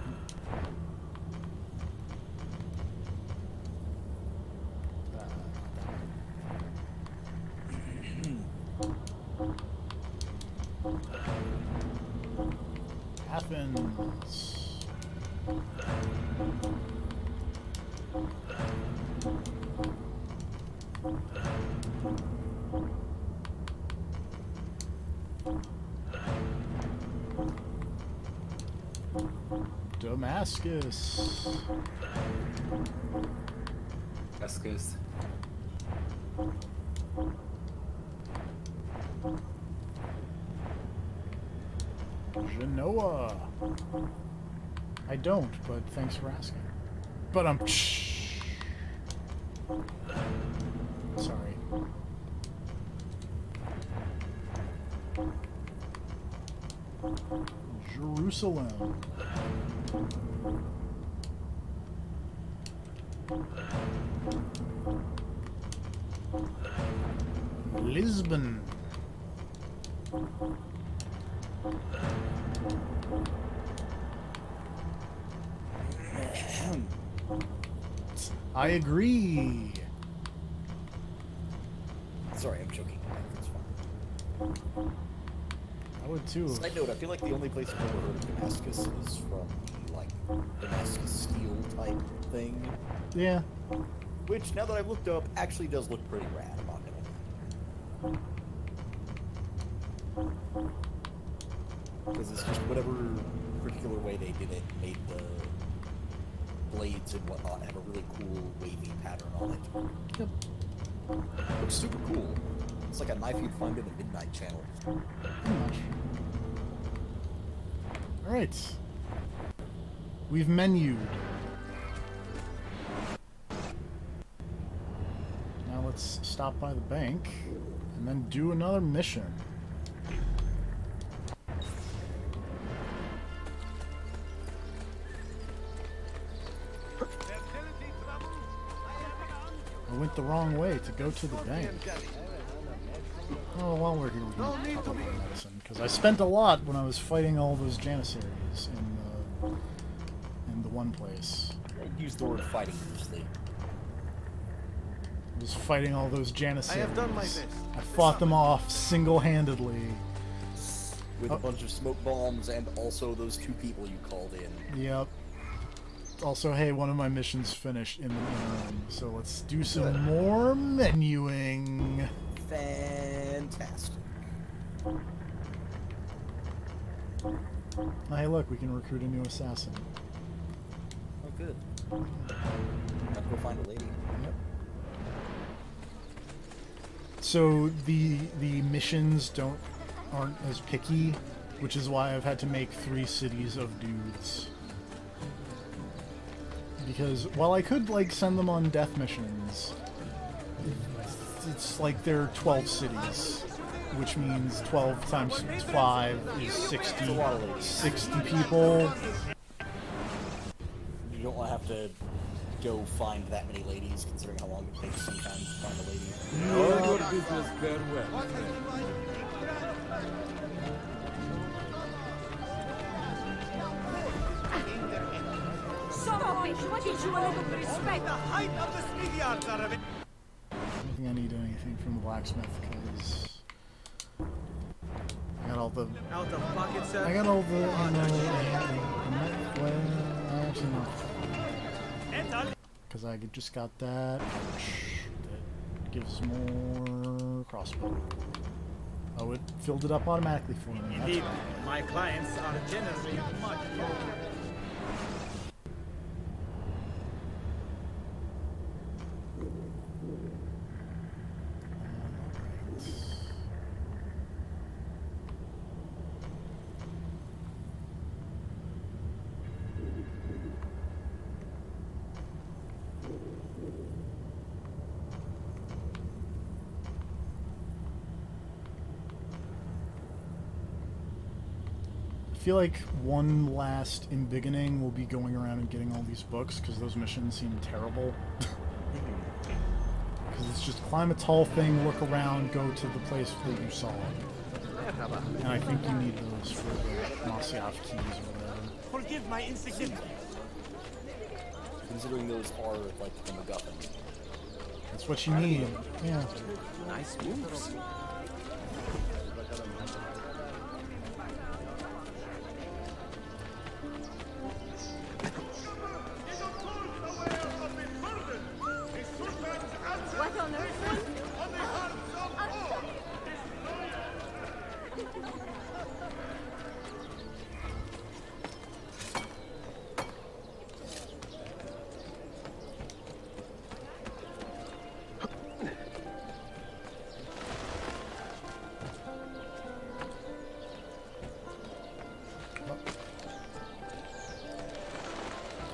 Athens. Damascus. Damascus. Genoa. I don't, but thanks for asking. But I'm sorry. Jerusalem. Lisbon. I agree. Sorry, I'm joking. It's fine. I would too. Side note, I feel like the only place I've ever heard of Damascus is from the, like, Damascus steel type thing. Yeah. Which, now that I've looked up, actually does look pretty rad, I'm not gonna lie. Because it's just whatever particular way they did it made the blades and whatnot have a really cool wavy pattern on it. Yep. Looks super cool. It's like a knife you'd find in the Midnight Channel. Pretty much. Alright. We've menued. Now let's stop by the bank and then do another mission. I went the wrong way to go to the bank. Oh, while we're here, we can talk about medicine, because I spent a lot when I was fighting all those Janissaries in the one place. I used the word fighting loosely. I was fighting all those Janissaries. I have done my best. I fought them off single-handedly. With a bunch of smoke bombs and also those two people you called in. Yep. Also, hey, one of my missions finished in the interim, so let's do some more menuing. Fantastic. Oh, hey, look, we can recruit a new assassin. Oh, good. Gotta go find a lady. Yep. So the missions aren't as picky, which is why I've had to make 3 cities of dudes. Because while I could like send them on death missions, it's like there are 12 cities, which means 12 times 5 is 60 people. You don't want to have to go find that many ladies, considering how long it takes sometimes to find a lady. All your business very well. Stop it! What did you want to respect? The height of the Smithyards are of it. I don't think I need anything from the blacksmith because I got all the Out of pocket, sir. I got all the actually no, because I just got that. gives more crossbow. Oh, it filled it up automatically for me. That's Indeed, right. my clients are generally much more. I feel like one last embiggening will be going around and getting all these books, because those missions seem terrible. Because it's just climb a tall thing, look around, go to the place that you saw it. And I think you need those for the Masyaf keys or whatever. Forgive my insignificance. Considering those are like the MacGuffin. That's what you need. Yeah. Nice moves. What on earth?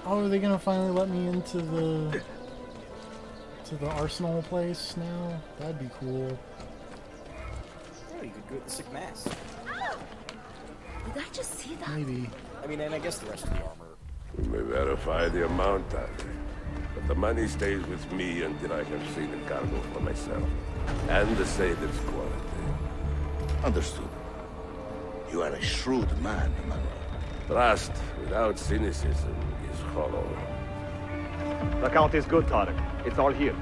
Oh, are they gonna finally let me into the arsenal place now? That'd be cool. Oh, you could go with the sick mask. Did I just see that? Maybe. I mean, and I guess the rest of the armor. We may verify the amount, Padre. But the money stays with me until I can see the cargo for myself. And to say its quality. Understood. You are a shrewd man, Emmanuel. Trust without cynicism is hollow. The count is good, Tarek. It's all here.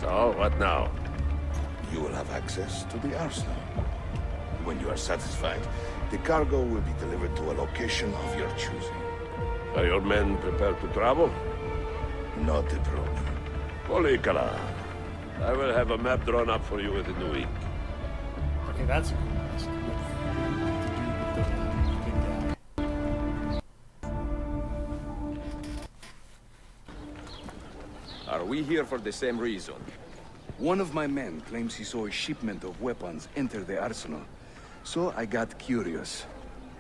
So, what now? You will have access to the arsenal. When you are satisfied, the cargo will be delivered to a location of your choosing. Are your men prepared to travel? Not a problem. Polikala. I will have a map drawn up for you within the week. Okay, that's a cool mask. The dude with the big guy. Are we here for the same reason? One of my men claims he saw a shipment of weapons enter the arsenal. So I got curious.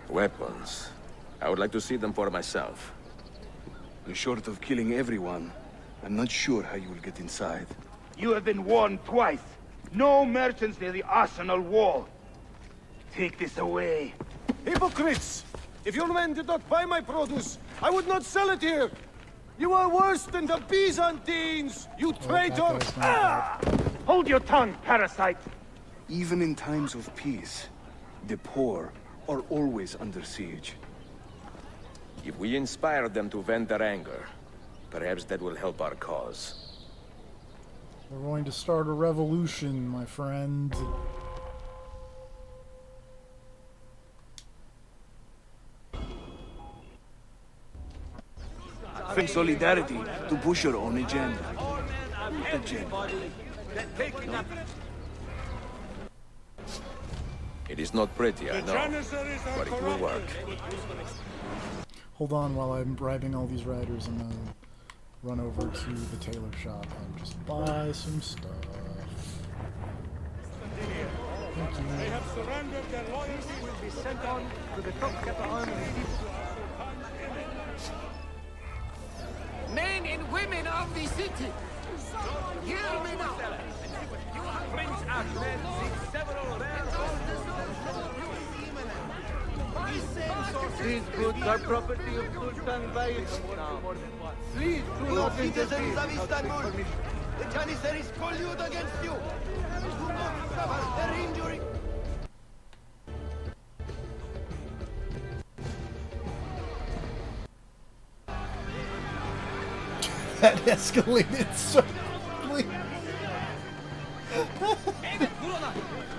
Weapons? I would like to see them for myself. Short of killing everyone, I'm not sure how you will get inside. You have been warned twice. No merchants near the arsenal wall. Take this away. Hypocrites! If your men did not buy my produce, I would not sell it here! You are worse than the Byzantines, you traitor! Hold your tongue, parasite! Even in times of peace, the poor are always under siege. If we inspire them to vent their anger, perhaps that will help our cause. We're going to start a revolution, my friend. In solidarity to push your own agenda. It is not pretty, I know, but it will work. Hold on while I'm bribing all these riders and run over to the tailor shop and just buy some stuff. Thank you. They have surrendered, their loyalty will be sent on to the Topkapi army. Men and women of the city, hear me now. Prince Ahmed seeks several rare These goods are property of Sultan Bayezid now. Please do not interfere. The Janissaries collude against you. Do not suffer their injury. That escalated so quickly.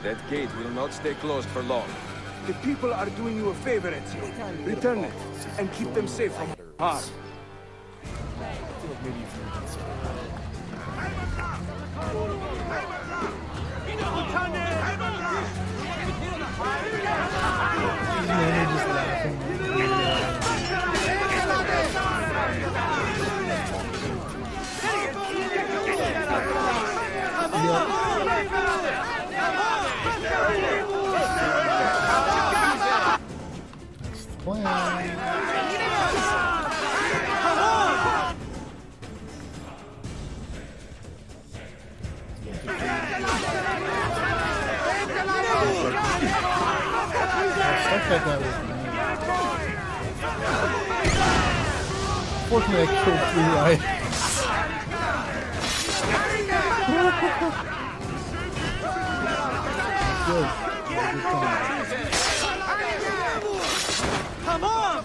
That gate will not stay closed for long. The people are doing you a favor, Ezio. Return it, and keep them safe from harm. I feel like maybe if you consider Just laughing. That's the plan. Stuff like that was fortunately I killed 3 right. Good. Come on! Come on!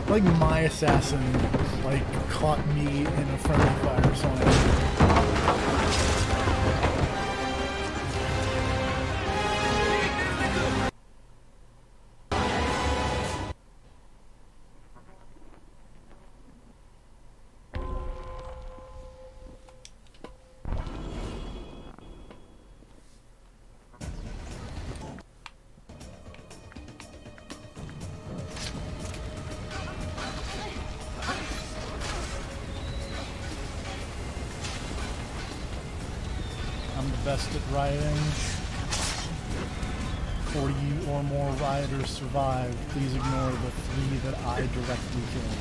Like my assassin, like, caught me in a friendly fire zone. Best at rioting. 40 or more rioters survive. Please ignore the 3 that I directly killed.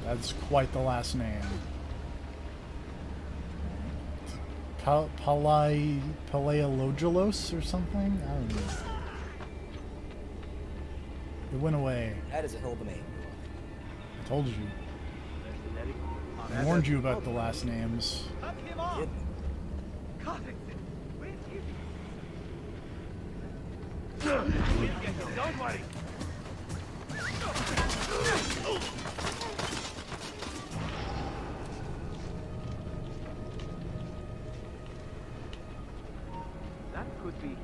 That's quite the last name. Paleologelos or something? I don't know. It went away. That is a hell of a name. I told you. I warned you about the last names. Don't worry. That could be his.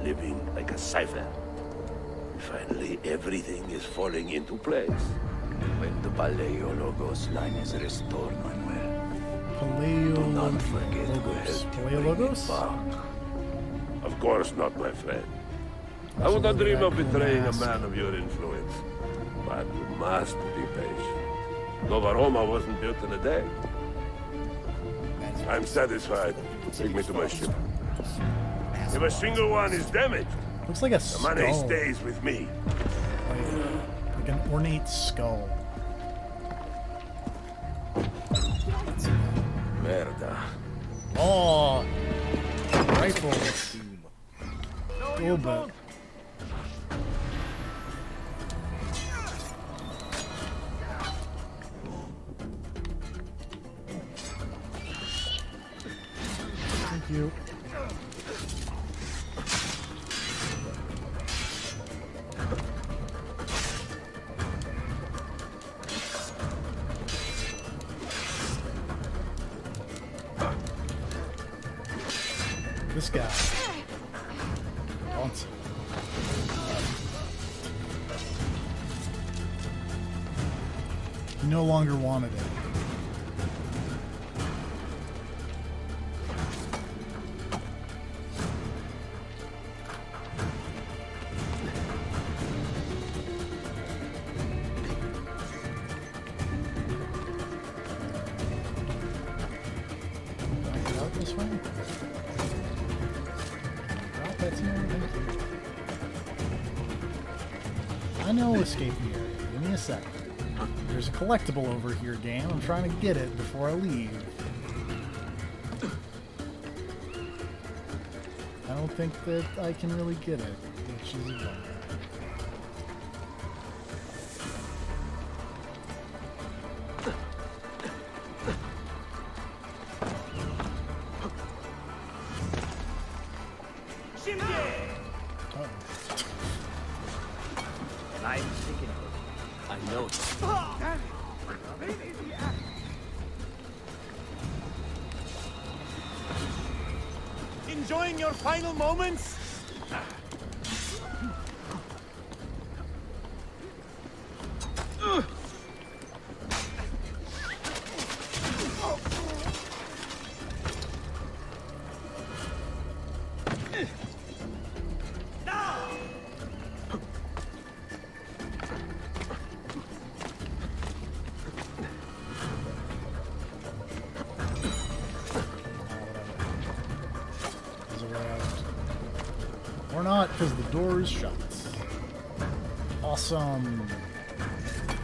Living like a cipher. Finally, everything is falling into place. When the Paleologos line is restored, Manuel, do not Paleologos. forget to help Paleologos? Of course not, my friend. I would not dream of betraying a man of your influence. But you must be patient. Nova Roma wasn't built in a day. I'm satisfied. Take me to my ship. If a single one is damaged, looks like a the money skull. stays with me. Like an ornate skull. Merda. Oh! Rifles. A little bit. you. This guy wants it. He no longer wanted it. This way? Drop that here. I know escape the area. Give me a second. There's a collectible over here, game. I'm trying to get it before I leave. I don't think that I can really get it, which is a bummer. I'm thinking of it. I know. Enjoying your final moments? Or not, because the door is shut. Awesome.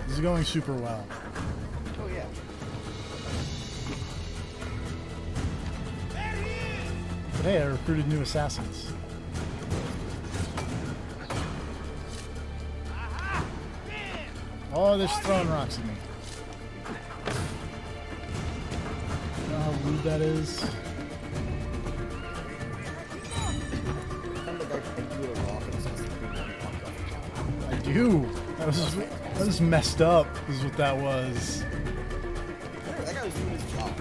This is going super well. Oh yeah. But hey, I recruited new assassins. Oh, they're just throwing rocks at me. You know how rude that is? I do. That was messed up. Is what that was. That guy was doing his job.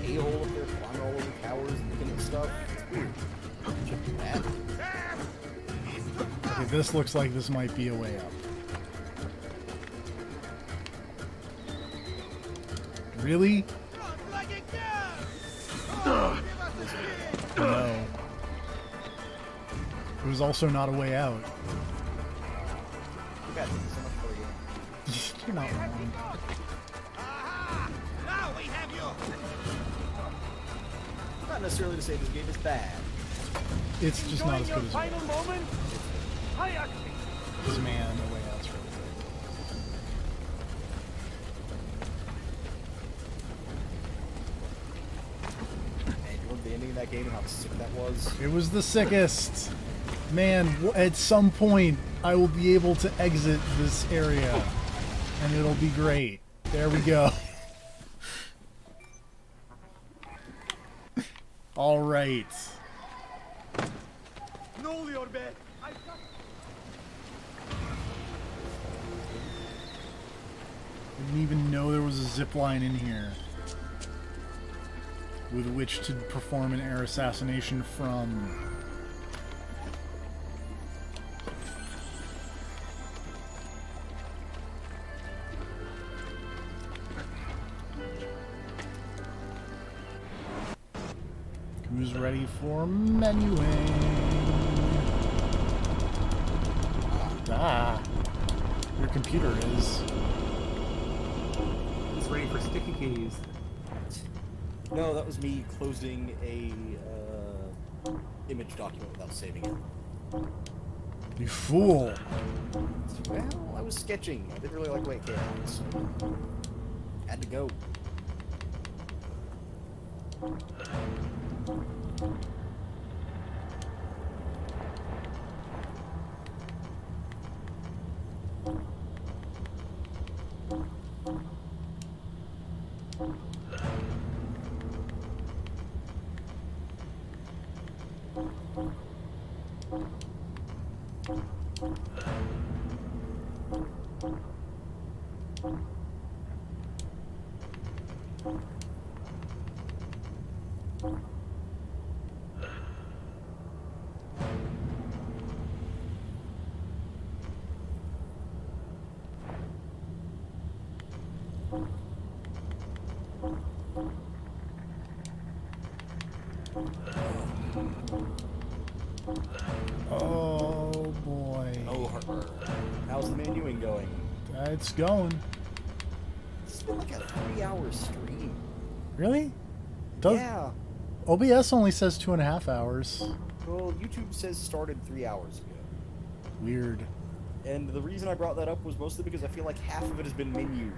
A-hole up there, climbing all over towers and looking at stuff. It's weird. Check that. Okay, this looks like this might be a way up. Really? No. It was also not a way out. You guys think so much for the game. You're not wrong. Now we have you. Not necessarily to say this game is bad. It's just not as good Your as final moment? Hiya. this man. A way out's really Man, you remember the ending of that game and how sick that was? good. It was the sickest. Man, at some point, I will be able to exit this area, and it'll be great. There we go. All right. Know your bed. Didn't even know there was a zip line in here with which to perform an air assassination from. Who's ready for menuing? Ah, your computer is. It's ready for sticky keys. No, that was me closing a image document without saving it. You fool! Well, I was sketching. I didn't really like the way it came out, so had to go. Oh boy. Oh, Harper. How's the menuing going? It's going. It's been like a 3-hour stream. Really? Yeah. OBS only says 2.5 hours. Well, YouTube says started 3 hours ago. Weird. And the reason I brought that up was mostly because I feel like half of it has been menu.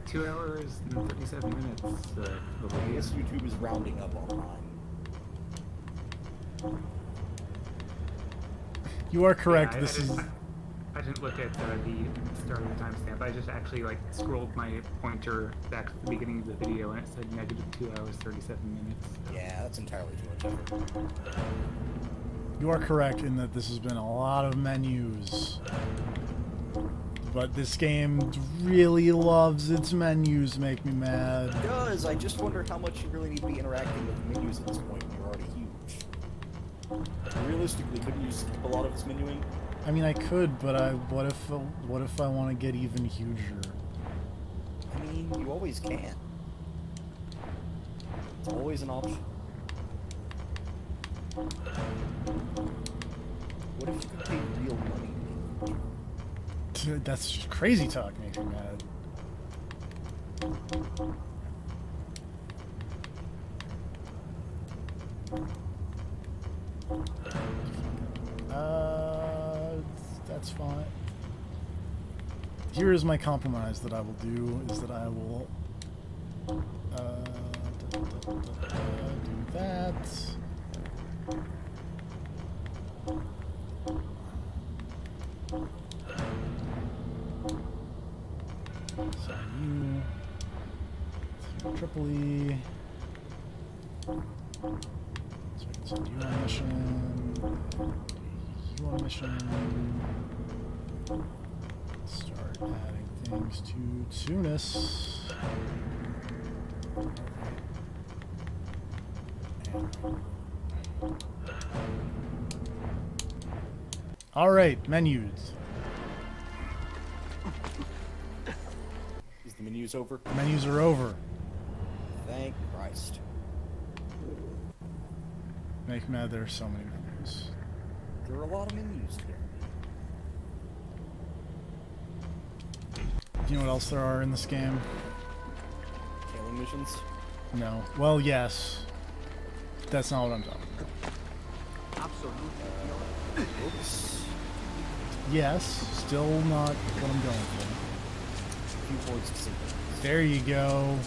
2 hours and 37 minutes. I guess YouTube is rounding up on time. You are correct. Yeah, This is. I didn't look at the starting timestamp. I just actually like scrolled my pointer back to the beginning of the video, and it said -2 hours 37 minutes. Yeah, that's entirely too much effort. You are correct in that this has been a lot of menus. But this game really loves its menus, make me mad. It does. I just wonder how much you really need to be interacting with menus at this point when you're already huge. Realistically, couldn't you skip a lot of this menuing? I mean, I could, but what if I want to get even huger? I mean, you always can. It's always an option. What if you could pay real money? Dude, that's just crazy talk, makes me mad. That's fine. Here is my compromise that I will do, is that I will do that. So you to Tripoli. So I can send you on a mission. You on a mission. Start adding things to Tunis. All right, menus. Is the menus over? Menus are over. Thank Christ. Make mad, there are so many menus. There are a lot of menus here. Do you know what else there are in this game? Killing missions? No. Well, yes. That's not what I'm talking about. Absolutely. Oops. Yes, still not what I'm going for. Viewports to see. There you go.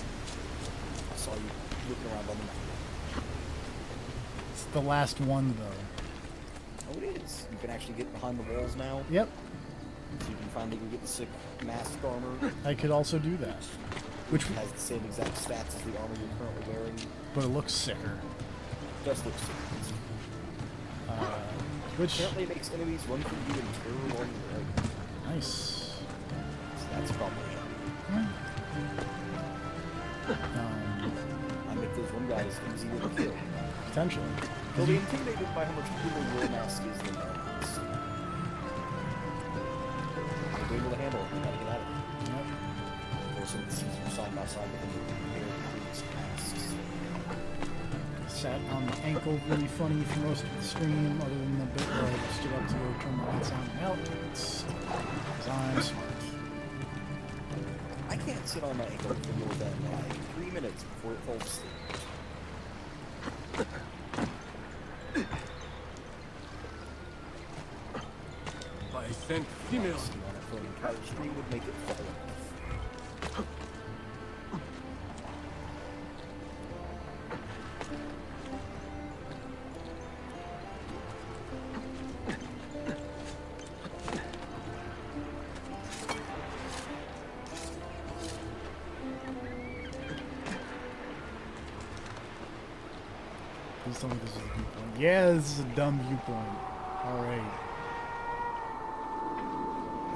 I saw you looking around on the map. It's the last one, though. Oh, it is. You can actually get behind the walls now. Yep. So you can finally go get the sick mask armor. I could also do that. Which has the same exact stats as the armor you're currently wearing. But it looks sicker. It does look sicker. Which apparently makes enemies run from you in terror while you're right. Nice. So that's probably it. I make those one guys easier to kill. Potentially. They'll be intimidated by how much cooler your mask is than their mask. You'll be able to handle it. You gotta get out of it. Yep. Of course, it's easier side by side with the air previous masks. Sat on the ankle, really funny for most of the stream, other than the bit where I stood up to go turn the lights on and out. It's because I'm smart. I can't sit on my ankle for more than like 3 minutes before it falls asleep. By Saint Female. Sitting on it for an entire stream would make it fall off. Please tell me this is a viewpoint. Yeah, this is a dumb viewpoint. Alright.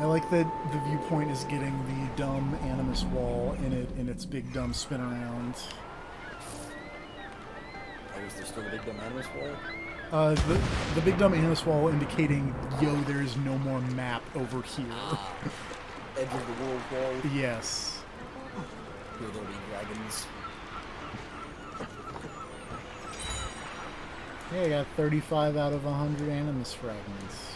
I like that the viewpoint is getting the dumb Animus wall in its big dumb spin around. Oh, is there still a big dumb Animus wall? The big dumb Animus wall indicating, yo, there is no more map over here. Edge of the world wall. Yes. Here there'll be dragons. Hey, I got 35 out of 100 Animus fragments.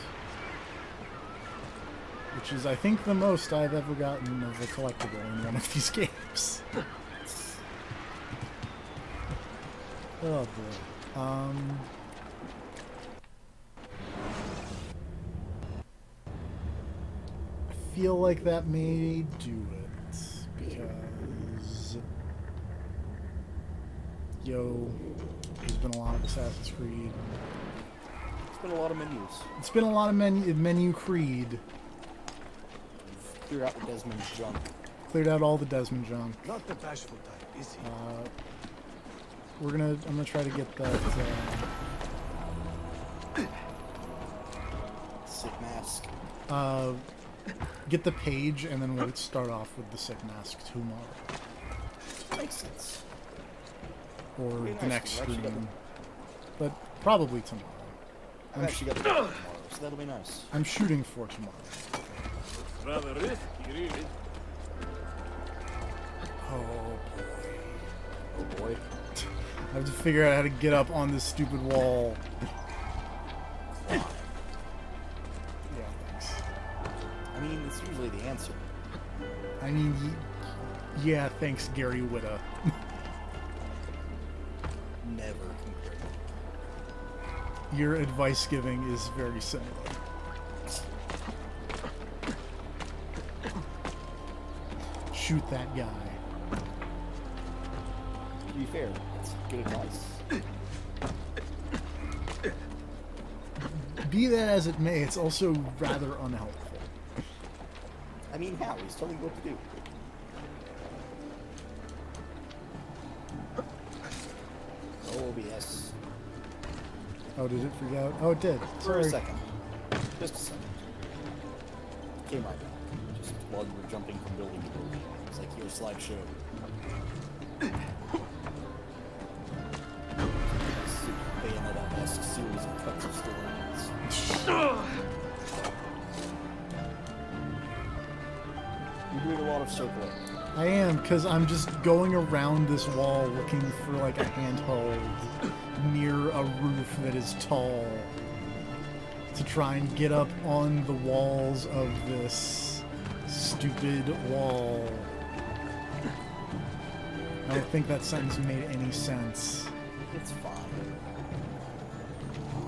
Which is, I think, the most I've ever gotten of a collectible in one of these games. Oh boy. I feel like that may do it, because there's been a lot of Assassin's Creed. It's been a lot of menus. It's been a lot of menu Creed. Clear out the Desmond junk. Cleared out all the Desmond junk. Not the bashful type, is he? I'm gonna try to get that. Sick mask. Get the page, and then we'll start off with the sick mask tomorrow. Makes sense. Or Very the nice. next We've actually stream. But probably tomorrow. I've actually got the tomorrow, so that'll be nice. I'm shooting for tomorrow. Rather risky, really. Oh boy. Oh boy. I have to figure out how to get up on this stupid wall. Yeah, thanks. I mean, it's usually the answer. I mean, yeah, thanks, Gary Whitta. Never compared. Your advice giving is very similar. Shoot that guy. To be fair, it's good advice. Be that as it may, it's also rather unhelpful. I mean, how? He's telling you what to do. Oh, OBS. Oh, did it freak out? Oh, it did. For a Sorry. second. Just a second. Came right back. Just while you were jumping from building to building. It's like your slideshow. Bayonetta-esque series of cuts of stories. You're doing a lot of circling. I am, because I'm just going around this wall looking for like a handhold near a roof that is tall to try and get up on the walls of this stupid wall. I don't think that sentence made any sense. It's fine.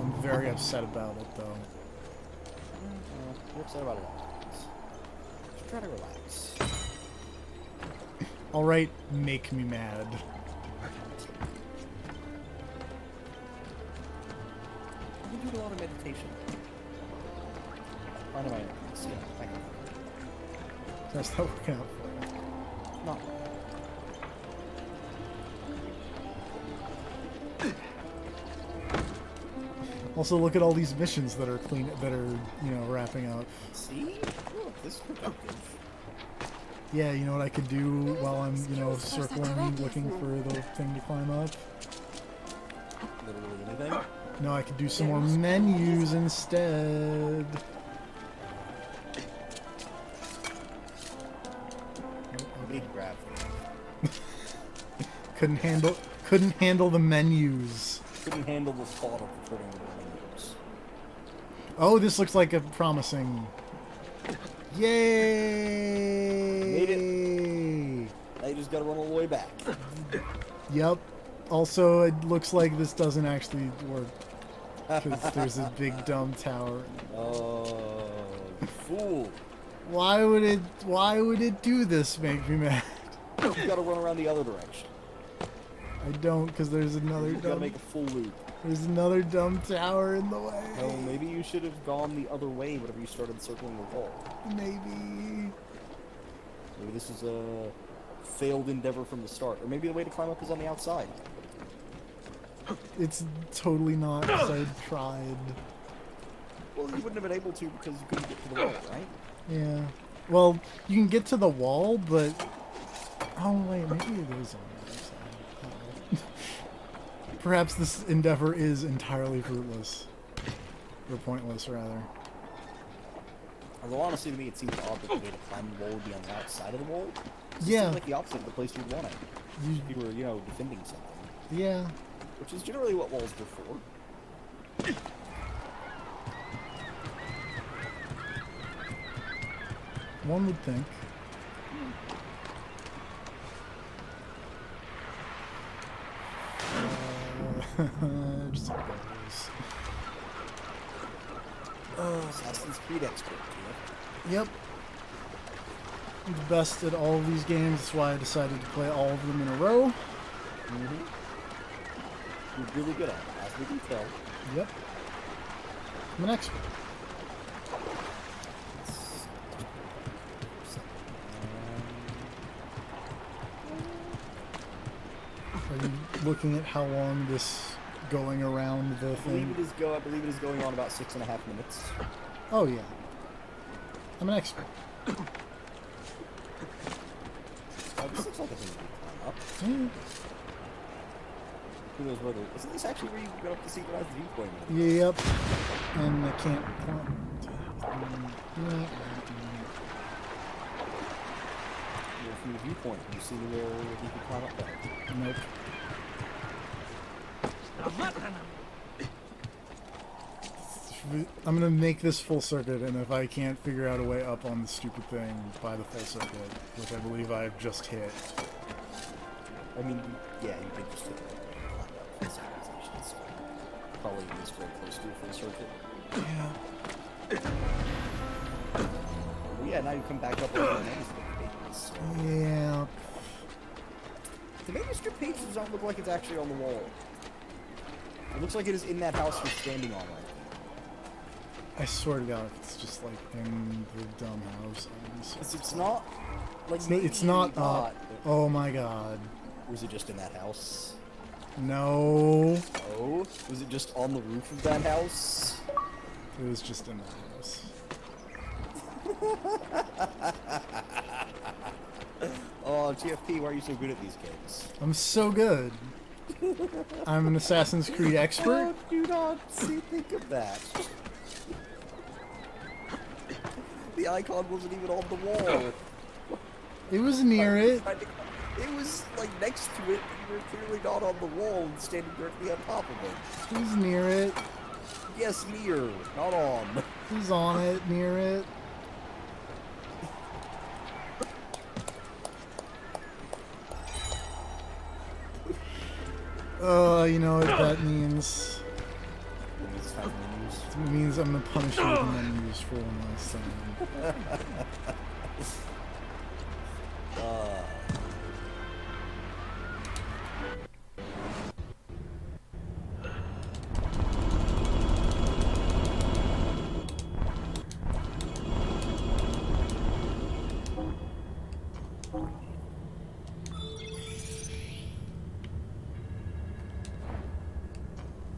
I'm very upset about it, though. You're upset about a lot of things. Just try to relax. Alright, make me mad. I've been doing a lot of meditation. Find my enemies, yeah, thank you. That's not working out for you. No. Also, look at all these missions that are wrapping up. See? Look, this is productive. Yeah, you know what I could do while I'm, circling, looking for the thing to climb up? Literally anything? No, I could do some more menus instead. Big grab. Couldn't handle the menus. Couldn't handle the thought of returning to the menus. Oh, this looks like a promising. Yay! Made it. Now you just gotta run all the way back. Yep. Also, it looks like this doesn't actually work. Because there's a big dumb tower. Oh, fool. Why would it do this, make me mad? You gotta run around the other direction. I don't, because there's another You dumb... gotta make a full loop. There's another dumb tower in the way. Oh, maybe you should have gone the other way whenever you started circling the wall. Maybe. Maybe this is a failed endeavor from the start. Or maybe the way to climb up is on the outside. It's totally not, because I tried. Well, you wouldn't have been able to because you couldn't get to the wall, right? Yeah. Well, you can get to the wall, but... Oh, wait, maybe it is on the other side. Perhaps this endeavor is entirely fruitless. Or pointless, rather. Although, honestly, to me, it seems odd that the way to climb the wall would be on the outside of the wall. It Yeah. seems like the opposite of the place you'd want it. If you were, you know, defending something. Yeah. Which is generally what walls are for. One would think. Just how it goes. Assassin's Creed expert, Yep. I'm the best at all of these games. That's why I decided to play all of them in a row. You're really good at it, as we can tell. Yep. I'm an expert. Are you looking at how long this going around the I thing? believe it is going on about 6.5 minutes. Oh yeah. I'm an expert. This looks like a thing you can climb up. Who knows where isn't this actually where you go up to synchronize the viewpoint? Yep. And I can't. From the viewpoint, you see where you can climb up there. Nope. I'm gonna make this full circuit, and if I can't figure out a way up on the stupid thing by the full circuit, which I believe I've just hit. I mean, yeah, you did just hit it. So probably at least very close to a full circuit. Yeah. Well, yeah, now you come back up on the manuscript pages. Yeah. The manuscript pages don't look like it's actually on the wall. It looks like it is in that house you're standing on right now. I swear to God, it's just like in the dumb house. It's not. Like It's not maybe up. Oh my God. Was it just in that house? No. Oh, was it just on the roof of that house? It was just in that house. Oh, TFP, why are you so good at these games? I'm so good. I'm an Assassin's Creed expert. Oh, do not think of that. The icon wasn't even on the wall. It was near it. It was like next to it. You were clearly not on the wall and standing directly on top of it. It was near it. Yes, near, not on. It was on it, near it. You know what that means? It means I'm gonna punish you with the menus for one last time.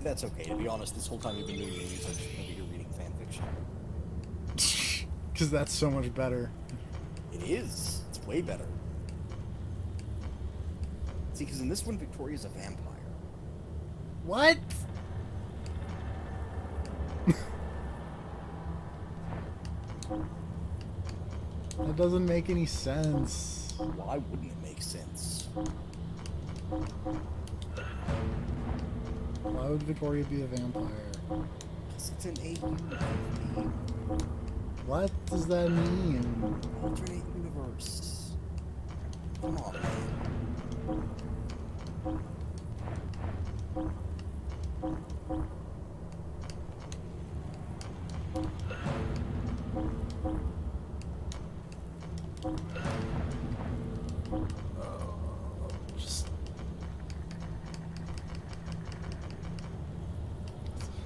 That's okay. To be honest, this whole time you've been doing reviews, I've just been over here reading fanfiction. Because that's so much better. It is. It's way better. See, because in this one, Victoria's a vampire. What? That doesn't make any sense. Why wouldn't it make sense? Why would Victoria be a vampire? Because it's an AU. What does that mean? Alternate universe. Come on, man.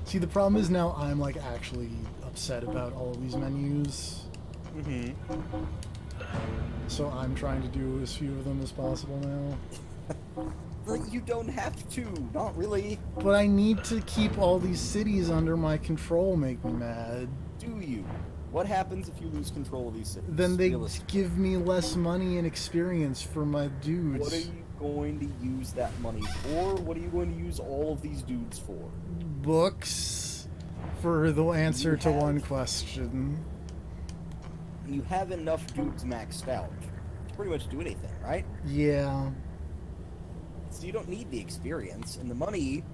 See, the problem is now I'm like actually upset about all of these menus. So I'm trying to do as few of them as possible now. Like, you don't have to. Not really. But I need to keep all these cities under my control. Make me mad. Do you? What happens if you lose control of these cities? Then they give me less money and experience for my dudes. What are you going to use that money for? What are you going to use all of these dudes for? Books for the answer to one question. You have enough dudes maxed out to pretty much do anything, right? Yeah. So you don't need the experience and the money.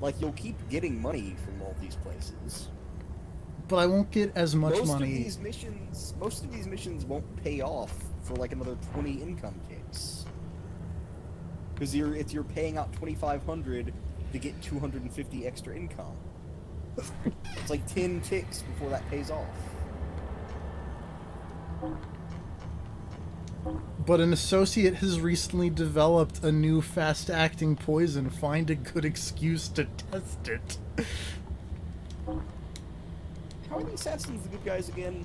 Like, you'll keep getting money from all these places. But I won't get as much most money. Most of these missions won't pay off for like another 20 income kicks. Because you're paying out 2,500 to get 250 extra income. It's like 10 ticks before that pays off. But an associate has recently developed a new fast-acting poison. Find a good excuse to test it. How are the assassins the good guys again?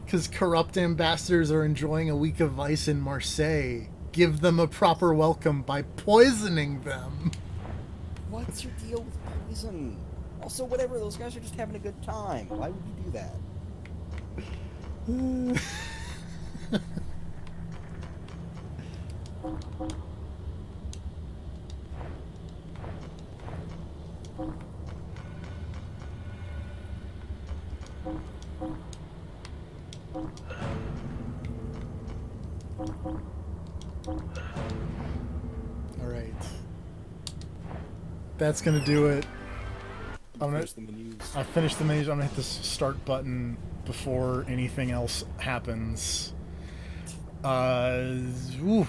Because corrupt ambassadors are enjoying a week of vice in Marseille. Give them a proper welcome by poisoning them. What's your deal with poison? Also, whatever, those guys are just having a good time. Why would you do that? Alright. That's gonna do it. I finished the menus. I'm gonna hit the start button before anything else happens. Ooh.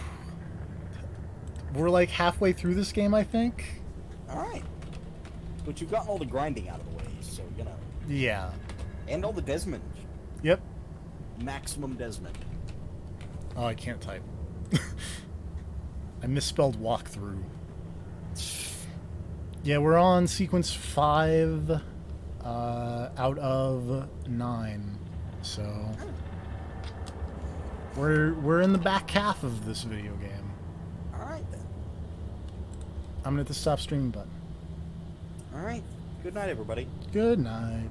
We're like halfway through this game, I think. Alright. But you've gotten all the grinding out of the way, so, you know. Yeah. And all the Desmond. Yep. Maximum Desmond. Oh, I can't type. I misspelled walkthrough. Yeah, we're on sequence 5 out of 9. So we're in the back half of this video game. Alright then. I'm gonna hit the stop streaming button. Alright. Good night, everybody. Good night.